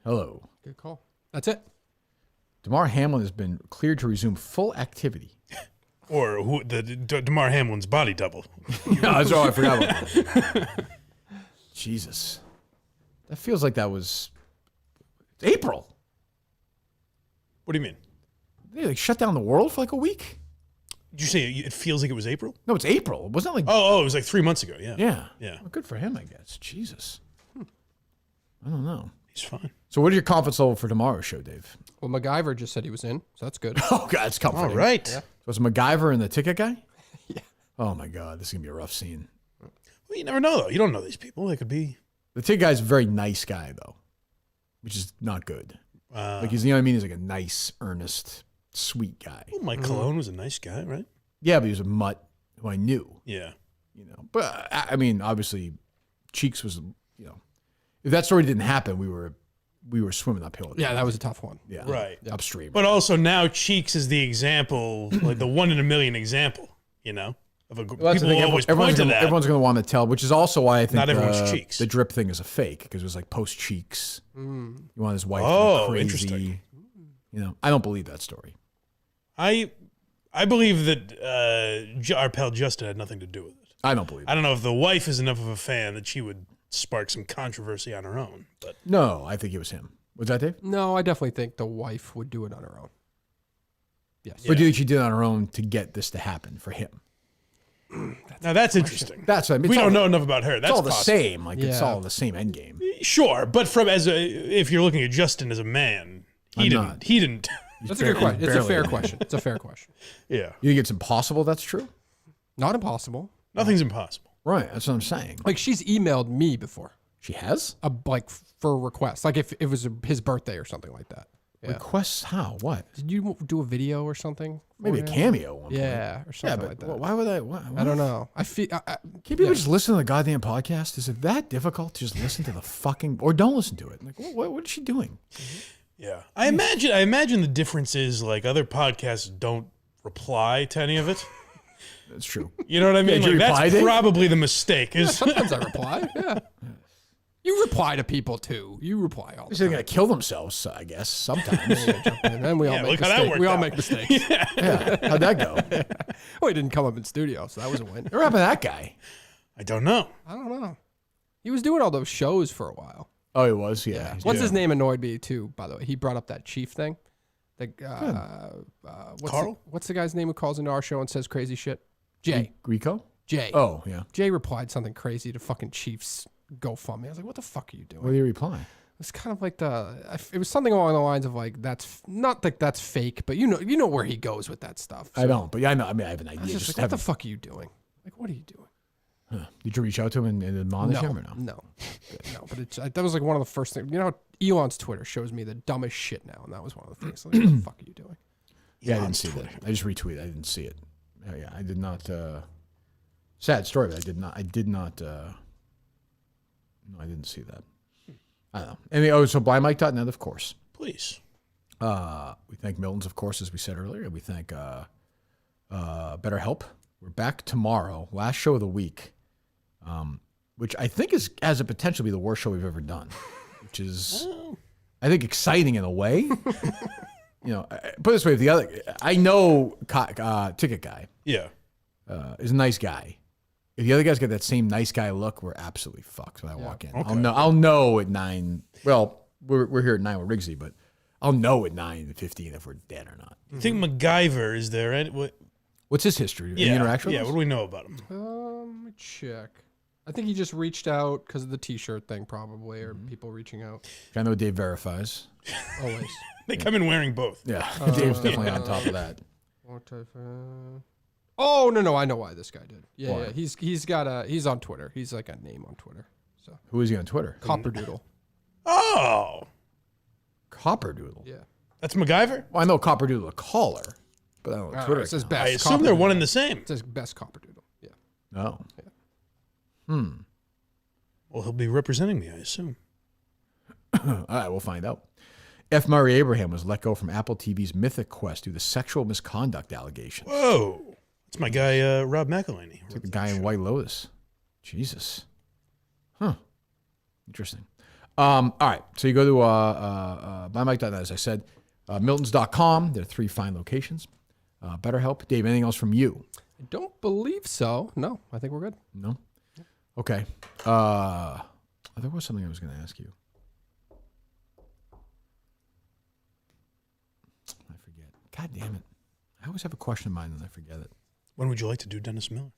Hello. Good call. That's it. Damar Hamlin has been cleared to resume full activity. Or Damar Hamlin's body double. That's all I forgot about that. Jesus. That feels like that was April. What do you mean? They shut down the world for like a week? Did you say it feels like it was April? No, it's April. It wasn't like... Oh, it was like 3 months ago, yeah. Yeah. Yeah. Well, good for him, I guess. Jesus. I don't know. He's fine. So what is your confidence level for tomorrow's show, Dave? Well, MacGyver just said he was in, so that's good. Oh, God, it's comforting. All right. Yeah. So it's MacGyver and the ticket guy? Yeah. Oh, my God. This is going to be a rough scene. Well, you never know, though. You don't know these people. They could be... The ticket guy's a very nice guy, though, which is not good. Like, you know what I mean? He's like a nice, earnest, sweet guy. Well, Mike Cologne was a nice guy, right? Yeah, but he was a mutt who I knew. Yeah. You know, but I mean, obviously, Cheeks was, you know, if that story didn't happen, we were swimming uphill. Yeah, that was a tough one. Yeah, Right. Upstream. But also now Cheeks is the example, like the 1 in a million example, you know? Of a, Well, that's the people thing. always point to that. Everyone's going to want to tell, which is also why I think Not everyone's Cheeks. the drip thing is a fake, because it was like post Cheeks. Mm. You want his wife to Oh, be crazy. interesting. You know, I don't believe that story. I believe that our pal Justin had nothing to do with it. I don't believe it. I don't know if the wife is enough of a fan that she would spark some controversy on her own. But No, I think it was him. Was that Dave? No, I definitely think the wife would do it on her own. Yes. But do you think she did it on her own to get this to happen for him? Now that's interesting. That's what I mean. We It's don't all- know enough about her. That's it's all the possible. same. Like it's Yeah. all the same end game. Sure, but if you're looking at Justin as a man, he didn't. That's a good question. It's a fair question. It's a fair question. Yeah. You think it's impossible? That's true. Not impossible. Nothing's impossible. Right. That's what I'm saying. Like she's emailed me before. She has? Like for requests. Like if it was his birthday or something like that. Yeah. Requests? How? What? Did you do a video or something? Maybe a for him? cameo. At one Yeah, point. or something but like that. Why would I? Why, I don't know. I feel. Can't people just listen to the goddamn podcast? Is it that difficult to just listen to the fucking or don't listen to it? Like, what is she doing? Yeah. I imagine the difference is like other podcasts don't reply to any of it. That's true. You know what I mean? Yeah, did you Like, reply, that's Dave? probably the mistake. Yeah, Is sometimes I reply. Yeah. You reply to people too. You reply all the They're time. gonna kill themselves, I guess. Sometimes. And then we all Yeah, make look how that mistakes. worked We all out. make mistakes. Yeah. How'd that go? Well, he didn't come up in studio, so that was a win. What happened to that guy? I don't know. I don't know. He was doing all those shows for a while. Oh, he was. Yeah. What's his name annoyed me too, by the way. He brought up that chief thing. Carl? What's the guy's name who calls into our show and says crazy shit? Jay. Greco? Jay. Oh, yeah. Jay replied something crazy to fucking Chief's GoFundMe. I was like, what the fuck are you doing? What did he reply? It's kind of like it was something along the lines of like, that's not like that's fake, but you know where he goes with that stuff. I don't, but yeah, I know. I mean, I have an idea. I was just like, what the fuck are you doing? Like, what are you doing? Huh. Did you reach out to him and admonish him or no? No, but that was like one of the first things. You know, Elon's Twitter shows me the dumbest shit now, and that was one of the things. Like, what the fuck are you doing? Yeah, I didn't see that. I just retweeted. I didn't see it. Yeah, I did not. Sad story, but I did not. No, I didn't see that. I don't know. Anyway, so blindmike.net, of course. Please. We thank Miltons, of course, as we said earlier. We thank Betterhelp. We're back tomorrow, last show of the week, which I think has a potential to be the worst show we've ever done, which is, I think, exciting in a way. You know, put it this way: I know Ticket Guy. Yeah. Is a nice guy. If the other guy's got that same nice guy look, we're absolutely fucked when I walk in. Okay. I'll know at 9. Well, we're here at 9 with Riggsy, but I'll know at 9:15 if we're dead or not. You think MacGyver is there? What's his history? Any Yeah. interaction with Yeah. us? What do we know about him? Let me check. I think he just reached out because of the T-shirt thing, probably, or people reaching out. I know Dave verifies. Always. They come in wearing both. Yeah, Dave's definitely on top of that. Oh no! I know why this guy did. Yeah, Why? yeah. He's on Twitter. He's like a name on Twitter. So Who is he on Twitter? Copperdoodle. Oh. Copperdoodle. Yeah. That's MacGyver? Well, I know Copperdoodle a caller, but I don't know Twitter. It says account. best. I assume they're one and the same. It says best Copperdoodle. Yeah. No. Yeah. Well, he'll be representing me, I assume. All right, we'll find out. F. Murray Abraham was let go from Apple TV's Mythic Quest due to sexual misconduct allegations. Whoa. That's my guy, Rob McElhaney. It's like the guy in White Lotus. Jesus. Huh. Interesting. All right. So you go to blindmike.net, as I said. Miltons.com. There are 3 fine locations. Betterhelp. Dave, anything else from you? I don't believe so. No, I think we're good. No? Okay. There was something I was going to ask you. I forget. God damn it. I always have a question in mind and I forget it. When would you like to do Dennis Miller?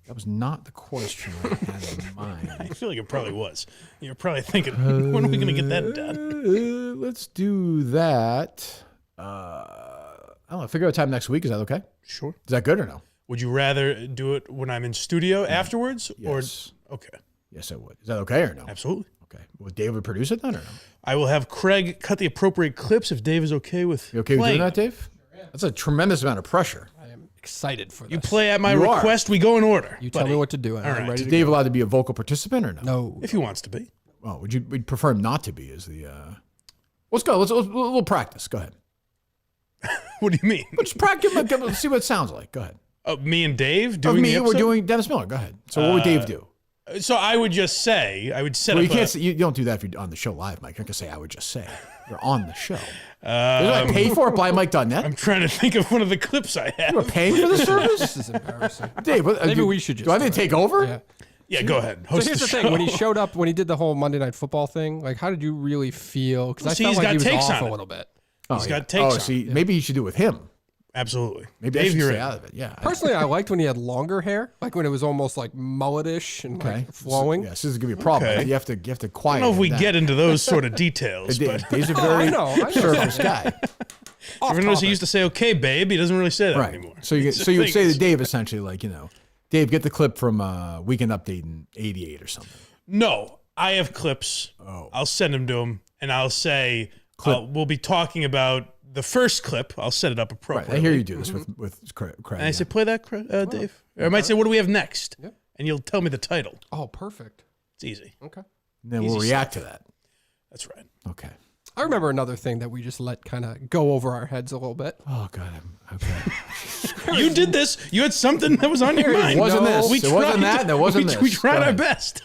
That was not the question I had in mind. I feel like it probably was. You're probably thinking, when are we going to get that done? Let's do that. I don't know. Figure out time next week. Is that okay? Sure. Is that good or no? Would you rather do it when I'm in studio afterwards? Yes. Or okay. Yes, I would. Is that okay or no? Absolutely. Okay. Will David produce it then or no? I will have Craig cut the appropriate clips if Dave is okay with You okay with playing. doing that, Dave? That's a tremendous amount of pressure. I am excited for this. You play at my You are. request, we go in order. You tell me what to do. And All I'm right. ready Is to Dave go. allowed to be a vocal participant or no? No. If he wants to be. Well, we'd prefer him not to be as the Let's go. We'll practice. Go ahead. What do you mean? Let's practice. Let's see what it sounds like. Go ahead. Me and Dave Of doing me, the we're episode? doing Dennis Miller. Go ahead. So what would Dave do? So I would just say, I would set Well, up you can't say, you don't do that if you're on the show live, Mike. You're not going to say, I would just say. You're on the show. Isn't that paid for at blindmike.net? I'm trying to think of one of the clips I have. You're paying for the service? This is embarrassing. Dave, Maybe we should just do I need to take over? Yeah. Yeah, go ahead. So Host here's the show. thing: when he showed up, when he did the whole Monday Night Football thing, like, how did you really feel? Because I See, felt he's like got he was takes off on a it. little bit. He's got takes on see, it. maybe you should do it with him. Absolutely. Maybe Dave, I should you're stay in. out of it. Yeah. Personally, I liked when he had longer hair, like when it was almost like mulletish and Okay. like flowing. Yes, this is gonna be a problem. Okay. You have to I quiet. don't know if we him get down. into those sort of details, Dave- but Dave's a very I know. surface guy. everyone knows he used to say, okay, babe. He doesn't really say that Right. anymore. So you It's so you would the say thing to Dave essentially like, Dave, get the clip from Weekend Update in '88 or something. No, I have clips. Oh. I'll send them to him, and I'll say, we'll be talking about the first clip. I'll set it up Right. appropriately. I hear you do this with Craig. And I say, play that, Dave. Or I might say, what do we have next? Yep. And you'll tell me the title. Oh, perfect. It's easy. Okay. And then Easy we'll react to that. That's right. Okay. I remember another thing that we just let kind of go over our heads a little bit. Oh God. Okay. You did this. You had something that was on your mind. It wasn't No, this. We It wasn't tried that. to- And it wasn't we, this. We tried Go our ahead. best.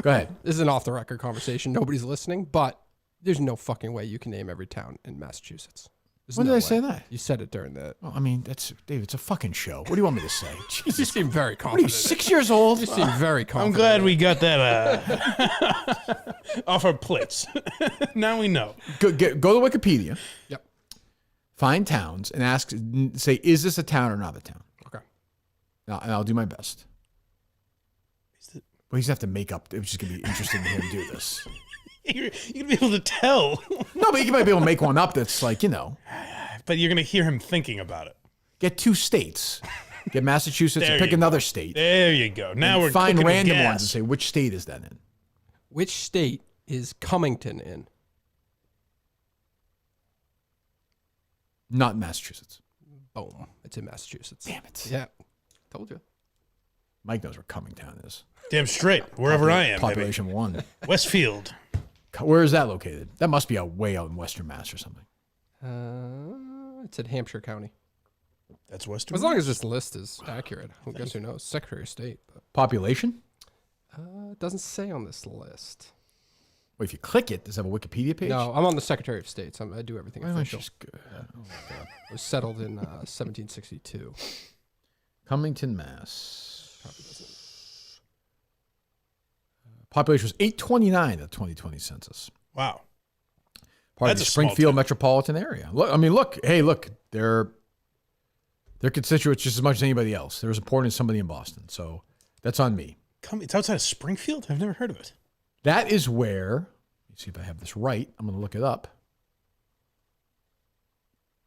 Go ahead. This is an off the record conversation. Nobody's listening, but there's no fucking way you can name every town in Massachusetts. There's When no did I way. say that? You said it during the. Well, I mean, that's Dave. It's a fucking show. What do you want me to say? You Jesus. seem very What are confident. you, 6 years old? You seem very I'm confident. glad we got that off our plates. Now we know. Go to Wikipedia. Yep. Find towns and say, is this a town or not a town? Okay. And I'll do my best. But he's gonna have to make up. It's just gonna be interesting to hear him do this. You're going to be able to tell. No, but you might be able to make one up that's like, But you're going to hear him thinking about it. get 2 states. Get Massachusetts There and pick you another state. There you go. Now and we're find cooking with random gas. ones and say, which state is that in? Which state is Cummington in? Not Massachusetts. Boom. It's in Massachusetts. Damn it. Yeah. Told you. Mike knows where Cummingtown is. Damn straight. Wherever I am. Population 1. Baby. Westfield. Where is that located? That must be way out in Western Mass or something. It's in Hampshire County. That's Western. As long as this list is accurate. I guess who knows? Secretary of State. But, Population? it doesn't say on this list. Well, if you click it, does it have a Wikipedia page? No, I'm on the Secretary of State. So I do everything Why don't you official. just go- Oh, my God. It was settled in 1762. Cummington, Mass. Population was 829 at the 2020 census. Wow. Part That's of the a small Springfield town. metropolitan area. Look, they're constituents just as much as anybody else. They're as important as somebody in Boston. So that's on me. It's outside of Springfield? I've never heard of it. That is where, let me see if I have this right. I'm going to look it up.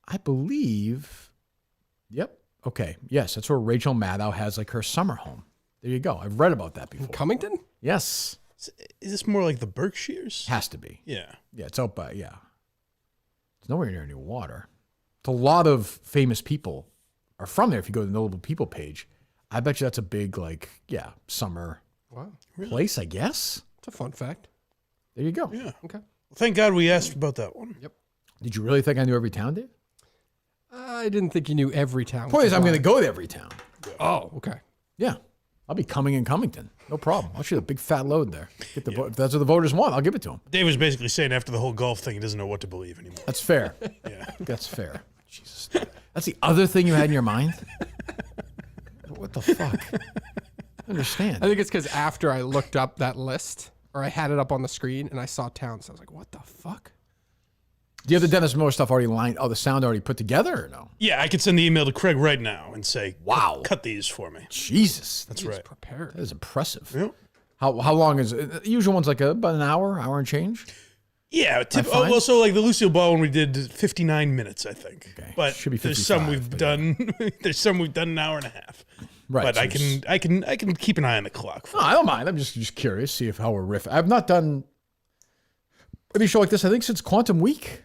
I believe, yep. Okay. Yes, that's where Rachel Maddow has like her summer home. There you go. I've read about that before. Cummington? Yes. Is this more like the Berkshires? Has to be. Yeah. Yeah, it's out by, yeah. nowhere near any water. A lot of famous people are from there. If you go to the notable people page, I bet you that's a big, summer place, I guess. It's a fun fact. There you go. Yeah. Okay. Well, thank God we asked about that one. Yep. Did you really think I knew every town, Dave? I didn't think you knew every town. Point is, I'm going to go to every town. Oh, okay. Yeah. I'll be coming in Cummington. No problem. I'll shoot a big fat load there. If that's what the voters want, I'll give it to them. Dave was basically saying after the whole golf thing, he doesn't know what to believe anymore. That's fair. Yeah. That's fair. Jesus. That's the other thing you had in your mind? What the fuck? I understand. I think it's because after I looked up that list, or I had it up on the screen, and I saw towns, I was like, what the fuck? Do you have the Dennis Miller stuff already the sound already put together or no? Yeah, I could send the email to Craig right now and say, wow, cut these for me. Jesus. That's right. Prepared. That is impressive. Yep. How long is it? The usual one's like about an hour and change? Yeah. So like the Lucille Ball one we did 59 minutes, I think. Okay. But should be 55, there's some we've done. There's some we've done an hour and a half. Right. But so I can keep an eye on the clock. No, I don't mind. I'm just curious, see how we're riffing. I've not done any show like this, I think, since Quantum Week.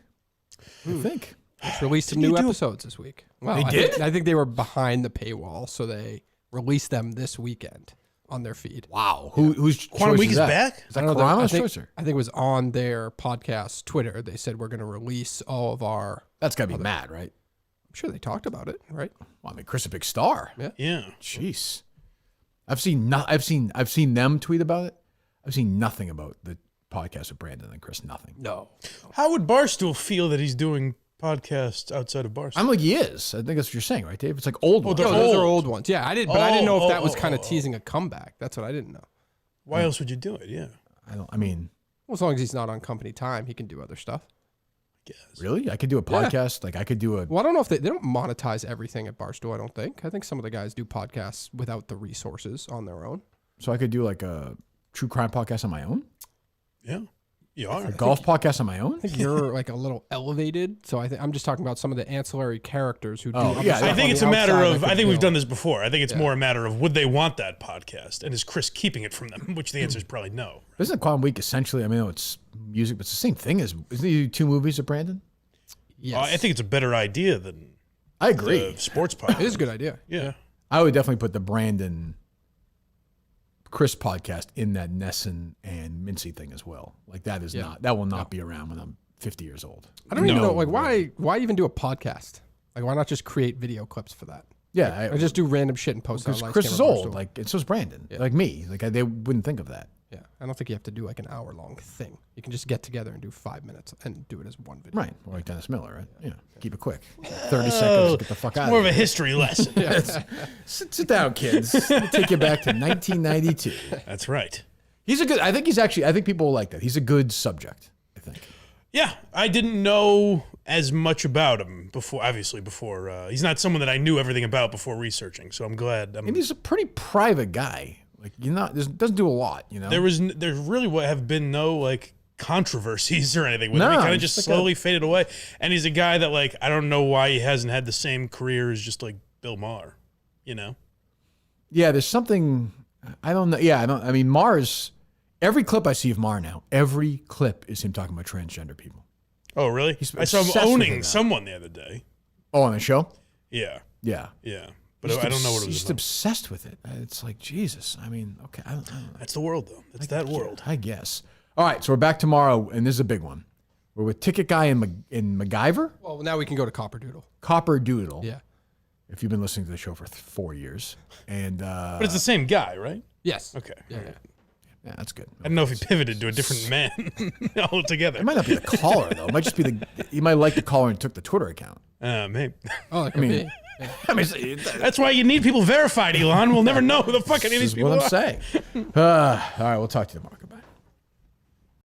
I think. It's released some new episodes this week. Well, They did? I think they were behind the paywall, so they released them this weekend on their feed. Wow. Who's Quantum choice Week is that? back? Is that I don't know, Corano's I think, choice? Or? I think it was on their podcast Twitter. They said we're going to release all of our. That's got to be mad, right? I'm sure they talked about it, right? Well, I mean, Chris is a big star. Yeah. Yeah. Jeez. I've seen them tweet about it. I've seen nothing about the podcast with Brandon and Chris. Nothing. No. How would Barstool feel that he's doing podcasts outside of Barstool? I'm like, he is. I think that's what you're saying, right, Dave? It's like old ones. Those are old ones. Yeah, I didn't know if that was kind of teasing a comeback. That's what I didn't know. Why else would you do it? Yeah. Well, as long as he's not on company time, he can do other stuff. Really? I could do a podcast. Like I could do a. Well, I don't know if they don't monetize everything at Barstool. I don't think. I think some of the guys do podcasts without the resources on their own. So I could do like a true crime podcast on my own. Yeah. You are. A golf podcast on my own. I think you're like a little elevated. So I'm just talking about some of the ancillary characters who do. Yeah, I think it's a matter of. I think we've done this before. I think it's more a matter of would they want that podcast, and is Chris keeping it from them? Which the answer is probably no. Isn't Quantum Week essentially? I mean, it's music, but it's the same thing as. Isn't he do 2 movies with Brandon? Yes. I think it's a better idea than. I agree. The sports podcast. It is a good idea. Yeah. I would definitely put the Brandon Chris podcast in that Nesson and Mincy thing as well. Like that is not that will not be around when I'm 50 years old. I don't even know like why even do a podcast? Like why not just create video clips for that? Yeah, or just do random shit and post it on because Lights, Chris Camera, is old, Barstool. like and so's Brandon, like me. Like they wouldn't think of that. Yeah, I don't think you have to do like an hour-long thing. You can just get together and do 5 minutes and do it as one video. Right, or like Dennis Miller, right? Yeah, keep it quick. 30 seconds, get the fuck out. More of here. a history lesson. Sit down, kids. Let me take you back to 1992. That's right. He's a good. I think people will like that. He's a good subject. I think. Yeah, I didn't know as much about him before. Obviously, before he's not someone that I knew everything about before researching. So I'm glad. And he's a pretty private guy. Like doesn't do a lot. You know. There really have been no like controversies or anything with him. He kind of just slowly faded away. And he's a guy that like I don't know why he hasn't had the same career as just like Bill Maher. You know. Yeah, there's something I don't know. Yeah, I mean, Maher's. Every clip I see of Maher now, every clip is him talking about transgender people. Oh, really? I saw him owning someone the other day. Oh, on the show? Yeah. Yeah. Yeah. But I don't know what it was. He's just obsessed with it. It's like, Jesus. I mean, okay. I don't know. That's the world, though. That's that world. I guess. All right, so we're back tomorrow, and this is a big one. We're with Ticket Guy in MacGyver. Well, now we can go to Copperdoodle. Copperdoodle. Yeah. If you've been listening to the show for 4 years. And but it's the same guy, right? Yes. Okay. Yeah. Yeah, that's good. I don't know if he pivoted to a different man altogether. It might not be the caller, though. It might just be you might like the caller and took the Twitter account. Maybe. Oh, I mean, that's why you need people verified, Elon. We'll never know who the fuck any of these people are. That's what I'm saying. All right, we'll talk to you tomorrow.